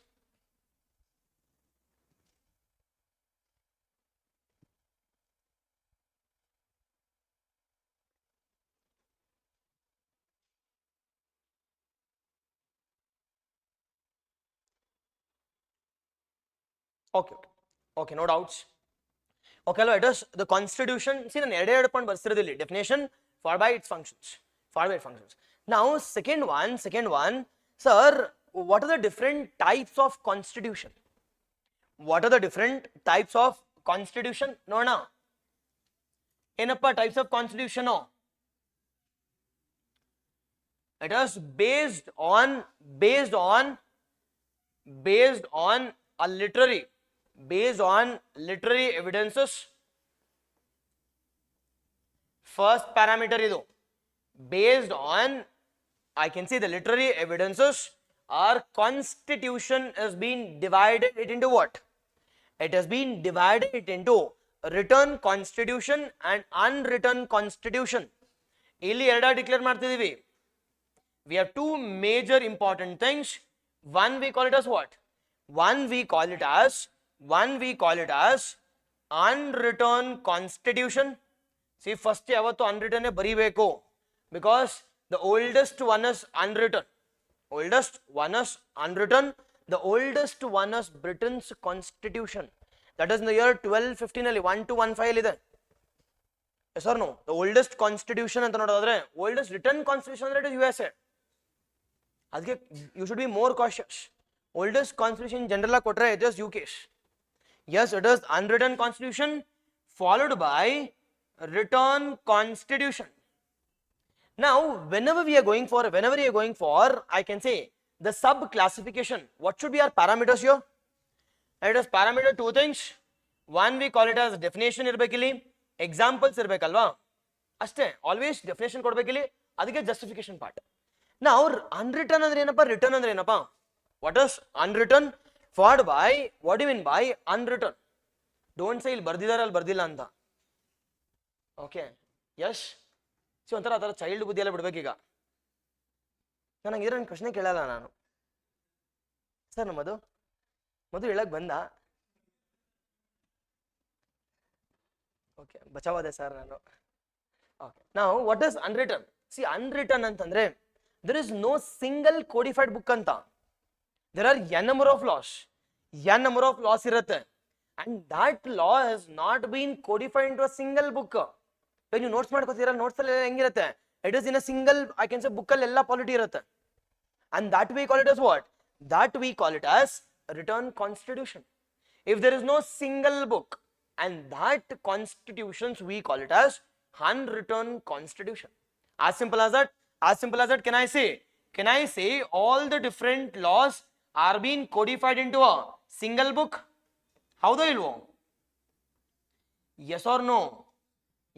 Okay, okay, no doubts. Okay, it is the constitution. See, the definition followed by its functions. Now, second one, sir, what are the different types of constitution? What are the different types of constitution? No, no. Enappa types of constitution, no. It is based on a literary evidences. First parameter idu. Based on, I can say, the literary evidences, our constitution has been divided into what? It has been divided into written constitution and unwritten constitution. Illi erada declare ಮಾಡ್ತಿದೀವಿ. We have two major important things. One we call it as what? One we call it as unwritten constitution. See, first yavattu unwritten e baribeku, because the oldest one is unwritten. The oldest one is Britain's constitution. That is in the year 1215 ಅಲ್ಲಿ 1215 ಇದೆ. Yes or no? The oldest constitution ಅಂತ ನೋಡೋದಾದ್ರೆ, oldest written constitution ಅಂದ್ರೆ it is USA. ಅದಕ್ಕೆ you should be more cautious. Oldest constitution general ಆಗಿ ಕೊಟ್ರೆ it is UK's. Yes, it is unwritten constitution followed by written constitution. Now, whenever we are going for, I can say, the sub classification, what should be our parameters here? It is parameter two things. One we call it as definition irbekili, examples irbekalva. Aste, always definition kodbekili, adike justification part. Now, unwritten andre enappa, written andre enappa? What is unwritten? Followed by, what do you mean by unwritten? Don't say il bardidare al bardilla anta. Okay, yes. So, ಒಂಥರ ಅದರ child ಬುದ್ಧಿ ಎಲ್ಲ ಬಿಡ್ಬೇಕೀಗ. ನನಗೆ ಇದರ ಪ್ರಶ್ನೆ ಕೇಳಲ್ಲ ನಾನು. Sir ನಮ್ಮದು ಮಧು ಹೇಳಕ್ ಬಂದ. ಓಕೆ, ಬಚಾವಾದೆ ಸರ್ ನಾನು. Okay, now what is unwritten? See, unwritten ಅಂತಂದ್ರೆ there is no single codified book ಅಂತ. There are n number of laws ಇರುತ್ತೆ, and that law has not been codified into a single book. When you notes ಮಾಡ್ಕೋತೀರಾ, notes ಅಲ್ಲಿ ಹೆಂಗಿರುತ್ತೆ, it is in a single, I can say, book ಅಲ್ಲಿ ಎಲ್ಲ polity ಇರುತ್ತೆ, and that we call it as what? That we call it as written constitution. If there is no single book, and that constitutions we call it as unwritten constitution. As simple as that. Can I say all the different laws are being codified into a single book? Howdo ilvo? Yes or no?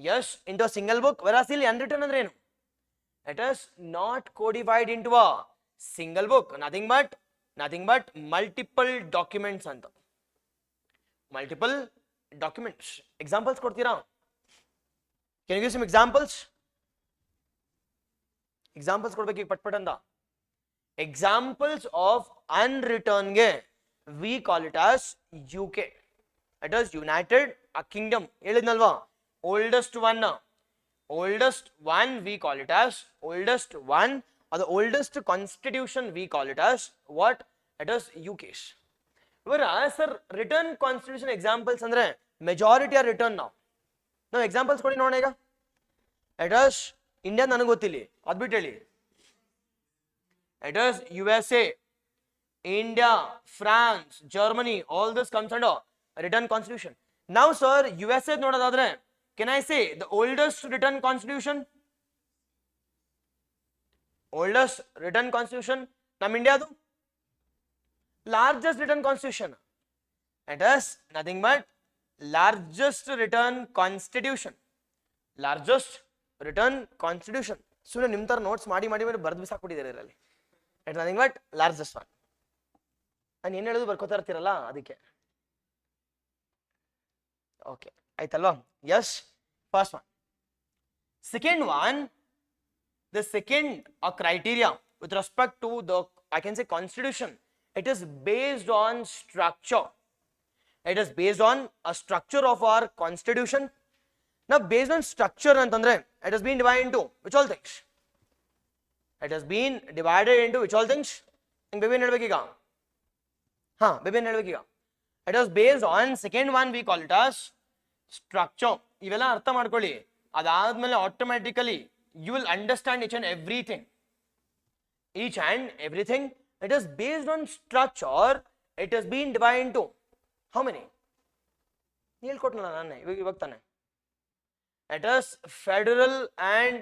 Yes, into a single book. Whereas ಇಲ್ಲಿ unwritten ಅಂದ್ರೆ ಏನು? It is not codified into a single book. Nothing but multiple documents ಅಂತ. Multiple documents. Examples ಕೊಡ್ತೀರಾ? Can you give some examples? Examples ಕೊಡ್ಬೇಕು ಪಟ್ ಅಂತ. Examples of unwritten ಗೆ we call it as UK. It is United Kingdom. ಹೇಳಿದ್ನಲ್ವಾ? Oldest one we call it as oldest one, or the oldest constitution we call it as what? It is UK's. Whereas sir, written constitution examples andre majority are written now. Now examples kodi ನೋಡೋಣ ಈಗ. It is India ನನಗೆ ಗೊತ್ತಿಲ್ಲ, ಅದ್ಬಿಟ್ಟು ಹೇಳಿ. It is USA, India, France, Germany, all this comes under written constitution. Now sir, USA ನೋಡೋದಾದ್ರೆ, can I say the oldest written constitution? Oldest written constitution, nam Indiadu largest written constitution. It is nothing but largest written constitution. So ನಿಮ್ಮ ತರ notes ಮಾಡಿ ಬರೆದು ಬಿಸಾಕ್ಬಿಟ್ಟಿದ್ದಾರೆ ಇದರಲ್ಲಿ. It's nothing but largest one. ನಾನು ಏನು ಹೇಳೋದು ಬರ್ಕೋತಾ ಇರ್ತೀರಲ್ಲ ಅದಕ್ಕೆ. ಓಕೆ, ಆಯ್ತಲ್ವಾ? Yes, first one. Second one, the second criteria with respect to the, I can say, constitution, it is based on structure. It is based on a structure of our constitution. Now, based on structure ಅಂತಂದ್ರೆ it has been divided into which all things? It has been divided into which all things? Baby ಏನು ಹೇಳ್ಬೇಕೀಗ? Baby ಏನು ಹೇಳ್ಬೇಕೀಗ? It was based on second one we call it as structure. ಇವೆಲ್ಲ ಅರ್ಥ ಮಾಡ್ಕೊಳ್ಳಿ. ಅದಾದ್ಮೇಲೆ automatically you will understand each and everything. Each and everything. It is based on structure. It has been divided into how many? ಹೇಳ್ಕೊಟ್ನಲ್ಲ ನಾನೇ ಇವಾಗ ತಾನೆ. It is federal and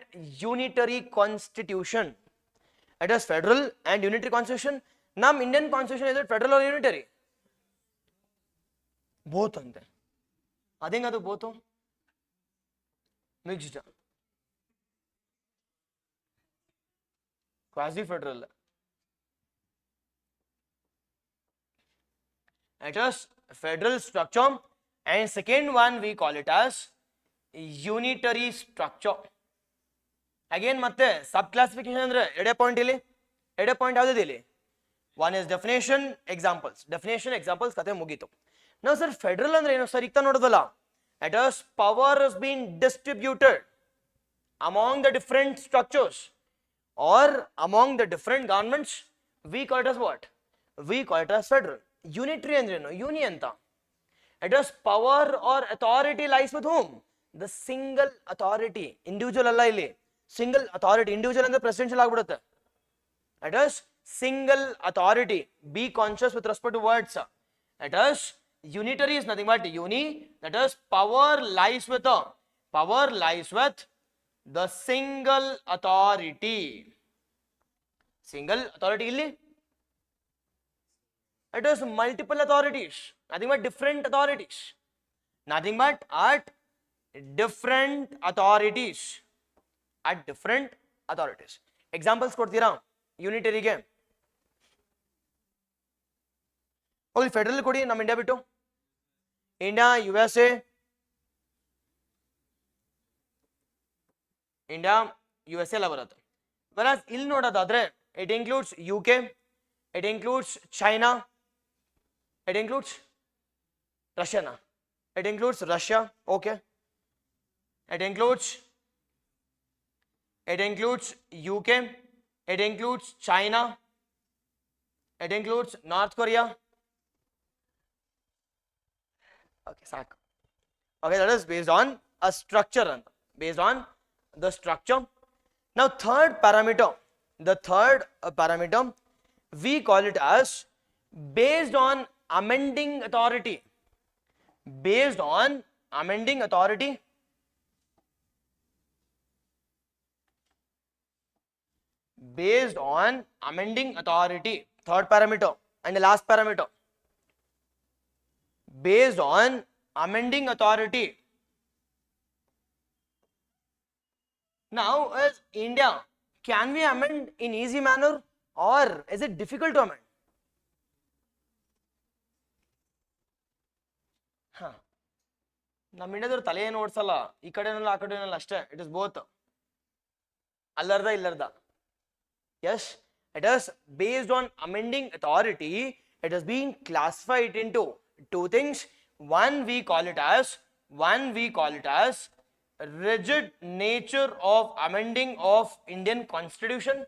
unitary constitution. It is federal and unitary constitution. Nam Indian constitution is it federal or unitary? Both ante. Adengadu both mixed. Quasi federal. It is federal structure, and second one we call it as unitary structure. Again ಮತ್ತೆ sub classification ಅಂದ್ರೆ ಎರಡೇ point ಇಲ್ಲಿ ಎರಡೇ point ಯಾವುದು ಇಲ್ಲಿ one is definition examples ಕತೆ ಮುಗೀತು. ನಾವು ಸರ್ ಫೆಡರಲ್ ಅಂದ್ರೆ ಏನು ಸರ್ ಈಗ ನೋಡೋದಲ್ಲ. It is power has been distributed among the different structures or among the different governments. We call it as what? We call it as federal. Unitary ಅಂದ್ರೆ ಏನು ಯೂನಿ ಅಂತ. It is power or authority lies with whom? The single authority. Individual ಅಲ್ಲ ಇಲ್ಲಿ single authority. Individual ಅಂದ್ರೆ presidential ಆಗ್ಬಿಡುತ್ತೆ. It is single authority. Be conscious with respect to words. It is unitary is nothing but uni. That is power lies with the single authority. Single authority ಇಲ್ಲಿ it is multiple authorities. Nothing but different authorities. Nothing but at different authorities. At different authorities. Examples ಕೊಡ್ತೀರಾ ಯೂನಿಟರಿಗೆ? ಹೋಗಿ federal ಕೊಡಿ ನಮ್ಮ India ಬಿಟ್ಟು. India USA ಎಲ್ಲ ಬರುತ್ತೆ. whereas ಇಲ್ಲಿ ನೋಡೋದಾದ್ರೆ it includes UK, it includes China, it includes Russia. It includes Russia. Okay. It includes UK. It includes China. It includes North Korea. Okay, sack. Okay, that is based on a structure. Based on the structure. Now, third parameter. The third parameter we call it as based on amending authority. Based on amending authority. Based on amending authority. Third parameter and the last parameter. Based on amending authority. Now, as India, can we amend in easy manner or is it difficult to amend? ನಮ್ಮ ಇಂಡಿಯಾದವ್ರು ತಲೆ ಏನು ಓಡಿಸಲ್ಲ, ಈ ಕಡೆನಲ್ಲ ಆ ಕಡೆನಲ್ಲ ಅಷ್ಟೇ. It is both, ಅಲ್ಲರ್ದ ಇಲ್ಲರ್ದ. Yes, it is based on amending authority. It has been classified into two things. One we call it as rigid nature of amending of Indian Constitution,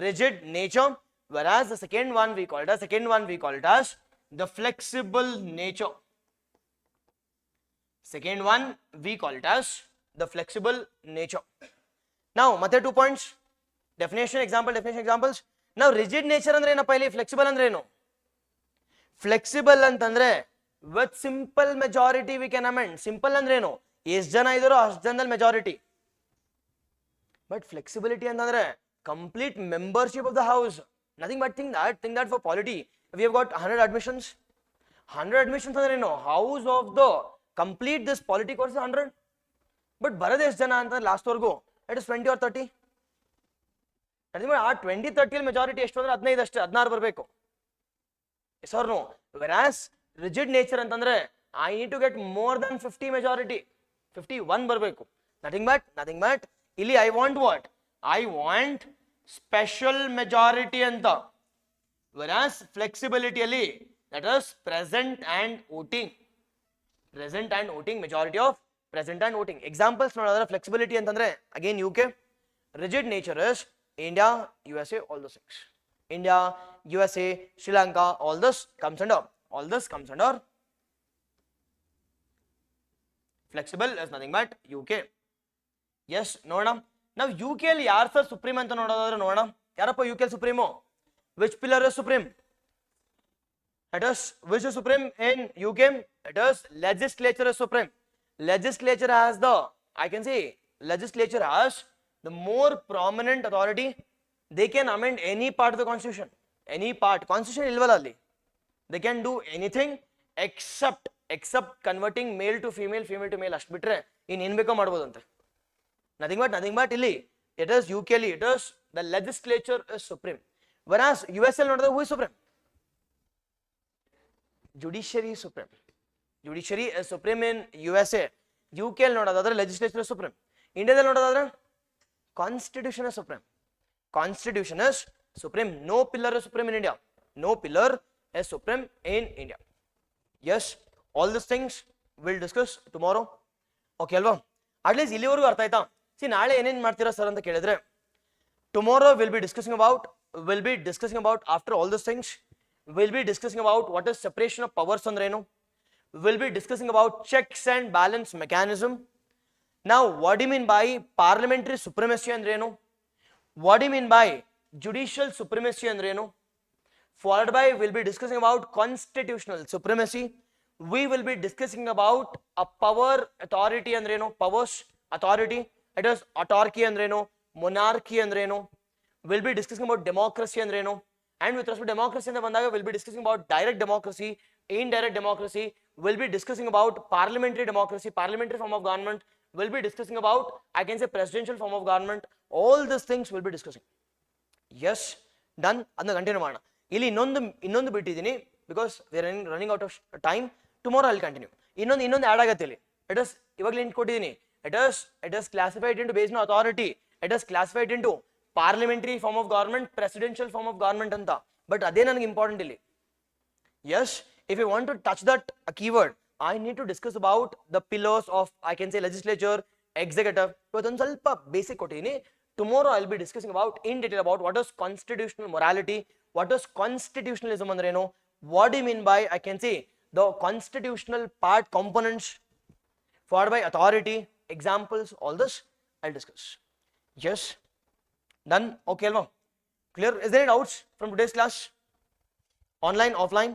rigid nature, whereas the second one we call it as the flexible nature. Second one we call it as the flexible nature. Now, ಮತ್ತೆ 2 points. Definition examples. Now, rigid nature ಅಂದ್ರೆ ಏನಪ್ಪ ಇಲ್ಲಿ, flexible ಅಂದ್ರೆ ಏನು? Flexible ಅಂತಂದ್ರೆ with simple majority we can amend. Simple ಅಂದ್ರೆ ಏನು, ಎಷ್ಟು ಜನ ಇದಾರೋ ಅಷ್ಟು ಜನದಲ್ಲಿ ಮೆಜಾರಿಟಿ. ಬಟ್ ಫ್ಲೆಕ್ಸಿಬಿಲಿಟಿ ಅಂತಂದ್ರೆ complete membership of the house. Nothing but think that for polity we have got 100 admissions. 100 admissions ಅಂದ್ರೆ ಏನು, house of the complete this polity course is 100. But ಬರೋದು ಎಷ್ಟು ಜನ ಅಂತ ಲಾಸ್ಟ್ ವರ್ಗು ಇಟ್ ಇಸ್ 20 or 30. ಆ 20-30 majority ಎಷ್ಟು ಅಂದ್ರೆ 15 ಅಷ್ಟೇ, 16 ಬರಬೇಕು. Yes or no? Whereas rigid nature ಅಂತಂದ್ರೆ I need to get more than 50 majority. 51 ಬರಬೇಕು. Nothing but ಇಲ್ಲಿ I want what? I want special majority ಅಂತ. Whereas flexibility ಅಲ್ಲಿ that is present and voting. Majority of present and voting. Examples ನೋಡಿದ್ರೆ flexibility ಅಂತಂದ್ರೆ again UK. Rigid nature is India, USA, all those things. India, USA, Sri Lanka, all this comes under All this comes under flexible is nothing but UK. Yes, ನೋಡೋಣ. Now UK ಅಲ್ಲಿ ಯಾರು sir supreme ಅಂತ ನೋಡೋದಾದ್ರೆ ನೋಡೋಣ. ಯಾರಪ್ಪ UK supreme? Which pillar is supreme? It is which is supreme in UK? It is legislature is supreme. Legislature has the, I can say, legislature has the more prominent authority. They can amend any part of the constitution. Any part. Constitution ilvalla alli. They can do anything except converting male to female, female to male. ಅಷ್ಟು ಬಿಟ್ರೆ ಇನ್ನು ಏನು ಬೇಕೋ ಮಾಡ್ಬೋದು ಅಂತ. Nothing but ಇಲ್ಲಿ it is UK ಅಲ್ಲಿ it is the legislature is supreme. Whereas US ಅಲ್ಲಿ ನೋಡಿದ್ರೆ who is supreme? Judiciary is supreme. Judiciary is supreme in USA. UK ಅಲ್ಲಿ ನೋಡೋದಾದ್ರೆ legislature is supreme. ಇಂಡಿಯಾದಲ್ಲಿ ನೋಡೋದಾದ್ರೆ constitution is supreme. Constitution is supreme. No pillar is supreme in India. No pillar is supreme in India. Yes, all these things we'll discuss tomorrow. Okay ಅಲ್ವಾ? At least ಇಲ್ಲಿವರೆಗೂ ಅರ್ಥ ಆಯ್ತಾ? See, ನಾಳೆ ಏನೇನು ಮಾಡ್ತೀರಾ sir ಅಂತ ಕೇಳಿದ್ರೆ tomorrow we'll be discussing about after all these things we'll be discussing about what is separation of powers ಅಂದ್ರೆ ಏನು. We'll be discussing about checks and balance mechanism. Now what do you mean by parliamentary supremacy ಅಂದ್ರೆ ಏನು? What do you mean by judicial supremacy ಅಂದ್ರೆ ಏನು? Followed by we'll be discussing about constitutional supremacy. We will be discussing about a power authority ಅಂದ್ರೆ ಏನು? Powers authority. It is autarky ಅಂದ್ರೆ ಏನು? Monarchy ಅಂದ್ರೆ ಏನು? We'll be discussing about democracy ಅಂದ್ರೆ ಏನು? And with respect to democracy ಅಂತ ಬಂದಾಗ we'll be discussing about direct democracy, indirect democracy. We'll be discussing about parliamentary democracy, parliamentary form of government. We'll be discussing about, I can say, presidential form of government. All these things we'll be discussing. Yes, done. ಅದನ್ನ continue ಮಾಡೋಣ. ಇಲ್ಲಿ ಇನ್ನೊಂದು ಬಿಟ್ಟಿದ್ದೀನಿ because we are running out of time. Tomorrow ಅಲ್ಲಿ continue. ಇನ್ನೊಂದು add ಆಗತ್ತೆ ಇಲ್ಲಿ. It is ಇವಾಗಲೇ ಇಂಟ್ ಕೊಟ್ಟಿದ್ದೀನಿ. It is classified into based on authority. It is classified into parliamentary form of government, presidential form of government ಅಂತ. But ಅದೇ ನನಗೆ important ಇಲ್ಲಿ. Yes, if you want to touch that keyword, I need to discuss about the pillars of, I can say, legislature, executive. ಇವತ್ತೊಂದು ಸ್ವಲ್ಪ basic ಕೊಟ್ಟಿದ್ದೀನಿ. Tomorrow I'll be discussing about in detail about what is constitutional morality, what is constitutionalism ಅಂದ್ರೆ ಏನು, what do you mean by, I can say, the constitutional part components, followed by authority, examples, all this I'll discuss. Yes, done. Okay alva? Clear? Is there any doubts from today's class? Online, offline?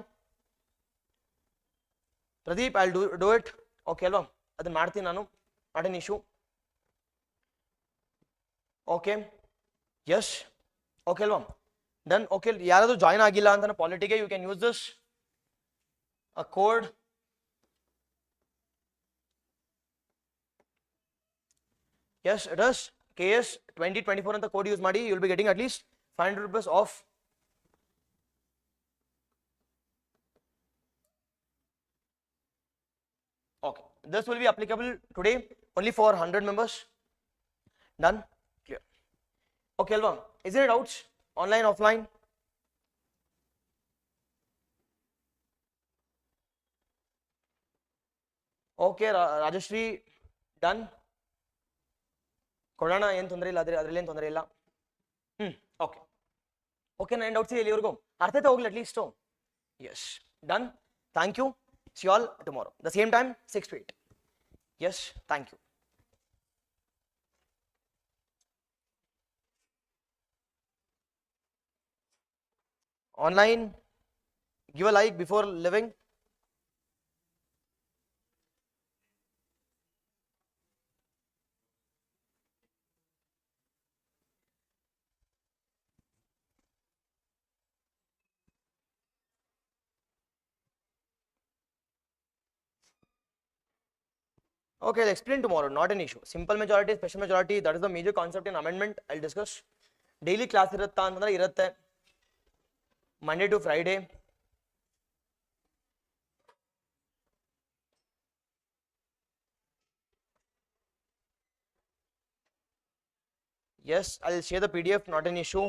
Pradeep, I'll do it. Okay alva? ಅದನ್ನ ಮಾಡ್ತೀನಿ ನಾನು. Not an issue. Okay. Yes. Okay alva? Done. Okay. ಯಾರಾದರೂ join ಆಗಿಲ್ಲ ಅಂತ ಪಾಲಿಟಿಗೆ you can use this a code. Yes, it is KS 2024 ಅಂತ code use ಮಾಡಿ you will be getting at least 500 rupees off. Okay, this will be applicable today only for 100 members. Done. Clear. Okay alva? Is there any doubts? Online, offline? Okay, Rajashri, done. ಕೊಡೋಣ, ಏನು ತೊಂದರೆ ಇಲ್ಲ, ಅದರಲ್ಲಿ ಏನು ತೊಂದರೆ ಇಲ್ಲ. Okay okay, ನಾನು doubts ಇಲ್ಲಿವರೆಗೂ ಅರ್ಥ ಆಯ್ತಾ ಹೋಗ್ಲಿ at least. Yes, done. Thank you. See all tomorrow the same time 6 to 8. Yes, thank you. Online, give a like before leaving. Okay, I'll explain tomorrow, not an issue. Simple majority, special majority, that is the major concept in amendment. I'll discuss. Daily class ಇರುತ್ತಾ ಅಂತಂದ್ರೆ ಇರುತ್ತೆ, Monday to Friday. Yes, I'll share the PDF, not an issue.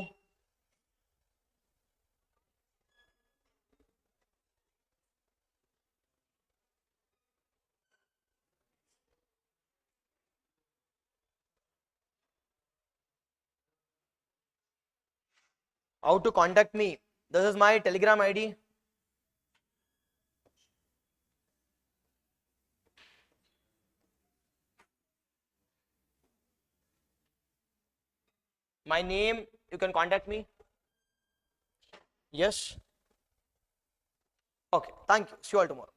How to contact me? This is my Telegram ID. My name, you can contact me. Yes. Okay, thank you. See you all tomorrow.